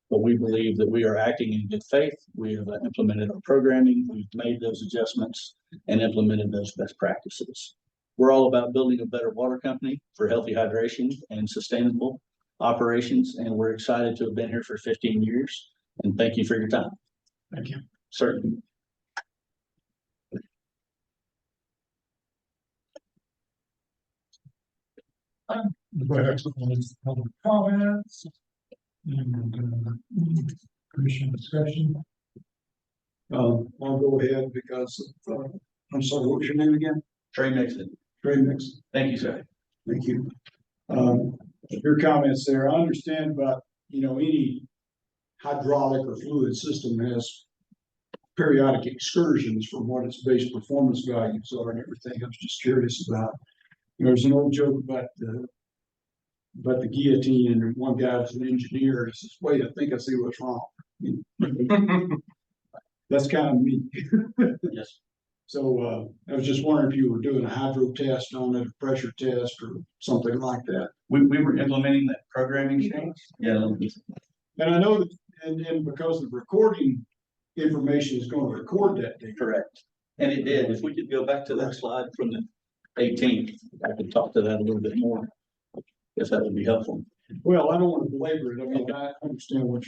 But we believe that we are acting in good faith. We have implemented our programming. We've made those adjustments and implemented those best practices. We're all about building a better water company for healthy hydration and sustainable operations. And we're excited to have been here for 15 years. And thank you for your time. Thank you. Certainly. Public comments. And, commission discussion. I'll go ahead because, I'm sorry, what was your name again? Trey Mixon. Trey Mixon. Thank you, sir. Thank you. Your comments there, I understand about, any hydraulic or fluid system has periodic excursions from what its base performance values are and everything. I was just curious about, there's an old joke about the guillotine, and one guy was an engineer. He says, "Wait, I think I see what's wrong." That's kind of me. Yes. So I was just wondering if you were doing a hydro test on it, a pressure test, or something like that. We were implementing that programming change. Yeah. And I know that, and because the recording information is going to record that data. Correct. And it did. If we could go back to that slide from the 18th, I could talk to that a little bit more, if that would be helpful. Well, I don't want to belabor it. I mean, I understand what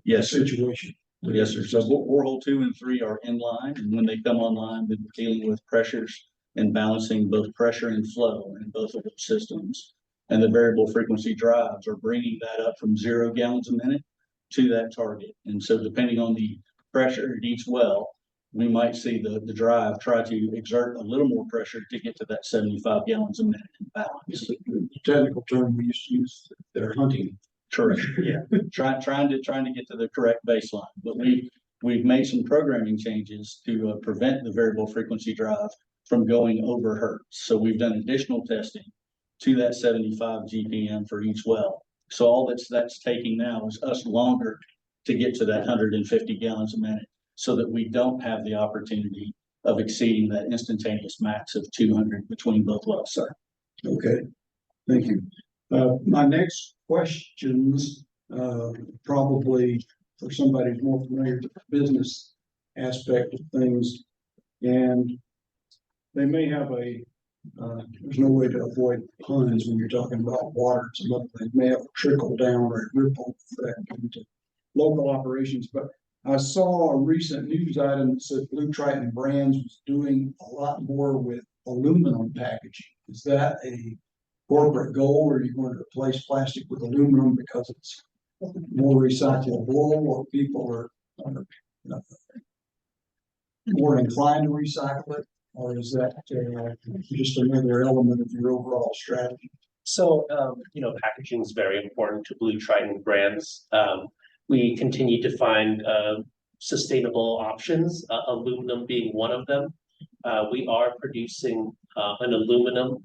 Yes, sir. situation. Yes, sir. So borehole 2 and 3 are in line, and when they come online, then we're dealing with pressures and balancing both pressure and flow in both of those systems. And the variable frequency drives are bringing that up from 0 gallons a minute to that target. And so depending on the pressure at each well, we might see the drive try to exert a little more pressure to get to that 75 gallons a minute in balance. The technical term we used to use, they're hunting. Correct. Yeah. Trying to get to the correct baseline. But we've made some programming changes to prevent the variable frequency drive from going over hertz. So we've done additional testing to that 75 GPM for each well. So all that's taking now is us longer to get to that 150 gallons a minute, so that we don't have the opportunity of exceeding that instantaneous max of 200 between both wells, sir. Okay, thank you. My next questions, probably for somebody who's more familiar with the business aspect of things, and they may have there's no way to avoid puns when you're talking about water and some other things, may have a trickle down or a ripple effect into local operations, but I saw a recent news item that said Blue Triton Brands was doing a lot more with aluminum packaging. Is that a corporate goal, or are you going to replace plastic with aluminum because it's more recyclable, or people are more inclined to recycle it? Or is that just another element of your overall strategy? So, packaging is very important to Blue Triton Brands. We continue to find sustainable options, aluminum being one of them. We are producing an aluminum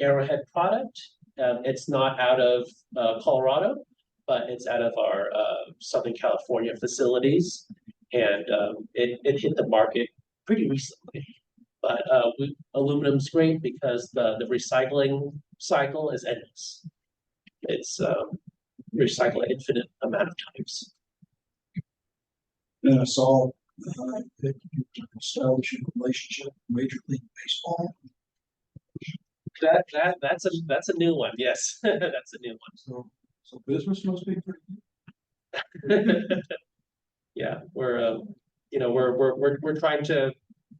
Arrowhead product. It's not out of Colorado, but it's out of our Southern California facilities, and it hit the market pretty recently. But aluminum's great because the recycling cycle is endless. It's recycle an infinite amount of times. And I saw that you establishing a relationship with Major League Baseball. That's a new one. Yes, that's a new one. So business must be pretty good. Yeah, we're trying to,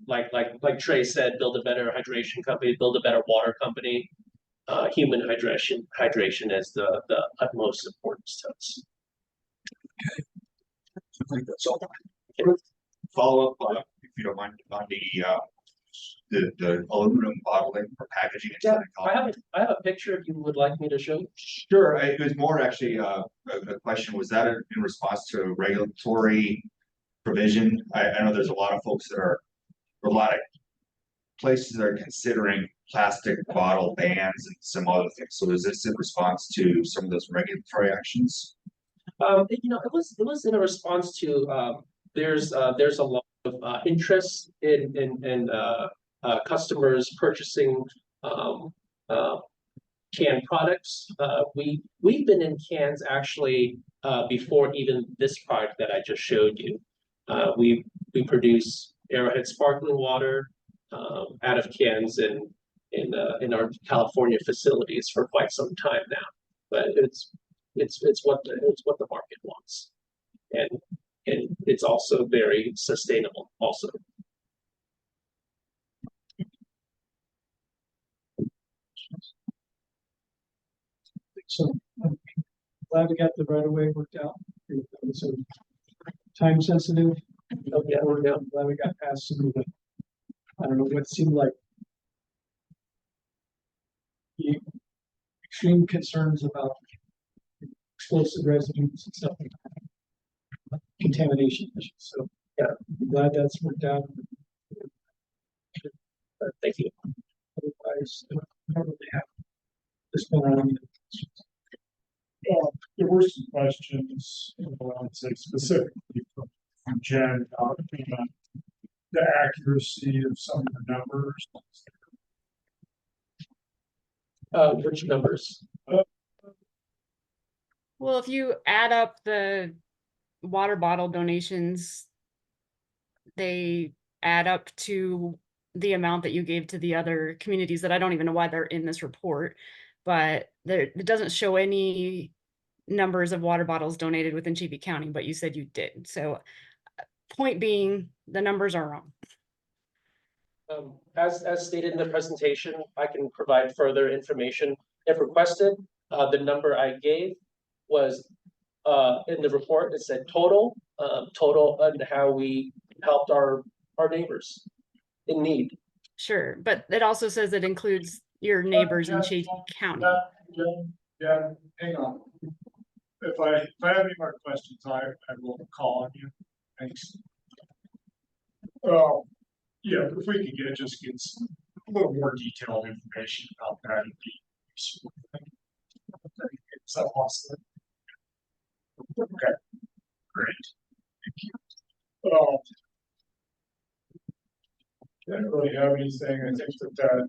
like Trey said, build a better hydration company, build a better water company. Human hydration is the utmost importance to us. Okay, I think that's all. Follow up, if you don't mind, on the aluminum bottling for packaging. Yeah, I have a picture if you would like me to show. Sure, it was more actually a question. Was that in response to regulatory provision? I know there's a lot of folks that are, a lot of places that are considering plastic bottle bans and some other things. So is this in response to some of those regulatory actions? It was in a response to there's a lot interest in customers purchasing canned products. We've been in cans actually before even this product that I just showed you. We produce Arrowhead sparkling water out of cans in our California facilities for quite some time now. But it's what the market wants, and it's also very sustainable also. So I'm glad we got the right of way worked out. So time sensitive. Okay, we're down. Glad we got past some of the, I don't know, what seemed like the extreme concerns about explosive residues and stuff like that. Contamination issues. So yeah, I'm glad that's worked out. Thank you. Otherwise, I don't really have this going on. There were some questions, I'd say specifically from Jen about the accuracy of some of the numbers. Which numbers? Well, if you add up the water bottle donations, they add up to the amount that you gave to the other communities that I don't even know why they're in this report, but it doesn't show any numbers of water bottles donated within Chaffee County, but you said you did. So point being, the numbers are wrong. As stated in the presentation, I can provide further information if requested. The number I gave was in the report. It said total and how we helped our neighbors in need. Sure, but it also says it includes your neighbors in Chaffee County. Yeah, hang on. If I have any more questions, I will call on you. Thanks. Yeah, if we could get some a little more detailed information about that, it'd be useful. Is that possible? Okay, great. Thank you. Didn't really have anything. I think that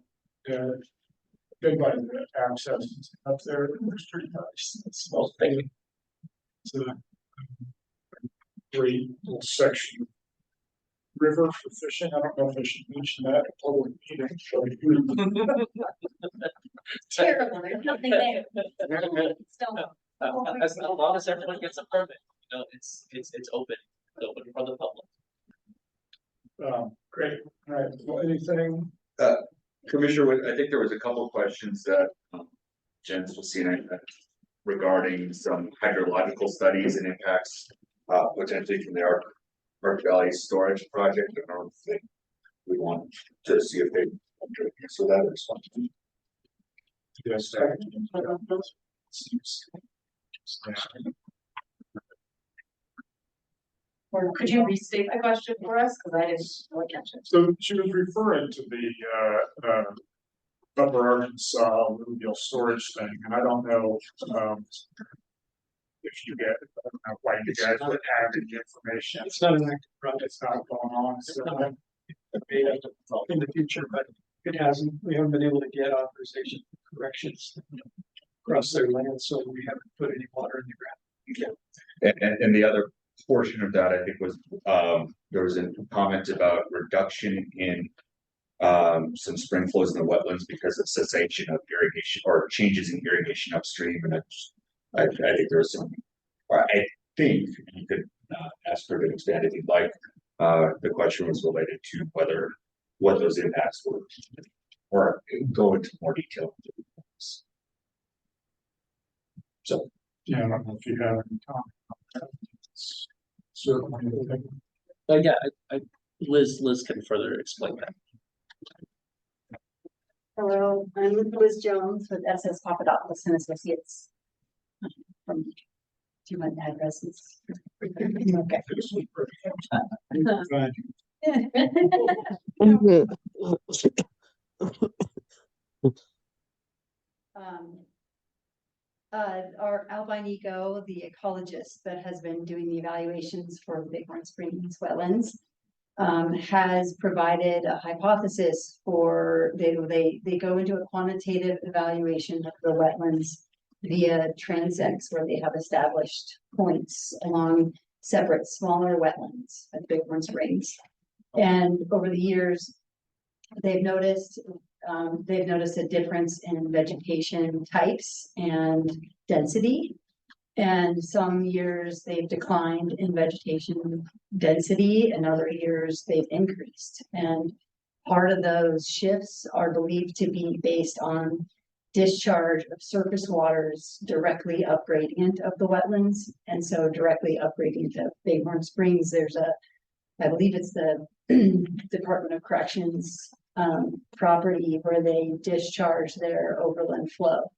good by the access up there. It looks pretty nice. It smells big. It's a great little section. River for fishing. I don't know if I should mention that. Public meeting. Terrible, there's nothing there. Still. As long as everyone gets a permit, it's open for the public. Great. All right. Well, anything? Commissioner, I think there was a couple of questions that Jen's was seeing regarding some hydrological studies and impacts potentially from the Arc Valley storage project. I don't think we want to see if they answer that or something. Yes. Or could you restate the question for us? Because I didn't really catch it. So she was referring to the Upper Arkansas alluvial storage thing, and I don't know if you get, I don't know why you guys would have any information. It's not an active project. It's not going on. So In the future, but it hasn't. We haven't been able to get authorization for corrections across their land, so we haven't put any water in the ground. Yeah. And the other portion of that, I think, was there was a comment about reduction in some spring flows in the wetlands because of cessation of irrigation or changes in irrigation upstream. And I think there was some, I think you could ask her to expand if you'd like. The question was related to what those impacts were, or go into more detail. So yeah, I don't know if you have any time. Certainly. Yeah, Liz can further explain that. Hello, I'm Liz Jones with SS Papadopoulos and Associates. From 200 addresses. Okay. Our Albine Eco, the ecologist that has been doing the evaluations for the Bighorn Springs wetlands, has provided a hypothesis for, they go into a quantitative evaluation of the wetlands via transects where they have established points along separate smaller wetlands at Bighorn Springs. And over the years, they've noticed a difference in vegetation types and density. And some years they've declined in vegetation density, and other years they've increased. And part of those shifts are believed to be based on discharge of surface waters directly up gradient of the wetlands. And so directly up gradient of Bighorn Springs, there's I believe it's the Department of Corrections property where they discharge their overland flow.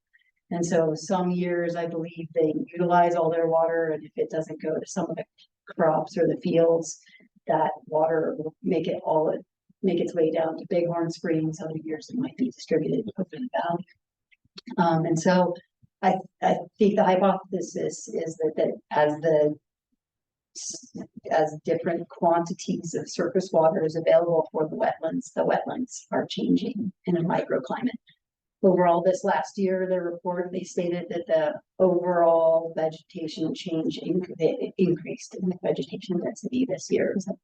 And so some years, I believe they utilize all their water, and if it doesn't go to some of the crops or the fields, that water will make its way down to Bighorn Springs. Other years it might be distributed up and down. And so I think the hypothesis is that as different quantities of surface water is available for the wetlands are changing in a microclimate. Overall, this last year, their report, they stated that the overall vegetation change increased in the vegetation density this year. So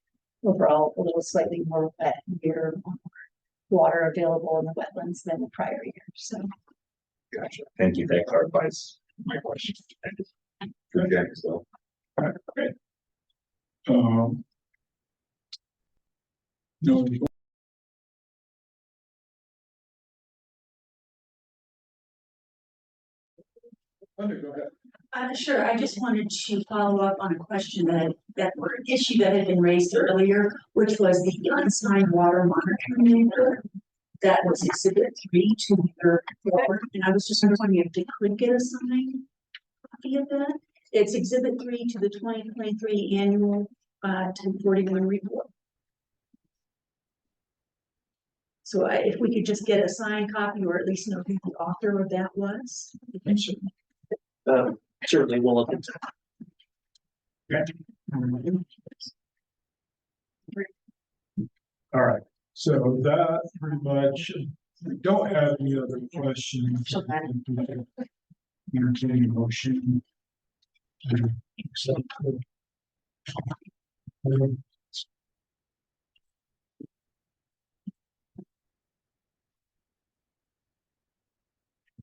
overall, a little slightly more wet year, more water available in the wetlands than the prior year. So, Gotcha. Thank you. That clarifies my question. For Jack as well. All right, great. No. Go ahead. Sure. I just wanted to follow up on a question or an issue that had been raised earlier, which was the unsigned water monitoring meter that was exhibit 3 to your report. And I was just wondering if they could get a signed copy of that. It's exhibit 3 to the 2023 annual 1041 report. So if we could just get a signed copy, or at least know who the author of that was. Certainly we'll look into Okay. All right, so that pretty much, we don't have any other questions. Entertaining a motion.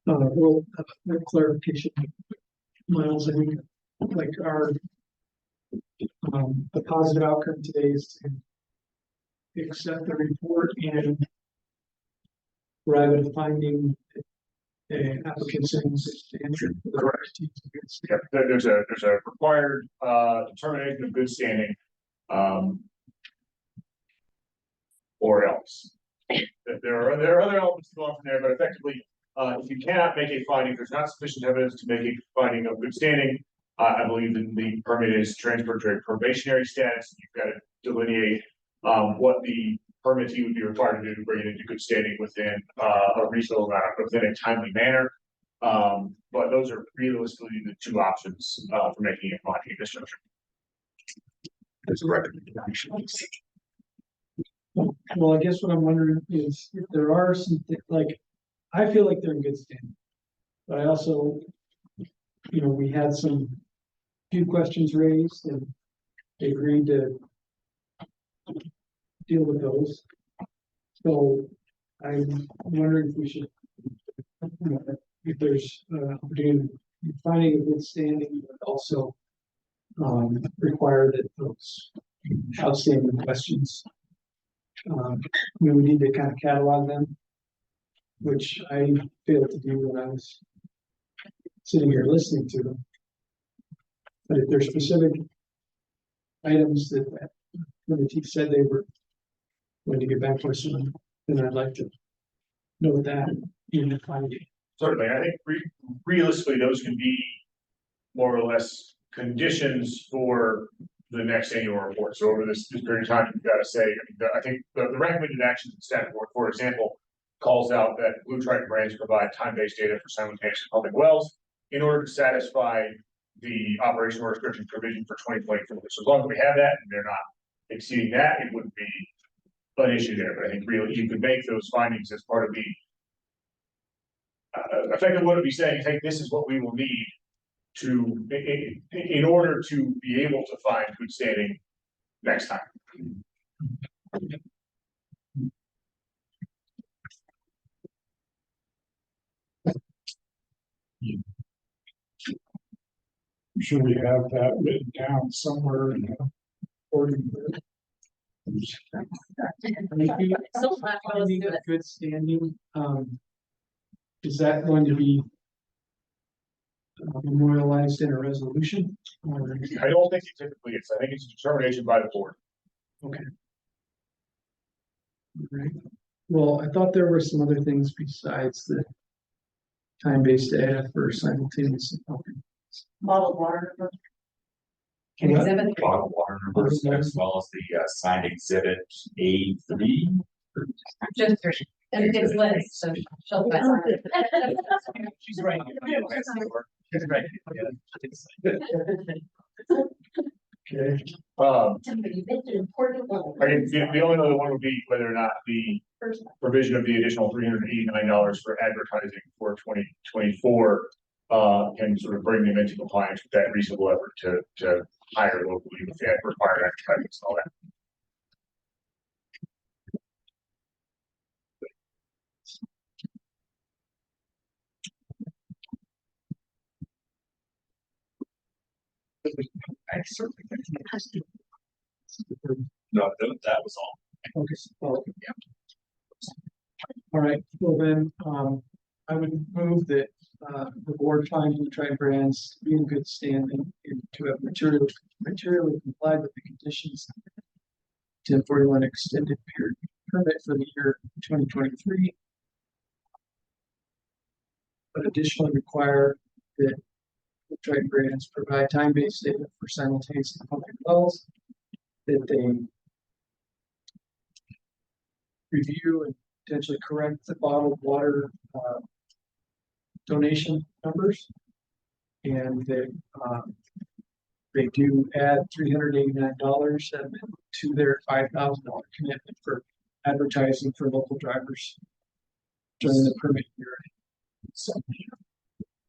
Well, clarification, Miles, I think, like the positive outcome today is to accept the report and arrive at a finding applicant saying substantial. Correct. Yep, there's a required determination of good standing. Or else. There are other elements to go on from there, but effectively, if you cannot make a finding, there's not sufficient evidence to make a finding of good standing. I believe that the permit is transferred to a probationary status. You've got to delineate what the permittee would be required to do to bring it into good standing within a reasonable amount, within a timely manner. But those are realistically the two options for making a finding discharge. There's a recommendation. Well, I guess what I'm wondering is if there are some, like, I feel like they're in good standing. But I also, we had few questions raised and they agreed to deal with those. So I'm wondering if we should, if there's opportunity finding a good standing, but also require that those outstanding questions, we need to kind of catalog them, which I failed to do when I was sitting here listening to them. But if there's specific items that the chief said they were going to get back to us on, then I'd like to know that in the finding. Certainly, I think realistically, those can be more or less conditions for the next annual report. So over this period of time, you've got to say, I think the recommended actions in staff report, for example, calls out that Blue Triton brands provide time-based data for simultaneous public wells in order to satisfy the operational restriction provision for 2024. So as long as we have that and they're not exceeding that, it wouldn't be an issue there, but I think really you could make those findings as part of the effectively what it'd be saying, hey, this is what we will need to, in order to be able to find good standing next time. I'm sure we have that written down somewhere in the recording. Finding of good standing, is that going to be memorialized in a resolution? Or- I don't think it typically is. I think it's a determination by the board. Okay. Right. Well, I thought there were some other things besides the time-based data for simultaneous. Bottled water. What? Exhibit. Bottled water numbers as well as the signed exhibit A3. Just three. And it's Liz, so she'll. She's right. She's right. Okay. Somebody, that's an important one. I mean, the only other one would be whether or not the provision of the additional $389 for advertising for 2024 can sort of bring them into compliance with that reasonable effort to hire locally with that required advertising and all that. I certainly think. No, that was all. Okay. All right, well then, I would move that, the board find Blue Triton Brands to be in good standing and to have materially complied with the conditions. 1041 extended period permit for the year 2023. But additionally require that Blue Triton Brands provide time-based data for simultaneous and public wells. That they review and potentially correct the bottled water donation numbers. And that they do add $389 to their $5,000 commitment for advertising for local drivers during the permit year. So,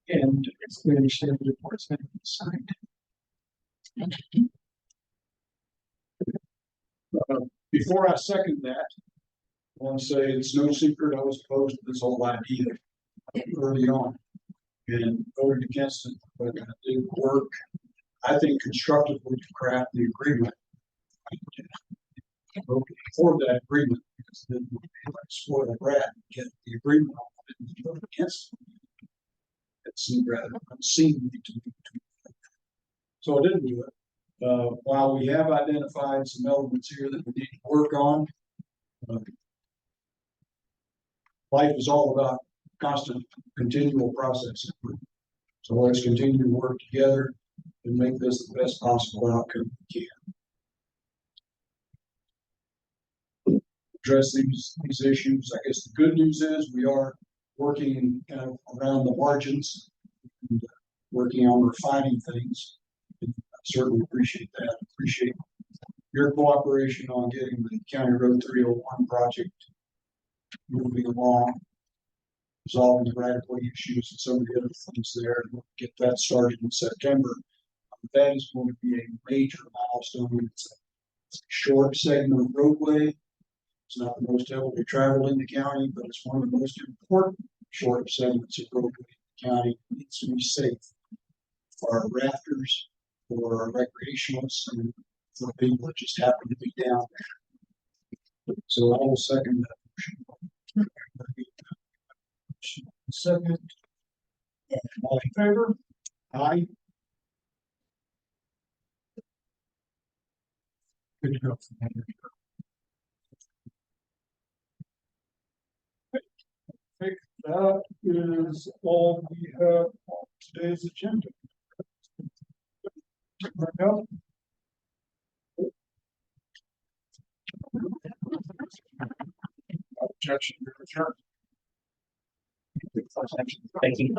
and we understand the report's been signed. Before I second that, I want to say it's no secret I was opposed to this whole idea early on and voted against it, but I did work, I think, constructively to craft the agreement. I voted for that agreement because then we like spoil the brat and get the agreement on and vote against it. It seemed rather unseemly to me. So I didn't do it. While we have identified some elements here that we need to work on, life is all about constant, continual process. So let's continue to work together and make this the best possible outcome we can. Address these issues. I guess the good news is we are working kind of around the margins and working on refining things. I certainly appreciate that. Appreciate your cooperation on getting the County Road 301 project moving along, resolving the right-of-way issues and some of the other things there, and we'll get that started in September. That is going to be a major milestone. It's a short segment of roadway. It's not the most heavily traveled in the county, but it's one of the most important short segments of roadway in the county. It needs to be safe for our rafters, for our recreationalists, and for people that just happen to be down there. So I will second that motion. Second. All in favor? Aye. Good to go. I think that is all we have on today's agenda. Objection to adjourn. Thank you.